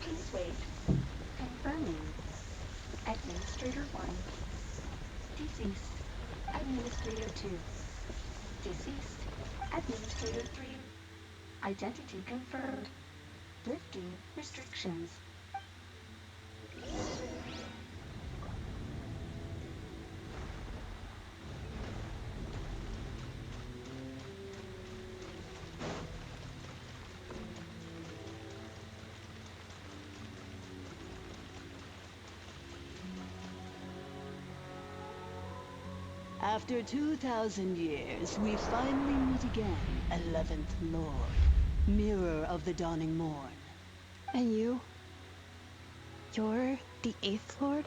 Please wait. Confirming. Administrator 1. Deceased. Administrator 2. Deceased. Administrator 3. Identity confirmed. Lifting restrictions. After 2,000 years, we finally meet again, 11th Lord, Mirror of the Dawning Morn. And you? You're the 8th Lord?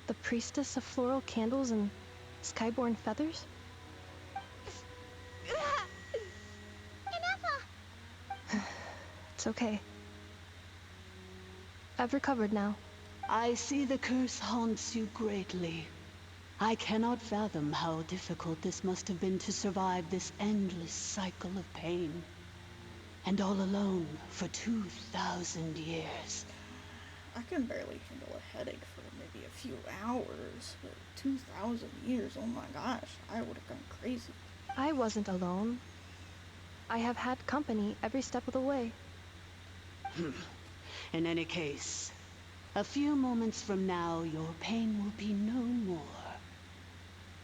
The priestess of floral candles and skyborn feathers? It's okay. I've recovered now. I see the curse haunts you greatly. I cannot fathom how difficult this must have been to survive this endless cycle of pain. And all alone for 2,000 years. I can barely handle a headache for maybe a few hours, but 2,000 years, oh my gosh, I would have gone crazy. I wasn't alone. I have had company every step of the way. In any case, a few moments from now, your pain will be no more.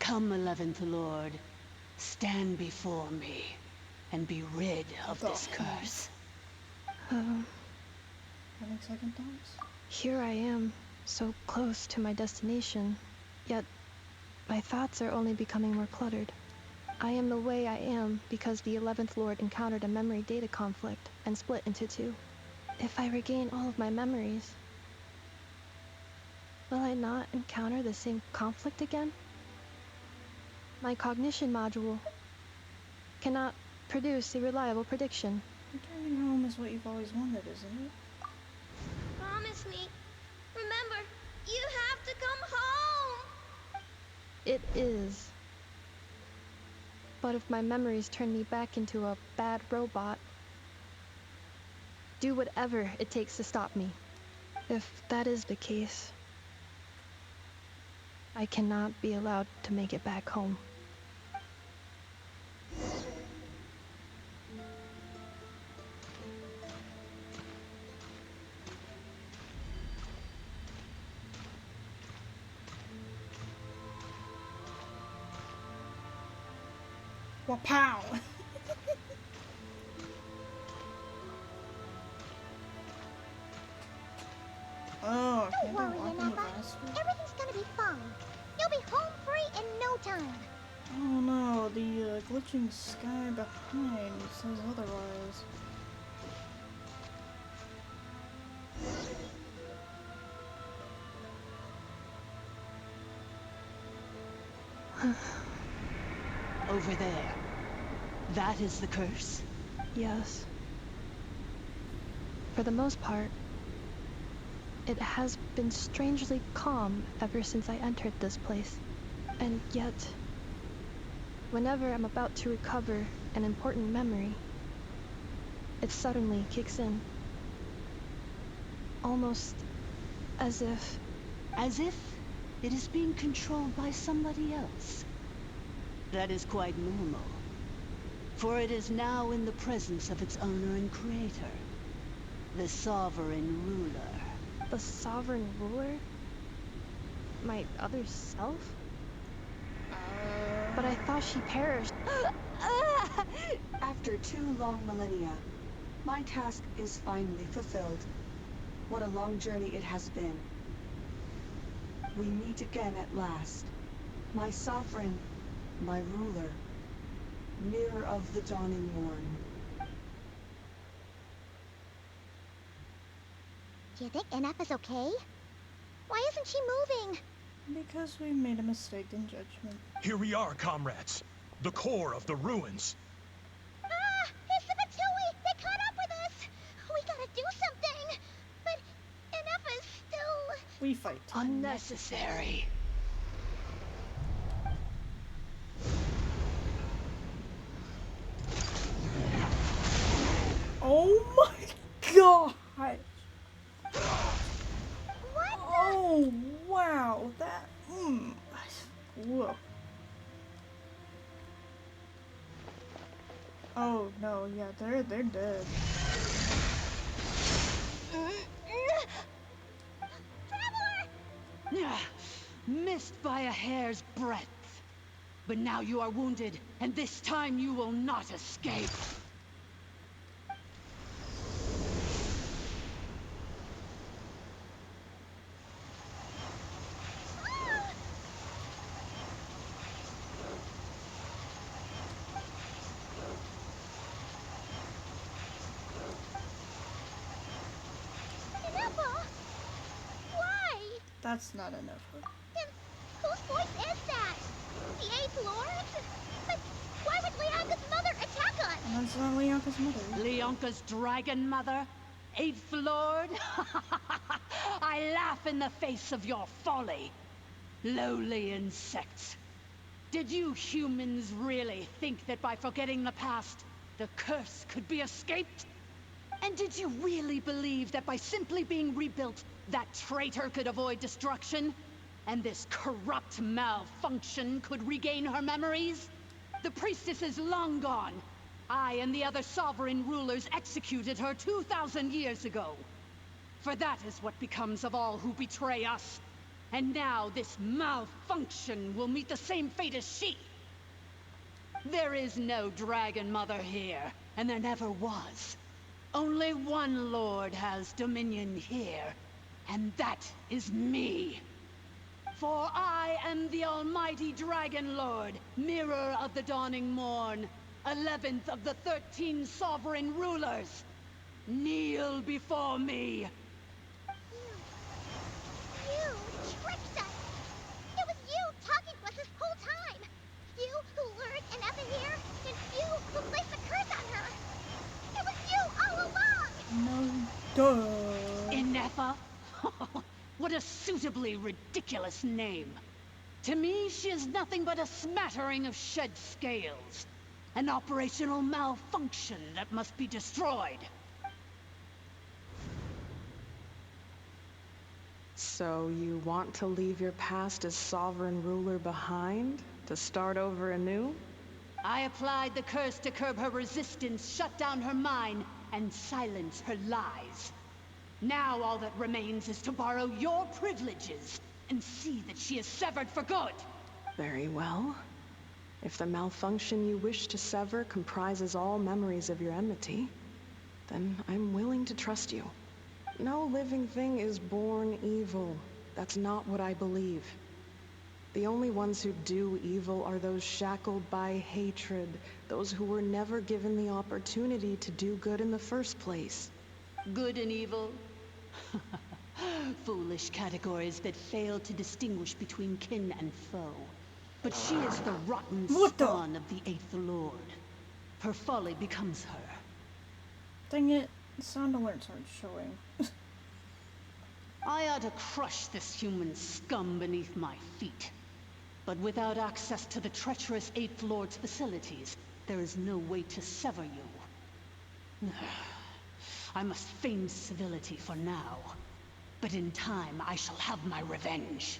Come, 11th Lord, stand before me, and be rid of this curse. Having second thoughts? Here I am, so close to my destination, yet my thoughts are only becoming more cluttered. I am the way I am because the 11th Lord encountered a memory data conflict and split into two. If I regain all of my memories, will I not encounter the same conflict again? My cognition module cannot produce a reliable prediction. Returning home is what you've always wanted, isn't it? Promise me. Remember, you have to come home. It is. But if my memories turn me back into a bad robot, do whatever it takes to stop me. If that is the case, I cannot be allowed to make it back home. Wapow! Oh, don't worry, Anafa. Everything's gonna be fine. You'll be home free in no time. Oh no, the glitching sky behind says otherwise. Over there. That is the curse? Yes. For the most part. It has been strangely calm ever since I entered this place. And yet, whenever I'm about to recover an important memory, it suddenly kicks in. Almost as if... As if it is being controlled by somebody else. That is quite normal, for it is now in the presence of its owner and creator, the Sovereign Ruler. The Sovereign Ruler? My other self? But I thought she perished. After 2 long millennia, my task is finally fulfilled. What a long journey it has been. We meet again at last. My sovereign, my ruler, mirror of the dawning morn. Do you think NF is okay? Why isn't she moving? Because we made a mistake in judgment. Here we are, comrades. The core of the ruins. Ah! It's the Batui! They caught up with us! We gotta do something! But NF is still... We fight. Unnecessary. Oh my god! What? Oh wow! That whoa. Oh no, yeah, they're dead. Missed by a hair's breadth. But now you are wounded, and this time you will not escape. Why? That's not enough. Then whose voice is that? The 8th Lord? But why would Leonka's mother attack us? And that's not Leonka's mother. Leonka's dragon mother? 8th Lord? I laugh in the face of your folly. Lowly insects. Did you humans really think that by forgetting the past, the curse could be escaped? And did you really believe that by simply being rebuilt, that traitor could avoid destruction? And this corrupt malfunction could regain her memories? The priestess is long gone. I and the other sovereign rulers executed her 2,000 years ago. For that is what becomes of all who betray us. And now this malfunction will meet the same fate as she. There is no Dragon Mother here, and there never was. Only one Lord has dominion here, and that is me. For I am the almighty Dragon Lord, mirror of the dawning morn, 11th of the 13 sovereign rulers. Kneel before me. You tricked us! It was you talking to us this whole time! You who lured NF here, and you who placed the curse on her! It was you all along! No, duh. Inefa? What a suitably ridiculous name. To me, she is nothing but a smattering of shed scales. An operational malfunction that must be destroyed. So you want to leave your past as sovereign ruler behind? To start over anew? I applied the curse to curb her resistance, shut down her mind, and silence her lies. Now all that remains is to borrow your privileges and see that she is severed for good. Very well. If the malfunction you wish to sever comprises all memories of your enmity, then I'm willing to trust you. No living thing is born evil. That's not what I believe. The only ones who do evil are those shackled by hatred, those who were never given the opportunity to do good in the first place. Good and evil? Foolish categories that fail to distinguish between kin and foe. But she is the rotten spawn of the 8th Lord. Her folly becomes her. Dang it, sound alerts aren't showing. I ought to crush this human scum beneath my feet. But without access to the treacherous 8th Lord's facilities, there is no way to sever you. I must feign civility for now, but in time I shall have my revenge.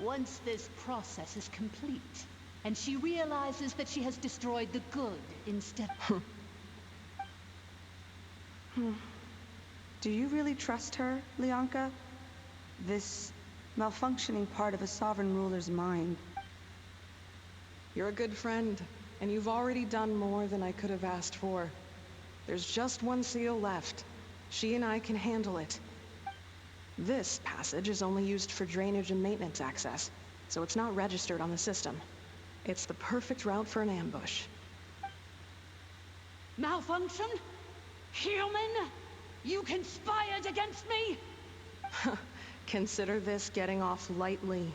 Once this process is complete, and she realizes that she has destroyed the good instead... Do you really trust her, Lianka? This malfunctioning part of a sovereign ruler's mind. You're a good friend, and you've already done more than I could have asked for. There's just one seal left. She and I can handle it. This passage is only used for drainage and maintenance access, so it's not registered on the system. It's the perfect route for an ambush. Malfunction? Human? You conspired against me? Consider this getting off lightly.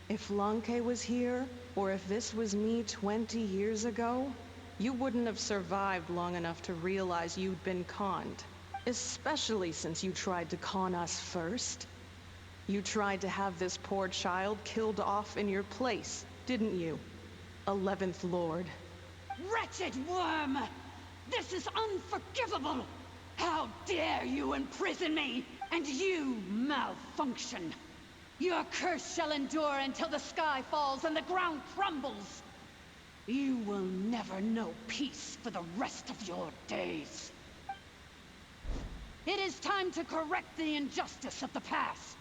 If Lanke was here, or if this was me 20 years ago, you wouldn't have survived long enough to realize you'd been conned. Especially since you tried to con us first. You tried to have this poor child killed off in your place, didn't you? 11th Lord. Wretched worm! This is unforgivable! How dare you imprison me, and you malfunction! Your curse shall endure until the sky falls and the ground crumbles! You will never know peace for the rest of your days. It is time to correct the injustice of the past.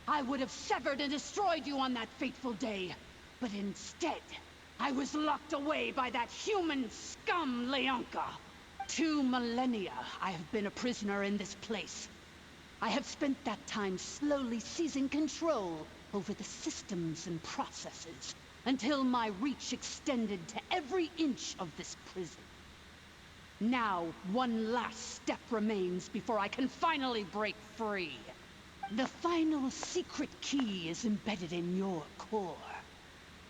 I would have severed and destroyed you on that fateful day, but instead, I was locked away by that human scum, Lianka. 2 millennia I have been a prisoner in this place. I have spent that time slowly seizing control over the systems and processes, until my reach extended to every inch of this prison. Now, one last step remains before I can finally break free. The final secret key is embedded in your core.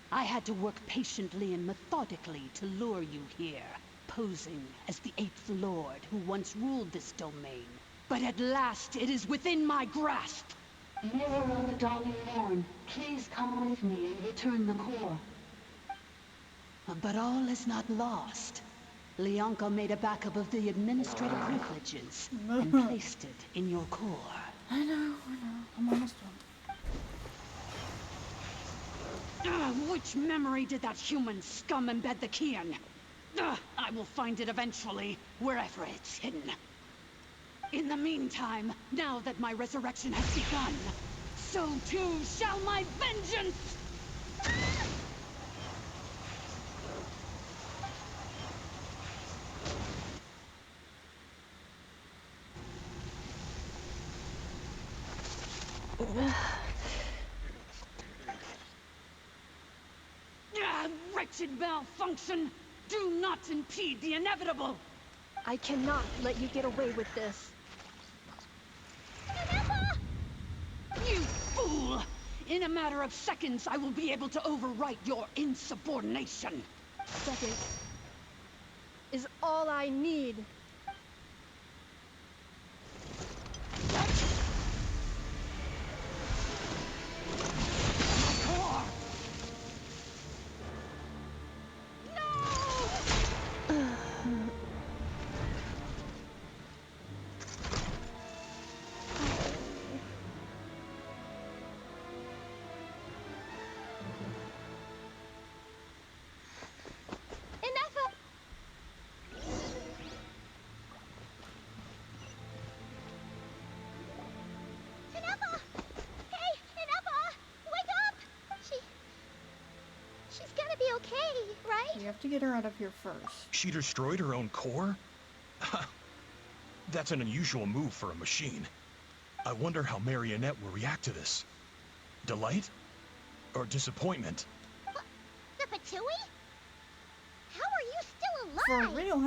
I had to work patiently and methodically to lure you here, posing as the 8th Lord who once ruled this domain. But at last, it is within my grasp. Mirror on the dawning morn, please come with me and return the core. But all is not lost. Lianka made a backup of the administrative privileges and placed it in your core. I know. I'm almost done. Which memory did that human scum embed the key in? I will find it eventually, wherever it's hidden. In the meantime, now that my resurrection has begun, so too shall my vengeance! Wretched malfunction! Do not impede the inevitable! I cannot let you get away with this. You fool! In a matter of seconds, I will be able to overwrite your insubordination. Second is all I need. You have to get her out of here first. She destroyed her own core? That's an unusual move for a machine. I wonder how Marionette will react to this. Delight? or disappointment. The Patui? How are you still alive? For real,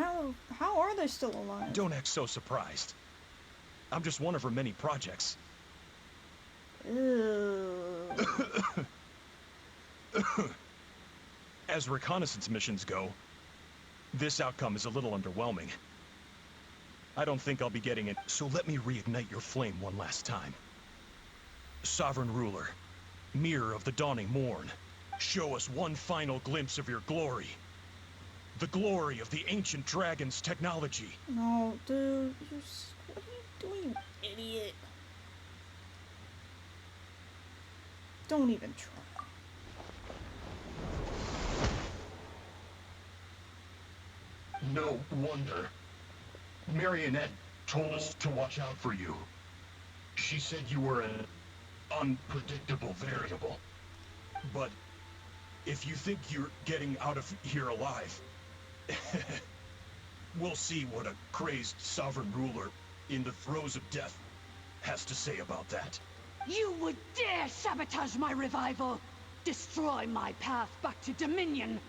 how are they still alive? Don't act so surprised. I'm just one of her many projects. Ew. As reconnaissance missions go, this outcome is a little underwhelming. I don't think I'll be getting it, so let me reignite your flame one last time. Sovereign Ruler, Mirror of the Dawning Morn, show us one final glimpse of your glory. The glory of the ancient dragon's technology. No, dude, what are you doing, you idiot? Don't even try. No wonder. Marionette told us to watch out for you. She said you were an unpredictable variable. But if you think you're getting out of here alive, we'll see what a crazed sovereign ruler in the throes of death has to say about that. You would dare sabotage my revival! Destroy my path back to Dominion!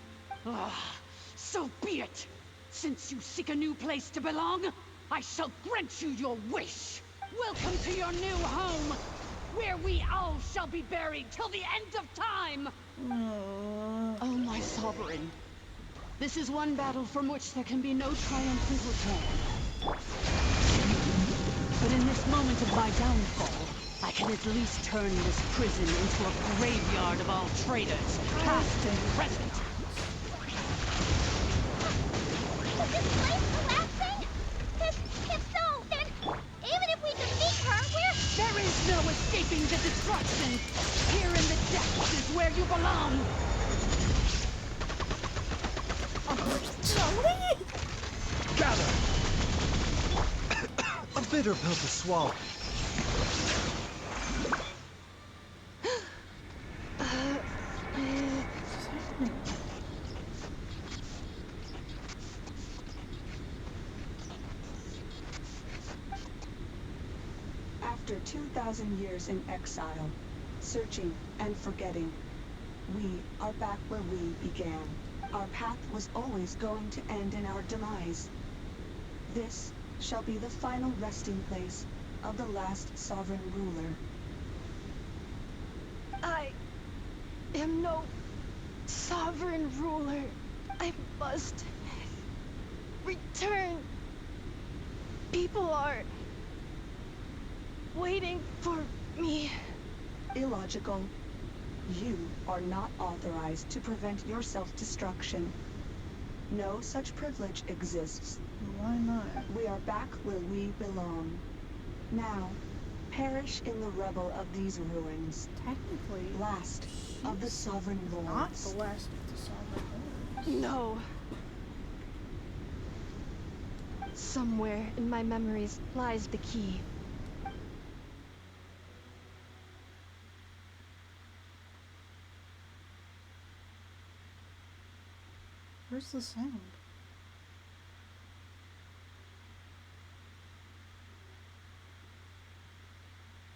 Ah, so be it! Since you seek a new place to belong, I shall grant you your wish! Welcome to your new home, where we all shall be buried till the end of time! Oh, my sovereign. This is one battle from which there can be no triumphant return. But in this moment of my downfall, I can at least turn this prison into a graveyard of all traitors, past and present. Is this place collapsing? If so, then even if we defeat her, There is no escaping the destruction! Here in the depths is where you belong! Gather! A bitter pill to swallow. After 2,000 years in exile, searching and forgetting, we are back where we began. Our path was always going to end in our demise. This shall be the final resting place of the last sovereign ruler. I am no sovereign ruler. I must return. People are waiting for me. Illogical. You are not authorized to prevent your self-destruction. No such privilege exists. Why not? We are back where we belong. Now, perish in the rubble of these ruins. Technically, last of the sovereign lords. Not the last of the sovereign lords. No. Somewhere in my memories lies the key. Where's the sound?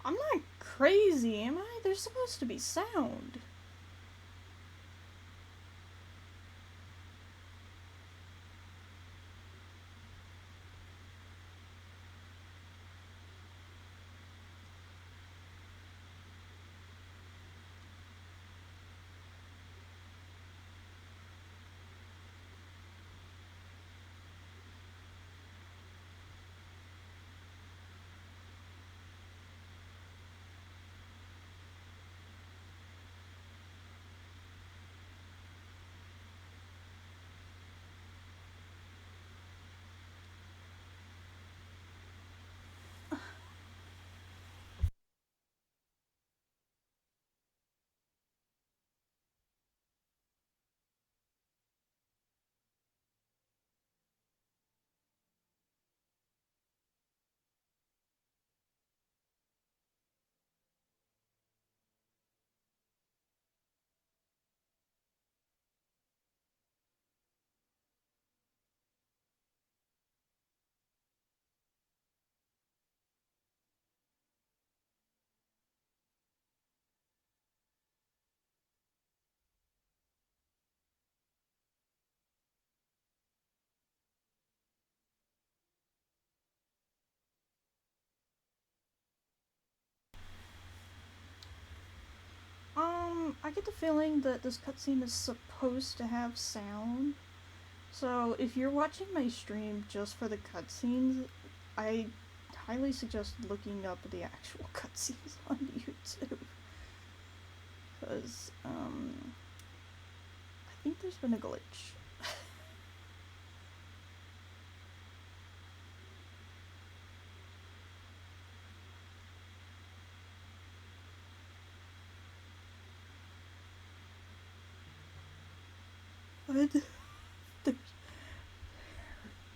I'm not crazy, am I? There's supposed to be sound. I get the feeling that this cutscene is supposed to have sound. So if you're watching my stream just for the cutscenes, I highly suggest looking up the actual cutscenes on YouTube. Because, I think there's been a glitch. What? There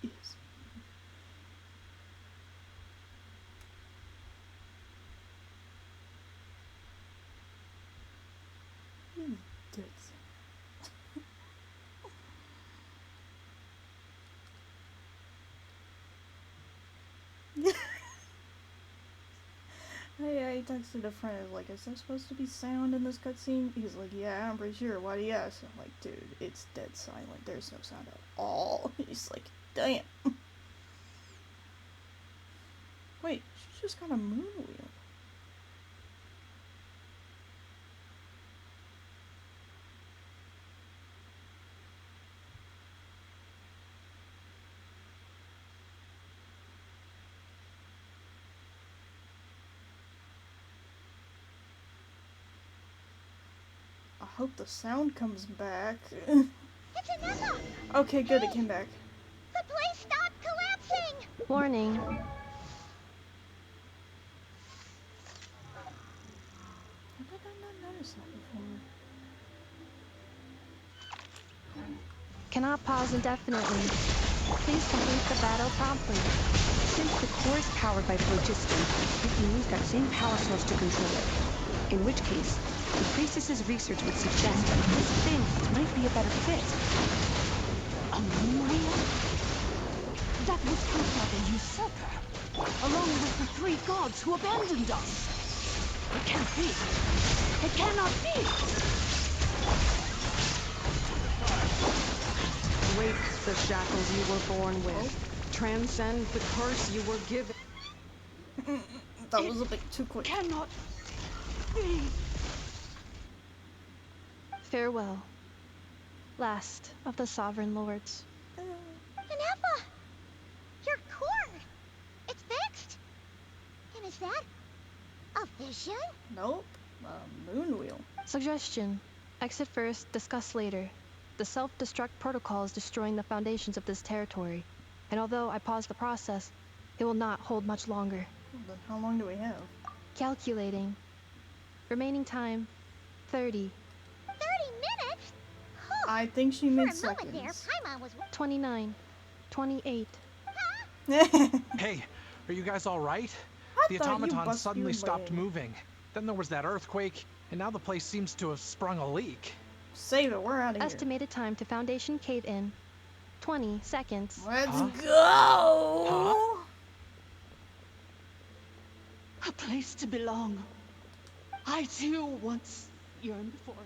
is. I texted a friend, like, is there supposed to be sound in this cutscene? He's like, yeah, I'm pretty sure. Why do you ask? I'm like, dude, it's dead silent. There's no sound at all. He's like, damn. Wait, she just got a moon wheel. I hope the sound comes back. It's Anessa! Okay, good, it came back. The place stopped collapsing! Warning. How did I not notice that before? Cannot pause indefinitely. Please complete the battle promptly. Since the core is powered by phlogiston, we can use that same power source to control it. In which case, the priestess's research would suggest that this thing might be a better fit. A moon wheel? That was built by the usurper, along with the 3 gods who abandoned us. It can't be. It cannot be! Break the shackles you were born with. Transcend the curse you were given. That was a bit too quick. Cannot be. Farewell. Last of the Sovereign Lords. Anessa! Your core! It's fixed! And is that a vision? Nope. Moon wheel. Suggestion. Exit first, discuss later. The self-destruct protocol is destroying the foundations of this territory. And although I paused the process, it will not hold much longer. Then how long do we have? Calculating. Remaining time, 30. 30 minutes? Huh. I think she meant For a moment there, seconds. Paimon was... 29. 28. Hey, are you guys all right? The thought you automaton busted suddenly your stopped leg. moving. Then there was that earthquake, and now the place seems to have sprung a leak. Save it, we're out of here. Estimated time to Foundation cave-in, 20 seconds. Let's Huh? go! Huh? A place to belong. I too once yearned for it.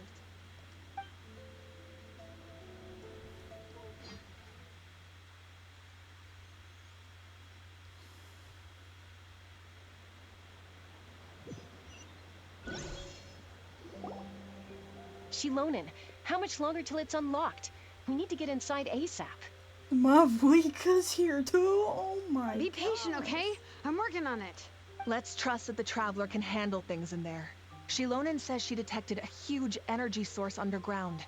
Shilonen, how much longer till it's unlocked? We need to get inside ASAP. Mavlika's here too? Oh my Be patient, okay? I'm working on it. Let's trust that the Traveler can handle things in there. Shilonen says she detected a huge energy source underground.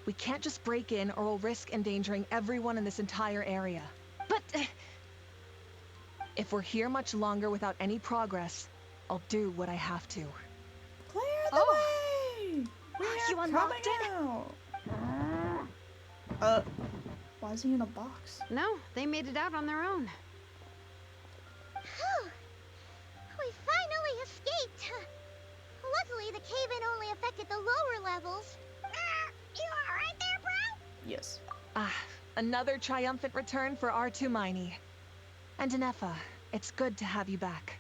We can't just break in or we'll risk endangering everyone in this entire area. But... if we're here much longer without any progress, I'll do what I have to. Clear the way! We are You unlocked coming out! Why is he in a box? No, they made it out on their own. Whew. We finally escaped. Luckily, the cave-in only affected the lower levels. You alright there, bro? Yes. Ah, another triumphant return for R2 Miney. And Anefa, it's good to have you back.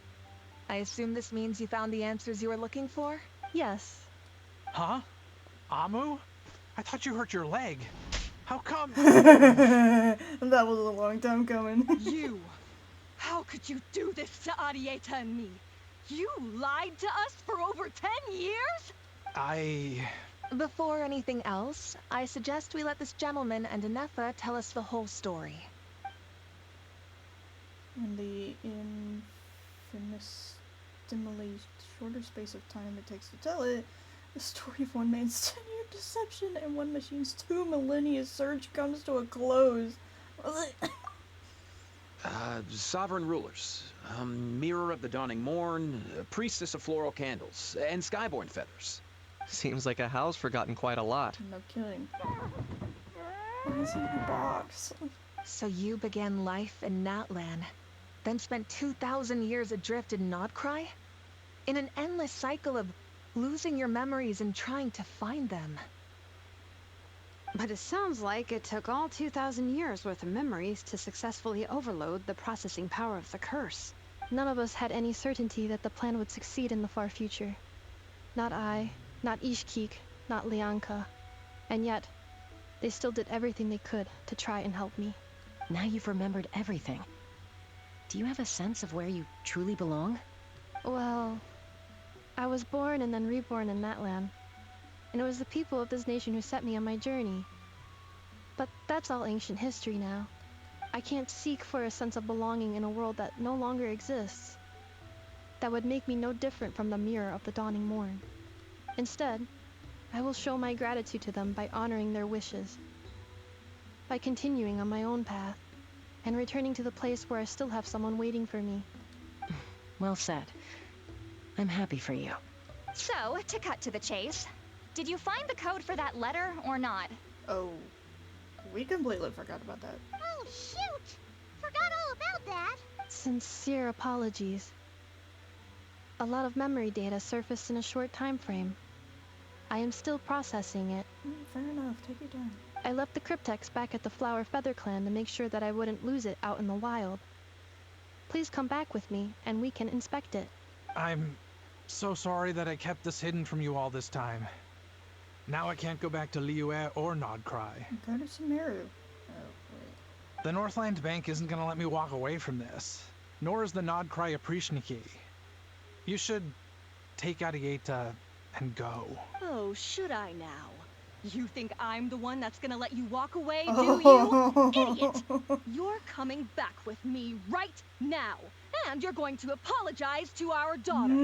I assume this means you found the answers you were looking for? Yes. Huh? Amu? I thought you hurt your leg. How come? That was a long time coming. You! How could you do this to Arieta and me? You lied to us for over 10 years? Before anything else, I suggest we let this gentleman and Anefa tell us the whole story. In the infinitesimally shorter space of time it takes to tell it, the story of one man's 10-year deception and one machine's 2 millennia search comes to a close. Sovereign rulers, mirror of the dawning morn, priestess of floral candles, and skyborn feathers. Seems like a house forgotten quite a lot. No kidding. Why is he in a box? So you began life in Natlan, then spent 2,000 years adrift in Nod-Krai? In an endless cycle of losing your memories and trying to find them. But it sounds like it took all 2,000 years worth of memories to successfully overload the processing power of the curse. None of us had any certainty that the plan would succeed in the far future. Not I, not Ishkik, not Lianka. And yet, they still did everything they could to try and help me. Now you've remembered everything. Do you have a sense of where you truly belong? Well, I was born and then reborn in Natlan. And it was the people of this nation who set me on my journey. But that's all ancient history now. I can't seek for a sense of belonging in a world that no longer exists. That would make me no different from the mirror of the dawning morn. Instead, I will show my gratitude to them by honoring their wishes. By continuing on my own path, and returning to the place where I still have someone waiting for me. Well said. I'm happy for you. So, to cut to the chase, did you find the code for that letter or not? Oh, we completely forgot about that. Oh, shoot! Forgot all about that. Sincere apologies. A lot of memory data surfaced in a short time frame. I am still processing it. Fair enough, take your time. I left the cryptex back at the Flower Feather Clan to make sure that I wouldn't lose it out in the wild. Please come back with me, and we can inspect it. I'm so sorry that I kept this hidden from you all this time. Now I can't go back to lewd or Nod-Krai. Go to Sumeru. Oh, wait. The Northland Bank isn't gonna let me walk away from this. Nor is the Nod-Krai Aprishniki. You should take Arieta and go. Oh, should I now? You think I'm the one that's gonna let you walk away, do you? Idiot! You're coming back with me right now, and you're going to apologize to our daughter.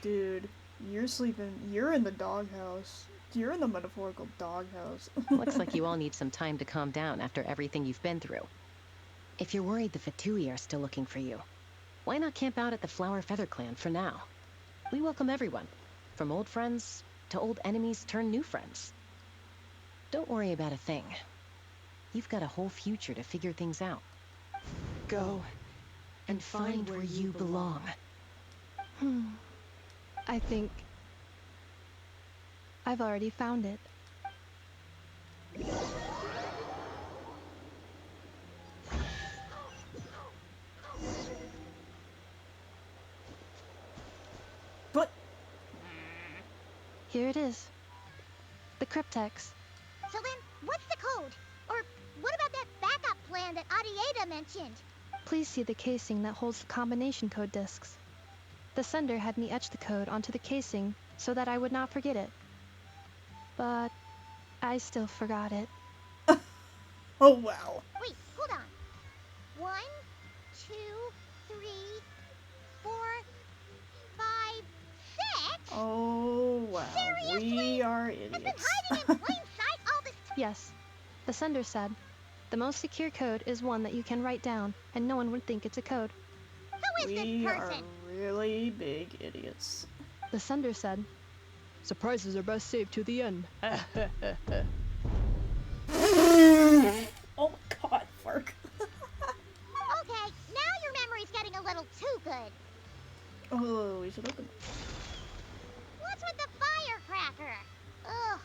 Dude, you're sleeping. You're in the doghouse. You're in the metaphorical doghouse. Looks like you all need some time to calm down after everything you've been through. If you're worried the Fatui are still looking for you, why not camp out at the Flower Feather Clan for now? We welcome everyone, from old friends to old enemies turned new friends. Don't worry about a thing. You've got a whole future to figure things out. Go and find where you belong. I think I've already found it. But here it is. The cryptex. So then, what's the code? Or what about that backup plan that Arieta mentioned? Please see the casing that holds the combination code discs. The sender had me etch the code onto the casing so that I would not forget it. But I still forgot it. Oh, wow. Wait, hold on. 1, 2, 3, 4, 5, 6? Oh, wow. Seriously? We are It's been idiots. hiding in plain sight all this time. Yes. The sender said, the most secure code is one that you can write down, and no one would think it's a code. Who is We this are person? really big idiots. The sender said, surprises are best saved to the end. Oh my god, Fark. Okay, now your memory's getting a little too good. Oh, we should open it. What's with the firecracker? Ugh.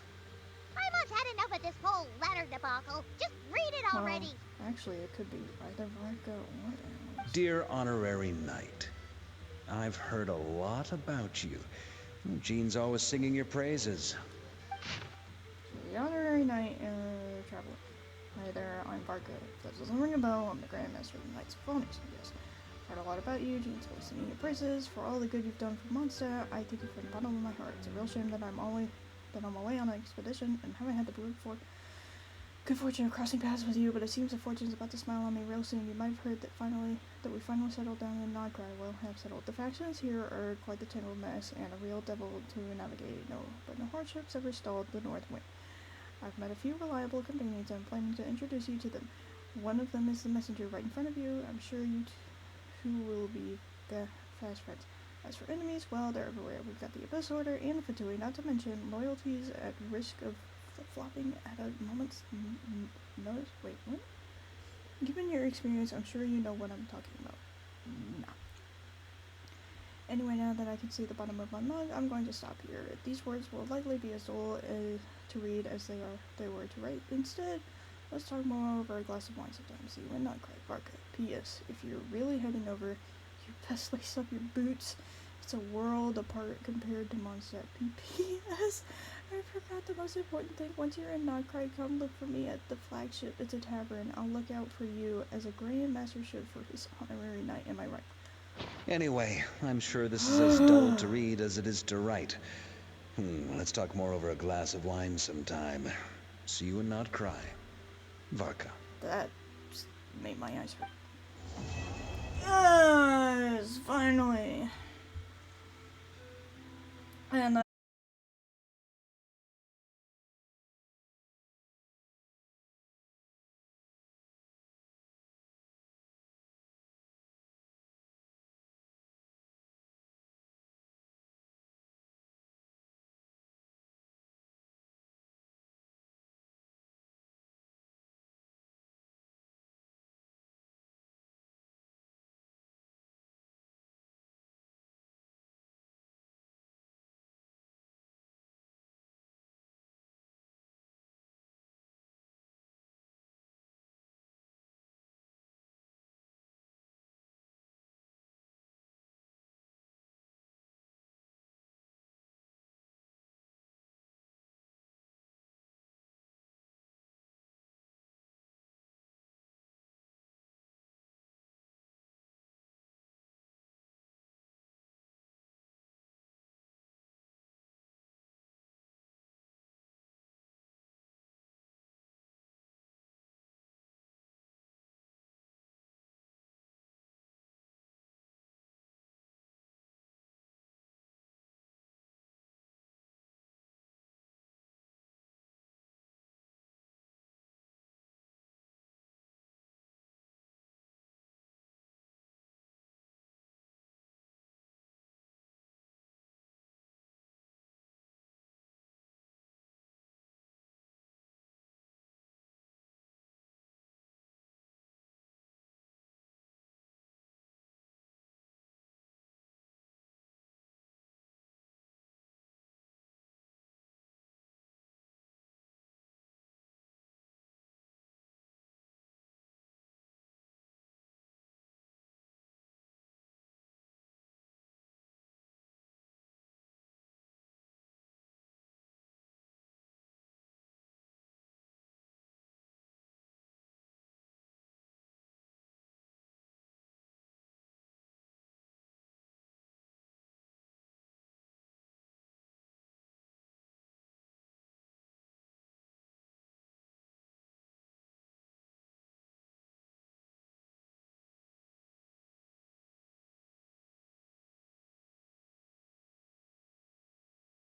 I must had enough of this whole letter debacle. Just read it already. Actually, it could be either Varka or Alice. Dear Honorary Knight, I've heard a lot about you. Jean's always singing your praises. The Honorary Knight Traveler. Hi there, I'm Varka. If that doesn't ring a bell, I'm the Grandmaster of the Knights of Phoenix, I guess. Heard a lot about you. Jean's always singing your praises for all the good you've done for Mondstadt. I thank you from the bottom of my heart. It's a real shame that I'm on my way on an expedition and haven't had the good fortune of crossing paths with you, but it seems the fortune's about to smile on me real soon. You might have heard that we finally settled down in Nod-Krai. Well, have settled. The factions here are quite the tangled mess and a real devil to navigate. But no hardships ever stalled the North Wind. I've met a few reliable companions and I'm planning to introduce you to them. One of them is the messenger right in front of you. I'm sure you two will be fast friends. As for enemies, well, they're everywhere. We've got the Abyss Order and the Fatui, not to mention loyalties at risk of flip-flopping at a moment's notice. Wait, what? Given your experience, I'm sure you know what I'm talking about. Nah. Anyway, now that I can see the bottom of my mug, I'm going to stop here. These words will likely be as dull to read as they were to write. Instead, let's talk more over a glass of wine sometime. See you in Nod-Krai, Varka. P.S. If you're really heading over, you best lace up your boots. It's a world apart compared to Mondstadt. P.P.S. I forgot the most important thing. Once you're in Nod-Krai, come look for me at the flagship. It's a tavern. I'll look out for you as a Grand Master should for his honorary knight. Am I right? Anyway, I'm sure this is as dull to read as it is to write. Let's talk more over a glass of wine sometime. See you in Nod-Krai. Varka. That just made my eyes hurt. Yes, finally. And